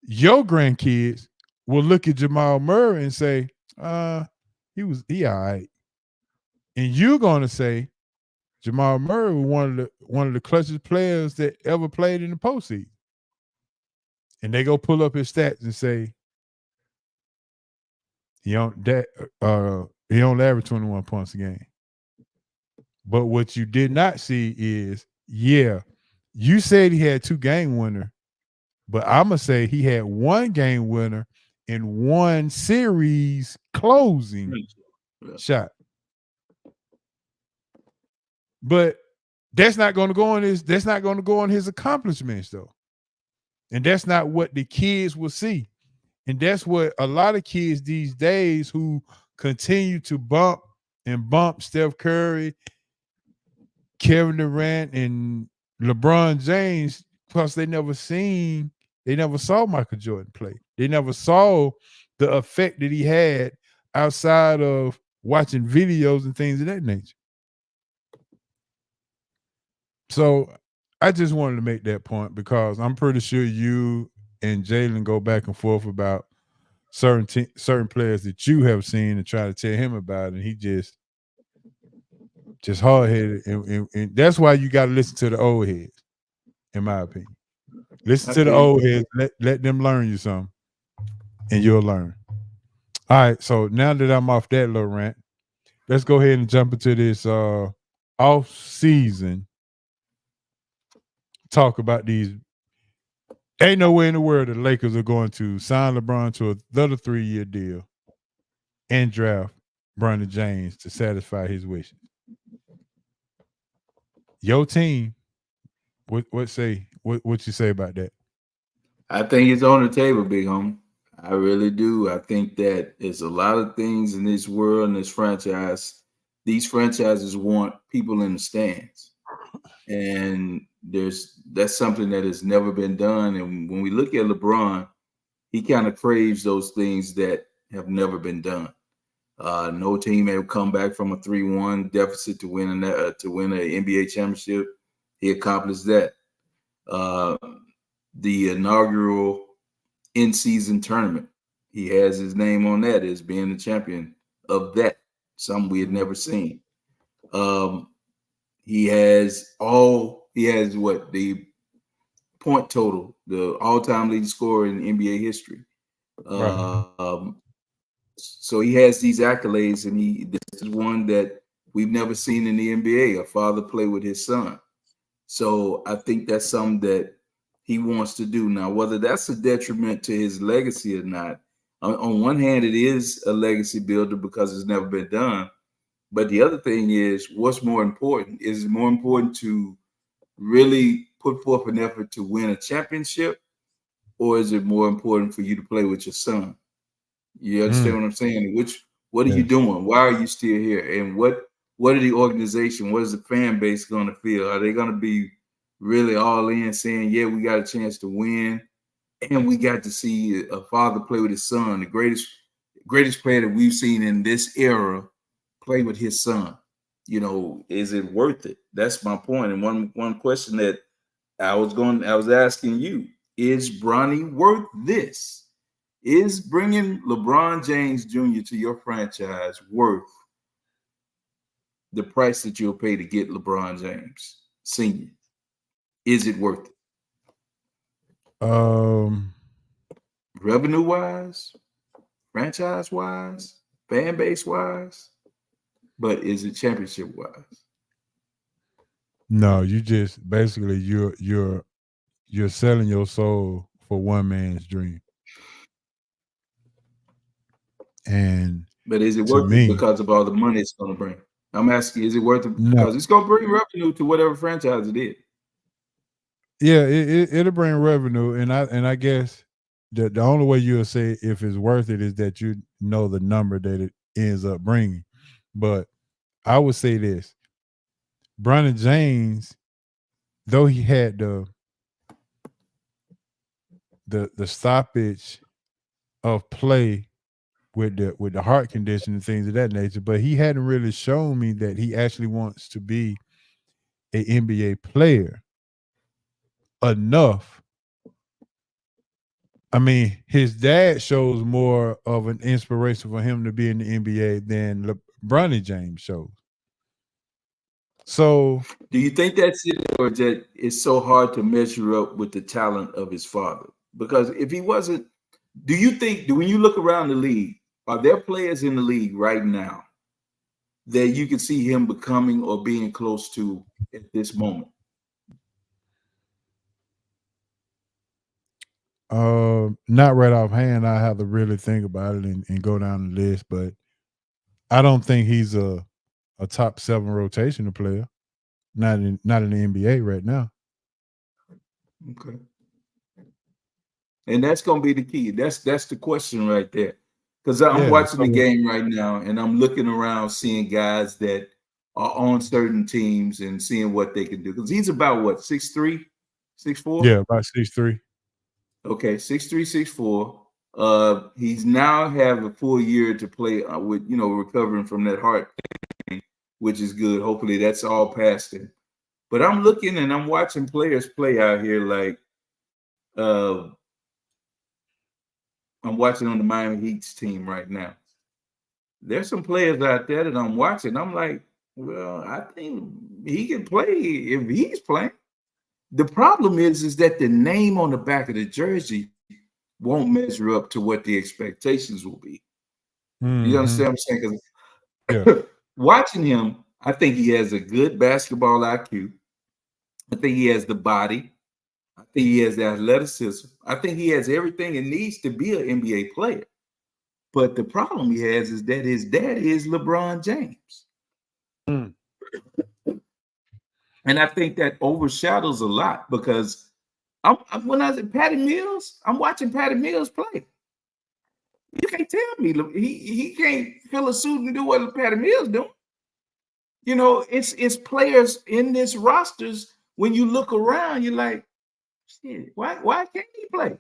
your grandkids, will look at Jamal Murray and say, he all right. And you're gonna say Jamal Murray was one of the clutchest players that ever played in the postseason. And they go pull up his stats and say he don't average 21 points a game. But what you did not see is, you said he had 2 game winner, but I'm gonna say he had 1 game winner and 1 series closing shot. But that's not going to go on his accomplishments, though. And that's not what the kids will see. And that's what a lot of kids these days who continue to bump Steph Curry, Kevin Durant, and LeBron James, because they never saw Michael Jordan play. They never saw the effect that he had outside of watching videos and things of that nature. So I just wanted to make that point, because I'm pretty sure you and Jalen go back and forth about certain players that you have seen and try to tell him about, and he just hard headed, and that's why you got to listen to the old heads, in my opinion. Listen to the old heads, let them learn you something, and you'll learn. All right, so now that I'm off that little rant, let's go ahead and jump into this off season talk about these. Ain't no way in the world the Lakers are going to sign LeBron to another 3-year deal and draft Bronny James to satisfy his wishes. Your team, what you say about that? I think it's on the table, big homie. I really do. I think that there's a lot of things in this world and this franchise. These franchises want people in the stands, and that's something that has never been done. And when we look at LeBron, he kind of craves those things that have never been done. No team had come back from a 3-1 deficit to win an NBA championship. He accomplished that. The inaugural in-season tournament, he has his name on that as being the champion of that. Something we had never seen. He has the point total, the all-time leading scorer in NBA history. So he has these accolades, and this is one that we've never seen in the NBA, a father play with his son. So I think that's something that he wants to do. Now, whether that's a detriment to his legacy or not, on one hand, it is a legacy builder because it's never been done. But the other thing is, what's more important? Is it more important to really put forth an effort to win a championship, or is it more important for you to play with your son? You understand what I'm saying? What are you Yes. doing? Why are you still here? And what are the organization? What is the fan base going to feel? Are they going to be really all in, saying, "Yeah, we got a chance to win, and we got to see a father play with his son, the greatest player that we've seen in this era, play with his son." Is it worth it? That's my point. And one question that I was asking you: is Bronny worth this? Is bringing LeBron James Jr. to your franchise worth the price that you'll pay to get LeBron James Sr.? Is it worth it? Um, Revenue wise, franchise wise, fan base wise, but is it championship wise? no, you just basically you're selling your soul for one man's dream. And But is it to worth it me, because of all the money it's going to bring? I'm asking, is it worth it no, because it's going to bring revenue to whatever franchise it is? yeah, it'll bring revenue, and I guess the only way you'll say if it's worth it is that you know the number that it ends up bringing. But I would say this: Bronny James, though he had the stoppage of play with the heart condition and things of that nature, but he hadn't really shown me that he actually wants to be an NBA player enough. I mean, his dad shows more of an inspiration for him to be in the NBA than Bronny James shows. So, Do you think that's it, or that it's so hard to measure up with the talent of his father? Because if he wasn't, do you think, when you look around the league, are there players in the league right now that you can see him becoming or being close to at this moment? not right offhand. I have to really think about it and go down the list, but I don't think he's a top 7 rotational player. Not in the NBA right now. Okay. And that's going to be the key. That's the question right there. Because I'm Yeah. watching the game right now and I'm looking around seeing guys that are on certain teams and seeing what they can do. Because he's about what, 6'3", 6'4"? Yeah, about 6'3". Okay, 6'3", 6'4". He's now have a full year to play with, recovering from that heart thing, which is good. Hopefully that's all past him. But I'm looking and I'm watching players play out here like I'm watching on the Miami Heat's team right now. There's some players out there that I'm watching. I'm like, well, I think he can play if he's playing. The problem is that the name on the back of the jersey won't measure up to what the expectations will be. You understand what I'm saying? Yeah. Because watching him, I think he has a good basketball IQ. I think he has the body. I think he has the athleticism. I think he has everything it needs to be an NBA player. But the problem he has is that his dad is LeBron James. Mm. And I think that overshadows a lot because when I was at Patty Mills, I'm watching Patty Mills play. You can't tell me he can't fill a suit and do what Patty Mills doing. It's players in this rosters. When you look around, you're like, shit, why can't he play?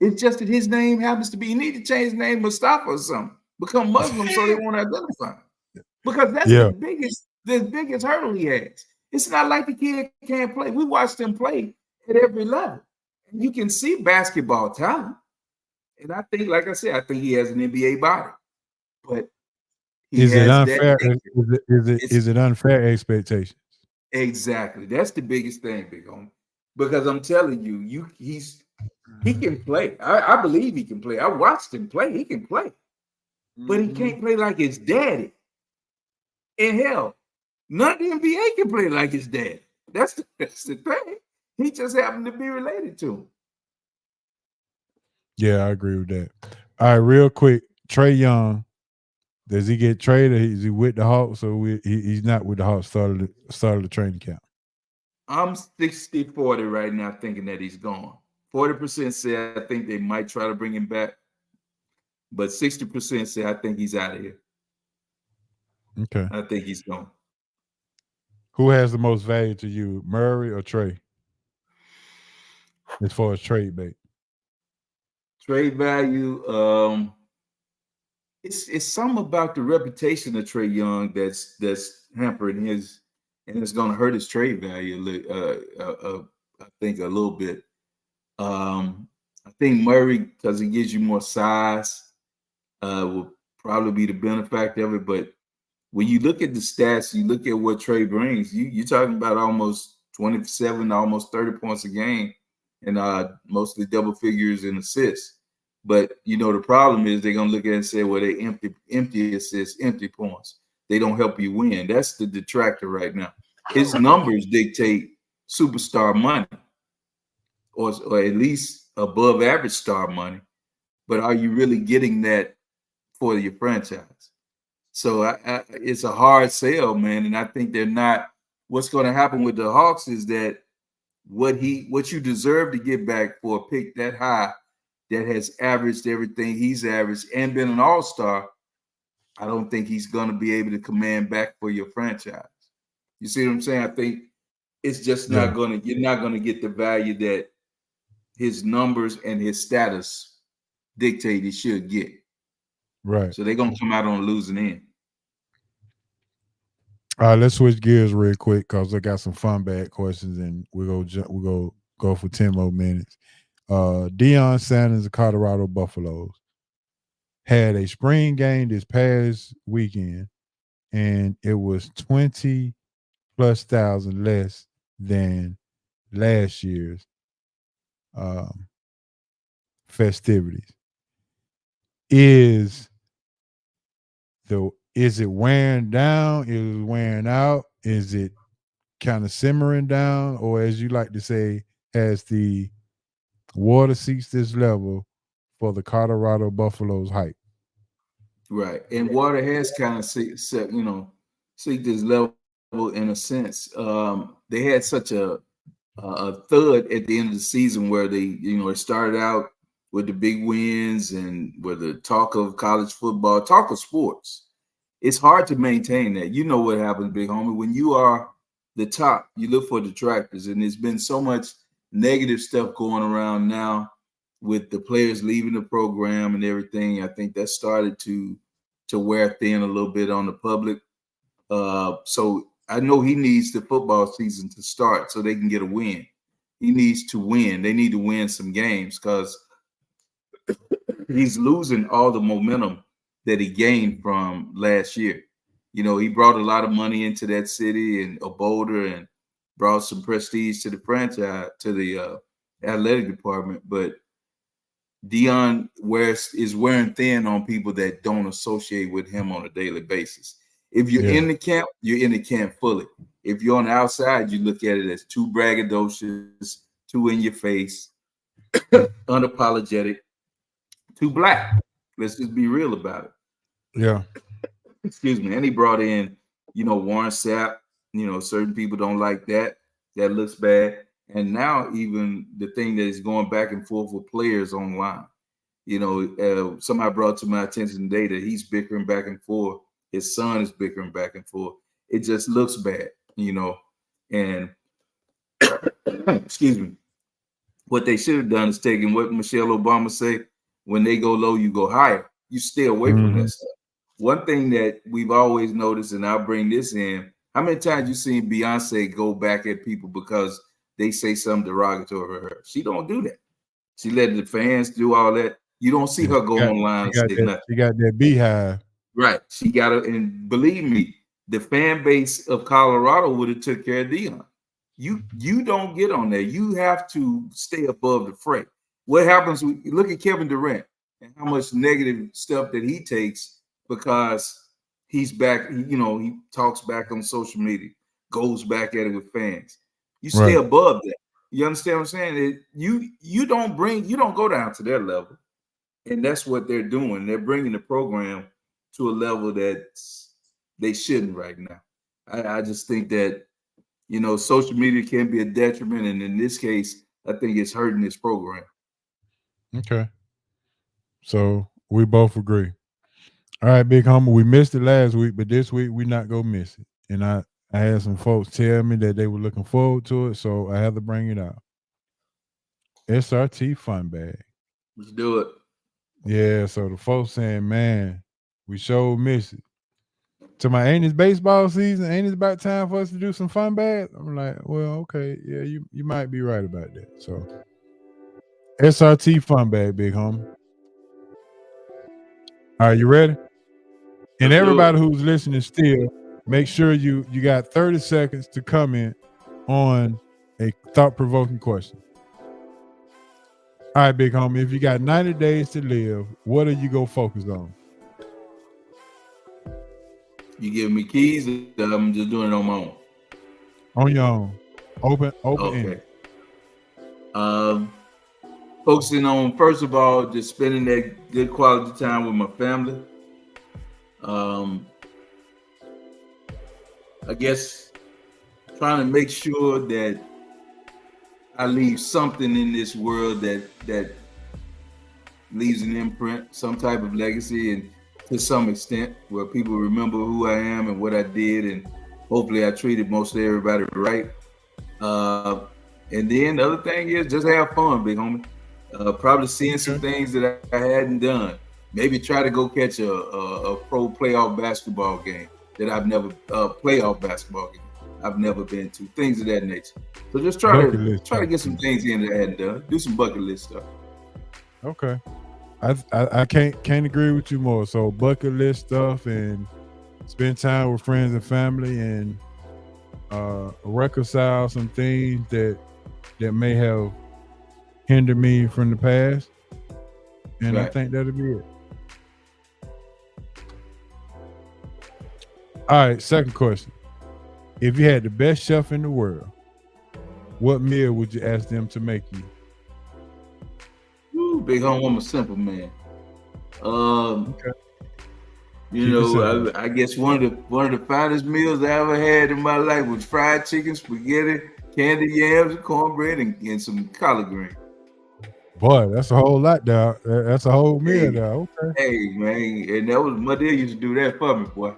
It's just that his name happens to be. You need to change his name Mustafa or something. Become Muslim so they won't identify him. Because that's Yeah. the biggest hurdle he has. It's not like the kid can't play. We watched him play at every level. And you can see basketball talent. And I think, like I said, I think he has an NBA body. But he Is it has that. unfair? Is it unfair expectations? Exactly. That's the biggest thing, Big Homie. Because I'm telling you, he can play. I believe he can play. I watched him play. He can play. But he can't play like his daddy. And hell, none of the NBA can play like his dad. That's the thing. He just happened to be related to him. Yeah, I agree with that. All right, real quick, Trae Young Does he get traded? Is he with the Hawks, or he's not with the Hawks? Started the training camp. I'm 60-40 right now, thinking that he's gone. 40% say I think they might try to bring him back, but 60% say I think he's out of here. Okay. I think he's gone. Who has the most value to you, Murray or Trey, as far as trade bait? Trade value. It's something about the reputation of Trey Young that's hampering his, and it's going to hurt his trade value. I think a little bit. I think Murray, because he gives you more size, will probably be the benefactor of it. But when you look at the stats, you look at what Trey brings. You're talking about almost 27, almost 30 points a game, and mostly double figures in assists. But the problem is they're gonna look at it and say, well, they empty assists, empty points. They don't help you win. That's the detractor right now. His numbers dictate superstar money, or at least above average star money. But are you really getting that for your franchise? So it's a hard sell, man. And I think they're not. What's going to happen with the Hawks is that what you deserve to get back for a pick that high, that has averaged everything he's averaged and been an all-star, I don't think he's going to be able to command back for your franchise. You see what I'm saying? I think it's just not going to, you're not going to get the value that his numbers and his status dictate he should get. Right. So they're going to come out on the losing end. All right, let's switch gears real quick because I got some fun bad questions, and we'll go for 10 more minutes. Deion Sanders of Colorado Buffaloes had a spring game this past weekend, and it was 20+ thousand less than last year's festivities. Is it wearing down? Is it wearing out? Is it kind of simmering down? Or as you like to say, has the water seeks this level for the Colorado Buffaloes hype? Right. And water has kind of seeked this level in a sense. They had such a thud at the end of the season where they, it started out with the big wins and with the talk of college football, talk of sports. It's hard to maintain that. You know what happens, big homie. When you are the top, you look for detractors. And there's been so much negative stuff going around now with the players leaving the program and everything. I think that started to wear thin a little bit on the public. So I know he needs the football season to start so they can get a win. He needs to win. They need to win some games because he's losing all the momentum that he gained from last year. He brought a lot of money into that city and a Boulder and brought some prestige to the franchise, to the athletic department. But Deion is wearing thin on people that don't associate with him on a daily basis. If you're in the camp, you're in the camp fully. If you're on the outside, you look at it as too braggadocious, too in your face, unapologetic, too black. Let's just be real about it. Yeah. Excuse me. And he brought in, Warren Sapp. Certain people don't like that. That looks bad. And now even the thing that is going back and forth with players online. Somebody brought to my attention today that he's bickering back and forth. His son is bickering back and forth. It just looks bad, and excuse me. What they should have done is taken what Michelle Obama said, when they go low, you go higher. You stay away from that stuff. One thing that we've always noticed, and I'll bring this in, how many times you seen Beyonce go back at people because they say something derogatory to her? She don't do that. She let the fans do all that. You don't see her go online and say nothing. She got that beehive. Right. She got it. And believe me, the fan base of Colorado would have took care of Deion. You don't get on there. You have to stay above the fray. What happens when you look at Kevin Durant and how much negative stuff that he takes because he's back, he talks back on social media, goes back at it with fans. You stay above that. You understand what I'm saying? You don't go down to their level. And that's what they're doing. They're bringing the program to a level that they shouldn't right now. I just think that, social media can be a detriment, and in this case, I think it's hurting this program. Okay. So we both agree. All right, big homie. We missed it last week, but this week we not gonna miss it. And I had some folks tell me that they were looking forward to it, so I had to bring it out. SRT fun bag. Let's do it. Yeah, so the folks saying, man, we sure miss it. To my ain't it baseball season? Ain't it about time for us to do some fun bags? I'm like, well, okay, yeah, you might be right about that. So SRT fun bag, big homie. All right, you ready? And everybody who's listening still, make sure you got 30 seconds to comment on a thought-provoking question. All right, big homie, if you got 90 days to live, what are you going to focus on? You giving me keys, or I'm just doing it on my own? On your own. Open okay. Focusing on, first of all, just spending that good quality time with my family. I guess trying to make sure that I leave something in this world that leaves an imprint, some type of legacy, and to some extent where people remember who I am and what I did, and hopefully I treated most of everybody right. And then the other thing is just have fun, big homie. Probably seeing some things that I hadn't done. Maybe try to go catch a pro playoff basketball game that I've never playoff basketball game I've never been to. Things of that nature. So just try to get some things in that I hadn't done. Do some bucket list stuff. Okay. I can't agree with you more. So bucket list stuff and spend time with friends and family and reconcile some things that may have hindered me from the past. And right. I think that'll be it. All right, second question. If you had the best chef in the world, what meal would you ask them to make you? Ooh, big home, I'm a simple man. Okay. I guess one of the finest meals I ever had in my life was fried chicken, spaghetti, candy yams, cornbread, and some collard greens. Boy, that's a whole lot, dog. That's a whole meal, dog. Okay. Hey, man, and that was my dad used to do that for me, boy.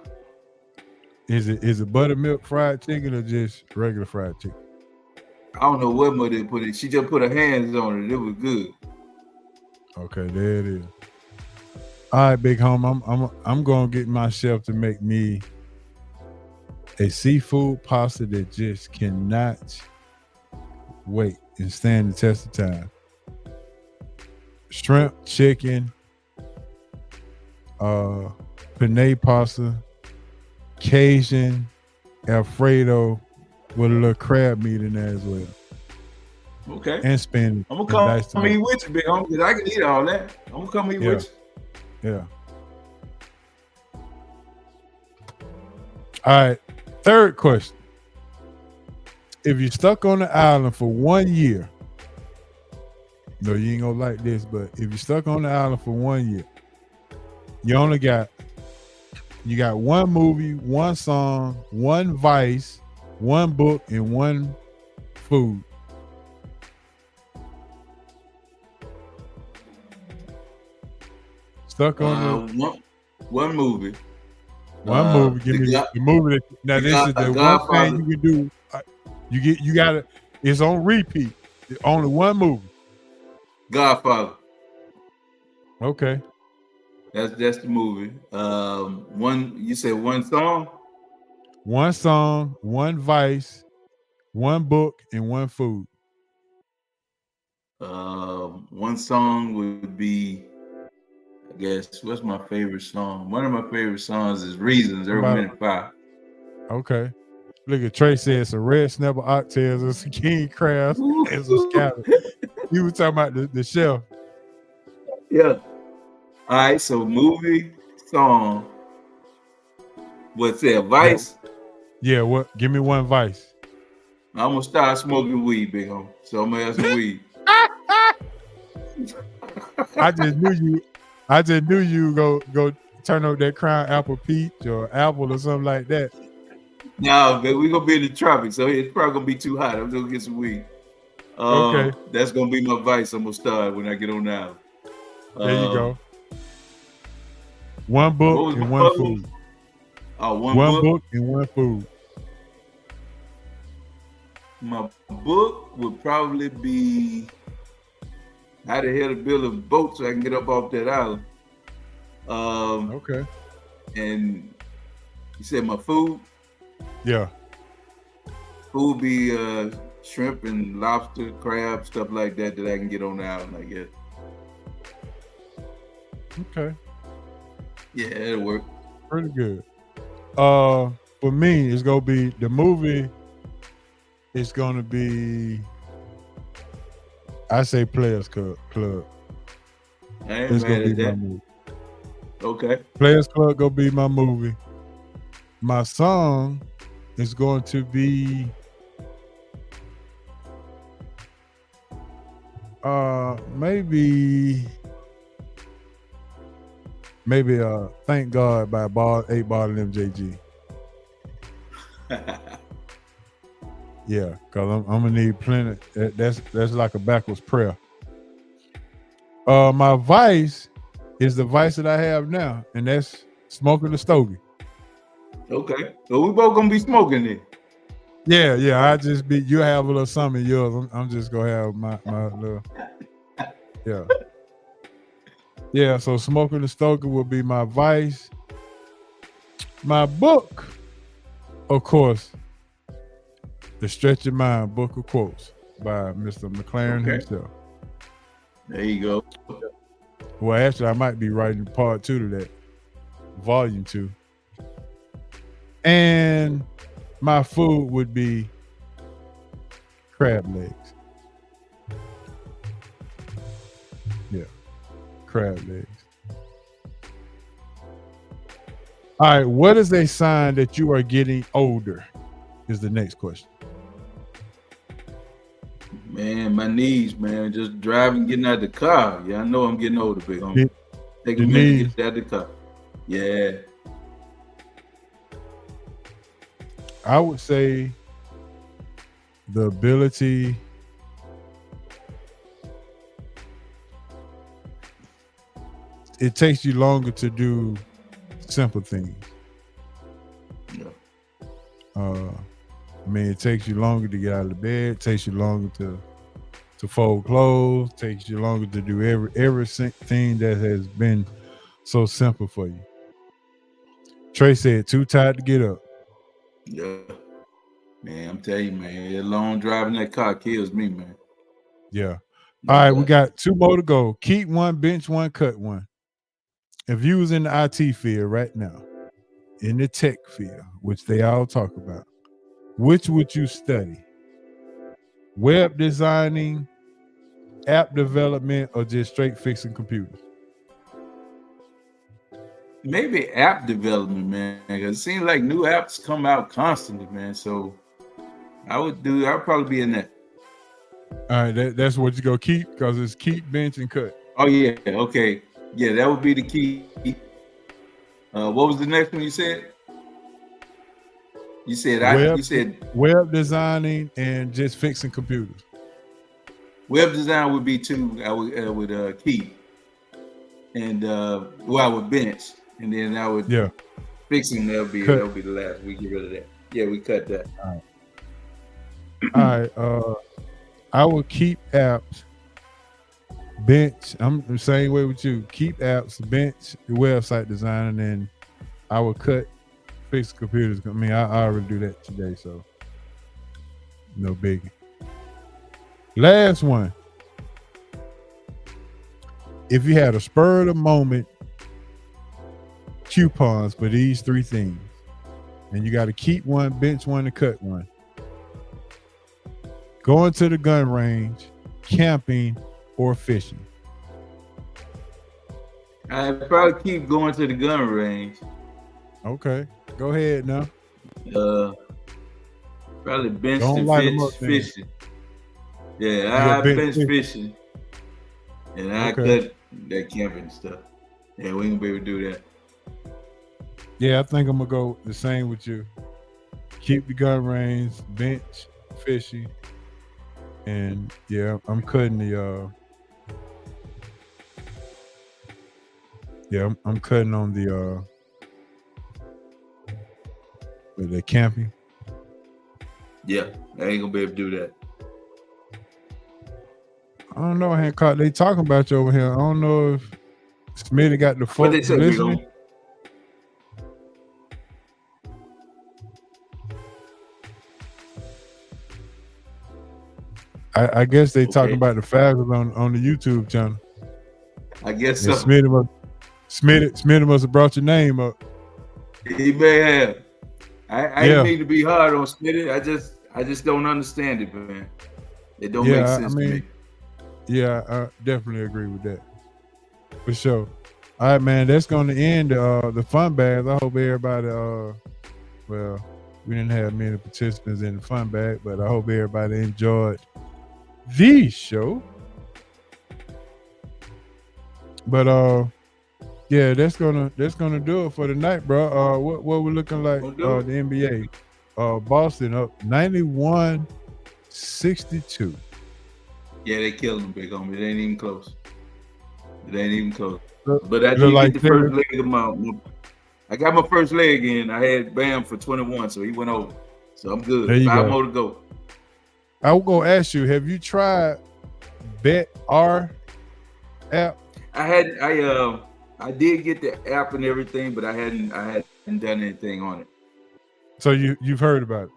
Is it buttermilk fried chicken or just regular fried chicken? I don't know what mother put it. She just put her hands on it. It was good. Okay, there it is. All right, big home. I'm gonna get my chef to make me a seafood pasta that just cannot wait and stand the test of time. Shrimp, chicken, penne pasta, Cajun, Alfredo with a little crab meat in there as well. Okay. And spinach. I'm gonna come eat with you, big homie, because I can eat all that. I'm gonna come eat with you. Yeah. All right. Third question. If you're stuck on the island for 1 year, no, you ain't gonna like this, but if you're stuck on the island for 1 year, you got one movie, one song, one vice, one book, and one food. Stuck on one movie. One movie. Give me the movie. Now this is the one thing you can do. You gotta. It's on repeat. Only one movie. Godfather. Okay. That's the movie. You said one song? One song, one vice, one book, and one food. One song would be, I guess, what's my favorite song? One of my favorite songs is Reasons, Earth, Wind and Fire. Okay. Look at Trey said some red snapper oxtails and some king crabs and some scallops. You were talking about the chef. Yeah. All right, so movie, song. What's that, vice? Yeah, what? Give me one vice. I'm gonna start smoking weed, big homie. So I'm gonna have some weed. I just knew you go turn up that Crown Apple Peach or Apple or something like that. No, man, we're gonna be in the tropics, so it's probably gonna be too hot. I'm gonna get some weed. Okay. That's gonna be my vice. I'm gonna start when I get on now. There you go. One book and one food. Oh, one book and one food. My book would probably be how the hell to build a boat so I can get up off that island. Okay. And you said my food? Yeah. Food would be shrimp and lobster, crab, stuff like that I can get on the island, I guess. Okay. Yeah, it'll work. Pretty good. For me, it's gonna be the movie. It's gonna be, I say, Players Club. It's gonna be my movie. Okay. Players Club gonna be my movie. My song is going to be maybe Thank God by 8 Ball and MJG. Yeah, because I'm gonna need plenty. That's like a backwards prayer. My vice is the vice that I have now, and that's smoking the stogie. Okay, so we both gonna be smoking it. Yeah. You have a little something in yours. I'm just gonna have my little. Yeah. Yeah. So smoking the stogie will be my vice. My book, of course, The Stretch Your Mind Book of Quotes by Mr. McLaren himself. There you go. Well, actually, I might be writing part 2 to that, volume 2. And my food would be crab legs. Yeah, crab legs. All right, what is a sign that you are getting older? Is the next question. Man, my knees, man. Just driving, getting out the car. Yeah, I know I'm getting older, big homie. Take a minute to get out the car. Yeah. I would say the ability it takes you longer to do simple things. Yeah. I mean, it takes you longer to get out of the bed, it takes you longer to fold clothes, takes you longer to do everything that has been so simple for you. Trey said, too tired to get up. Yeah. Man, I'm telling you, man, that long driving that car kills me, man. Yeah. All right, we got 2 more to go. Keep one, bench one, cut one. If you was in the IT field right now, in the tech field, which they all talk about, which would you study? Web designing, app development, or just straight fixing computers? Maybe app development, man. Because it seems like new apps come out constantly, man. So I'll probably be in that. All right, that's what you go keep, because it's keep, bench, and cut. Oh yeah, okay. Yeah, that would be the key. What was the next one you said? You said web designing and just fixing computers. Web design would be 2. I would keep, and I would bench, and then I would fixing. That'll be the last. We get rid of that. Yeah, we cut that. All right. I would keep apps, bench. I'm the same way with you. Keep apps, bench, website design, and then I would cut, fix computers. I mean, I already do that today, so no biggie. Last one. If you had a spur of the moment coupons for these 3 things, and you got to keep one, bench one, and cut one. Going to the gun range, camping, or fishing. I'd probably keep going to the gun range. Okay, go ahead now. Probably bench and fishing. Yeah, I bench fishing, and I cut that camping stuff. Yeah, we ain't gonna be able to do that. Yeah, I think I'm gonna go the same with you. Keep the gun range, bench, fishy, and yeah, I'm cutting the I'm cutting on the camping. Yeah, I ain't gonna be able to do that. I don't know, Hancock. They talking about you over here. I don't know if Smitty got the What they folks said, listening. Big I guess they talking Okay. about the Falcons on the YouTube channel. I guess And so. Smitty must have brought your name up. He may have. I Yeah. didn't mean to be hard on Smitty. I just don't understand it, man. It don't make sense to me. Yeah, I definitely agree with that. For sure. All right, man. That's going to end the fun bags. I hope everybody. Well, we didn't have many participants in the fun bag, but I hope everybody enjoyed the show. But yeah, that's gonna do it for tonight, bro. What we're looking like the NBA. Boston up 91-62. Yeah, they killed him, big homie. It ain't even close. It ain't even close. But I look did like get the first leg of I got my first leg in. I had Bam for 21, so he went over. So I'm good. There you 5 go. more to go. I was gonna ask you, have you tried BetR app? I did get the app and everything, but I hadn't done anything on it. So you've heard about it?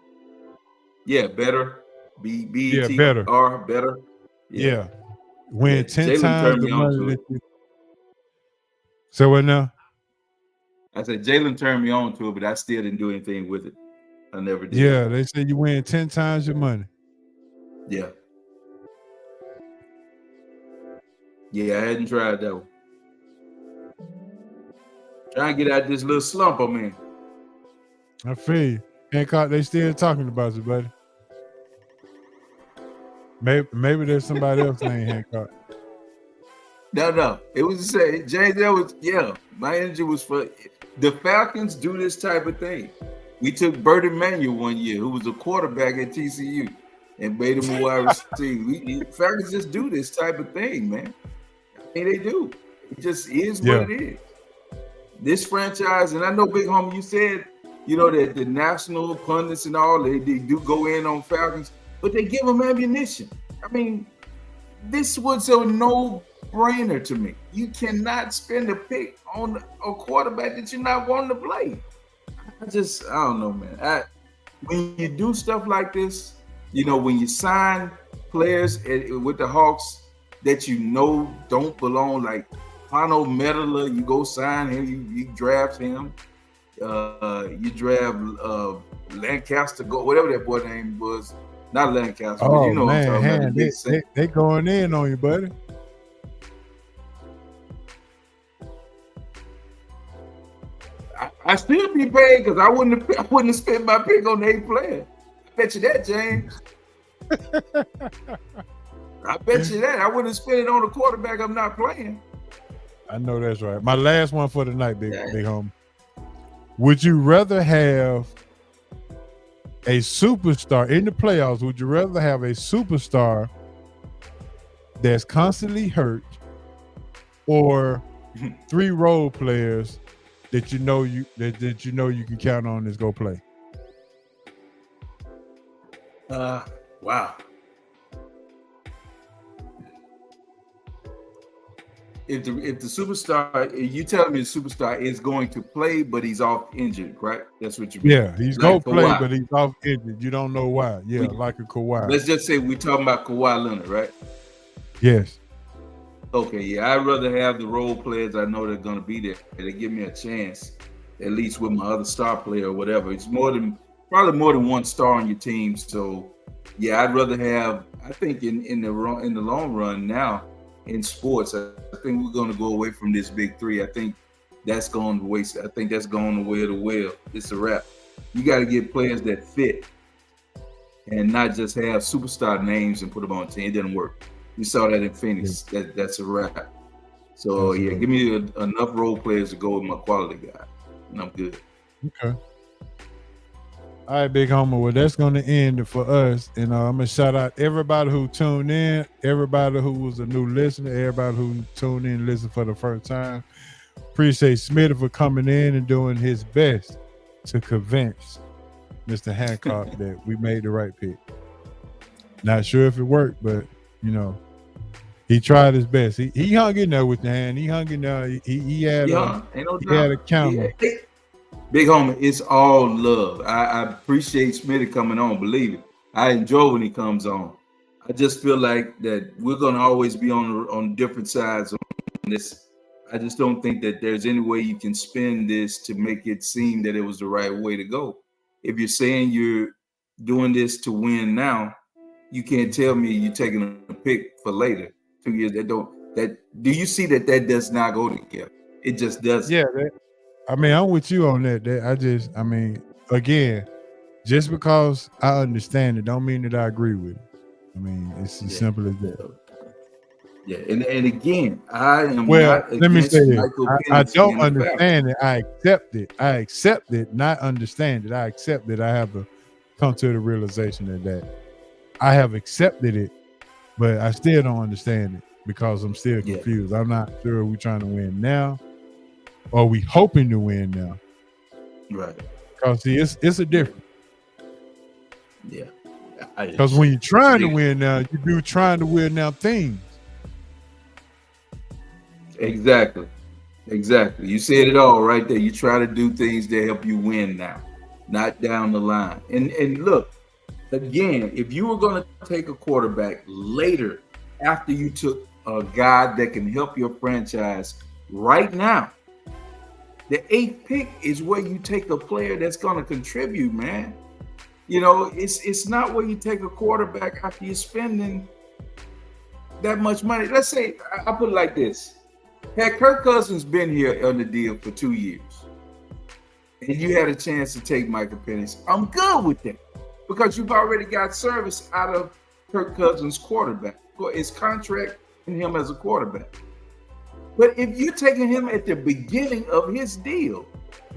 Yeah, better. B-E-T-R, Yeah, better. better. Yeah. Win 10 Jalen times turned the me on money to that it. you. So what now? I said Jalen turned me on to it, but I still didn't do anything with it. I never did. Yeah, they say you win 10 times your money. Yeah. Yeah, I hadn't tried that one. Trying to get out this little slump I'm in. I feel you. Hancock, they still talking about you, buddy. Maybe there's somebody else named Hancock. No. It was the same. James, my energy was for the Falcons do this type of thing. We took Bert Emanuel one year, who was a quarterback at TCU, and made him a wide receiver. Falcons just do this type of thing, man. I mean, they do. It just is what it is. This franchise, and I know, Big Homie, you said, that the national pundits and all, they do go in on Falcons, but they give them ammunition. I mean, this was a no-brainer to me. You cannot spend a pick on a quarterback that you're not wanting to play. I don't know, man. When you do stuff like this, when you sign players with the Hawks that don't belong, like Pano Medela, you go sign him, you draft him, you draft Lancaster, whatever that boy name was. Not Lancaster, but you know what I'm talking about. They going in on you, buddy. I still be paid because I wouldn't have spent my pick on the 8th player. I bet you that, James. I bet you that. I wouldn't spend it on a quarterback I'm not playing. I know that's right. My last one for the night, big homie. Would you rather have a superstar in the playoffs? Would you rather have a superstar that's constantly hurt, or 3 role players that you know you can count on is go play? Wow. If the superstar, you telling me the superstar is going to play, but he's off injured, right? That's what you mean. Yeah, he's like gonna play, but he's off injured. You don't know why. Yeah, like a Kawhi. Let's just say we're talking about Kawhi Leonard, right? Yes. Okay, yeah, I'd rather have the role players I know they're going to be there. They give me a chance, at least with my other star player or whatever. It's probably more than one star on your team. So, yeah, I'd rather have. I think in the long run now in sports, I think we're going to go away from this big 3. I think that's going to waste. I think that's going the way of the whale. It's a wrap. You got to get players that fit, and not just have superstar names and put them on a team. It doesn't work. We saw that in Phoenix. That's a wrap. So, yeah, give me enough role players to go with my quality guy. I'm good. Okay. All right, Big Homer. Well, that's going to end it for us. And I'm going to shout out everybody who tuned in, everybody who was a new listener, everybody who tuned in and listened for the first time. Appreciate Smitty for coming in and doing his best to convince Mr. Hancock that we made the right pick. Not sure if it worked, but, he tried his best. He hung in there with the hand. He hung in there. He had a counter. Big homie, it's all love. I appreciate Smitty coming on. Believe it, I enjoy when he comes on. I just feel like that we're gonna always be on different sides on this. I just don't think that there's any way you can spin this to make it seem that it was the right way to go. If you're saying you're doing this to win now, you can't tell me you're taking a pick for later. 2 years do you see that does not go together? It just doesn't. Yeah, I'm with you on that. Again, just because I understand it don't mean that I agree with it. It's as simple as that. Yeah, and again, I am not let me say this. I don't being a understand it. I accept it. I accept it, not understand it. I accept that I have to come to the realization of that. I have accepted it, but I still don't understand it because I'm still confused. I'm not sure we're trying to win now or we hoping to win now. Right. Because see, it's a difference. Yeah. Because when you're trying to win now, you do trying to win now things. Exactly. You said it all right there. You try to do things that help you win now, not down the line. And look, again, if you were going to take a quarterback later after you took a guy that can help your franchise right now, the 8th pick is where you take a player that's going to contribute, man. It's not where you take a quarterback after you're spending that much money. Let's say, I'll put it like this. Had Kirk Cousins been here on the deal for 2 years, and you had a chance to take Michael Penix, I'm good with that because you've already got service out of Kirk Cousins' quarterback, his contract and him as a quarterback. But if you're taking him at the beginning of his deal,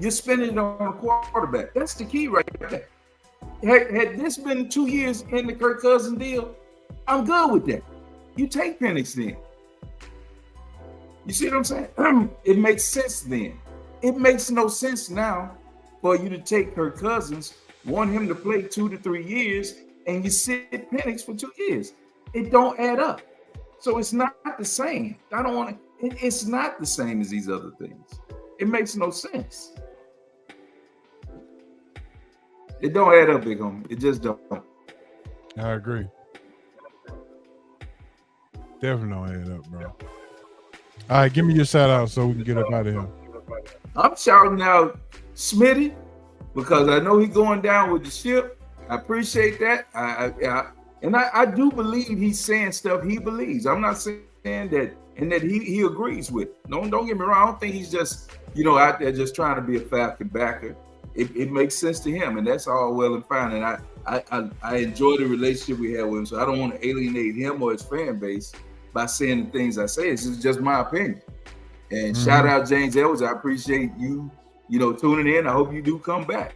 you're spending it on a quarterback. That's the key right there. Had this been 2 years in the Kirk Cousins deal, I'm good with that. You take Penix then. You see what I'm saying? It makes sense then. It makes no sense now for you to take Kirk Cousins, want him to play 2 to 3 years, and you sit Penix for 2 years. It don't add up. So it's not the same. I don't want to. It's not the same as these other things. It makes no sense. It don't add up, big homie. It just don't. I agree. Definitely don't add up, bro. All right, give me your shout out so we can get up out of here. I'm shouting out Smitty because I know he's going down with the ship. I appreciate that. I do believe he's saying stuff he believes. I'm not saying that and that he agrees with. Don't get me wrong. I don't think he's just out there just trying to be a Falcon backer. It makes sense to him, and that's all well and fine. And I enjoy the relationship we have with him, so I don't want to alienate him or his fan base by saying the things I say. It's just my opinion. And shout out James Edwards. I appreciate you, tuning in. I hope you do come back.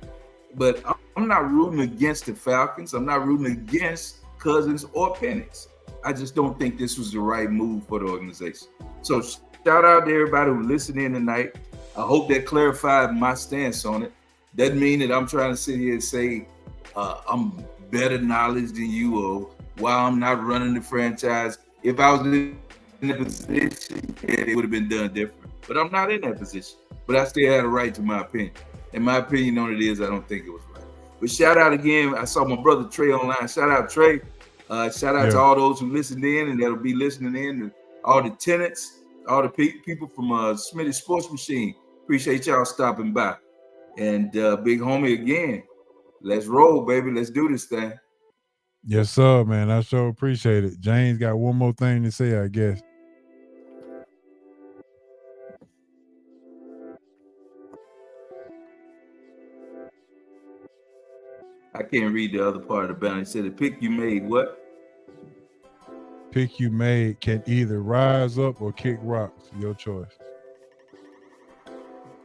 But I'm not rooting against the Falcons. I'm not rooting against Cousins or Penix. I just don't think this was the right move for the organization. So shout out to everybody who listened in tonight. I hope that clarified my stance on it. Doesn't mean that I'm trying to sit here and say I'm better knowledge than you or why I'm not running the franchise. If I was in the position, it would have been done different. But I'm not in that position. But I still had a right to my opinion. And my opinion on it is I don't think it was right. But shout out again. I saw my brother Trey online. Shout out Trey. Shout out to all those who listened in and that'll be listening in. And all the tenants, all the people from Smitty Sports Machine. Appreciate y'all stopping by. And big homie again. Let's roll, baby. Let's do this thing. Yes, sir, man. I sure appreciate it. James got one more thing to say, I guess. I can't read the other part of the banner. It said the pick you made, what? Pick you made can either rise up or kick rocks. Your choice.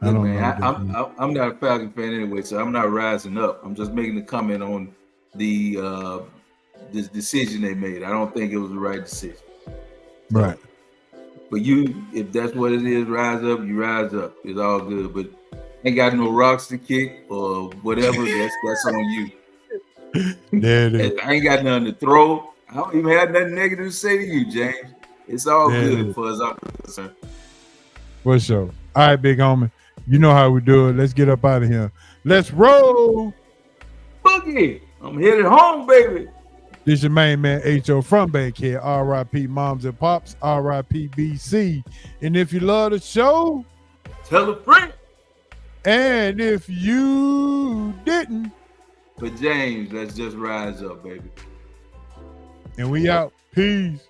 I Look, don't man, know. I'm not a Falcon fan anyway, so I'm not rising up. I'm just making a comment on the decision they made. I don't think it was the right decision. So, Right. but if that's what it is, rise up. You rise up. It's all good. But ain't got no rocks to kick or whatever. That's on you. There it is. I ain't got nothing to throw. I don't even have nothing negative to say to you, James. It's all There it good is. for us. I'm concerned. For sure. All right, big homie. You know how we do it. Let's get up out of here. Let's roll. Boogie. I'm headed home, baby. This your main man, H.O. from Bankhead. R.I.P. Moms and Pops. R.I.P. BC. And if you love the show, tell a friend. And if you didn't. But James, let's just rise up, baby. And we out. Peace.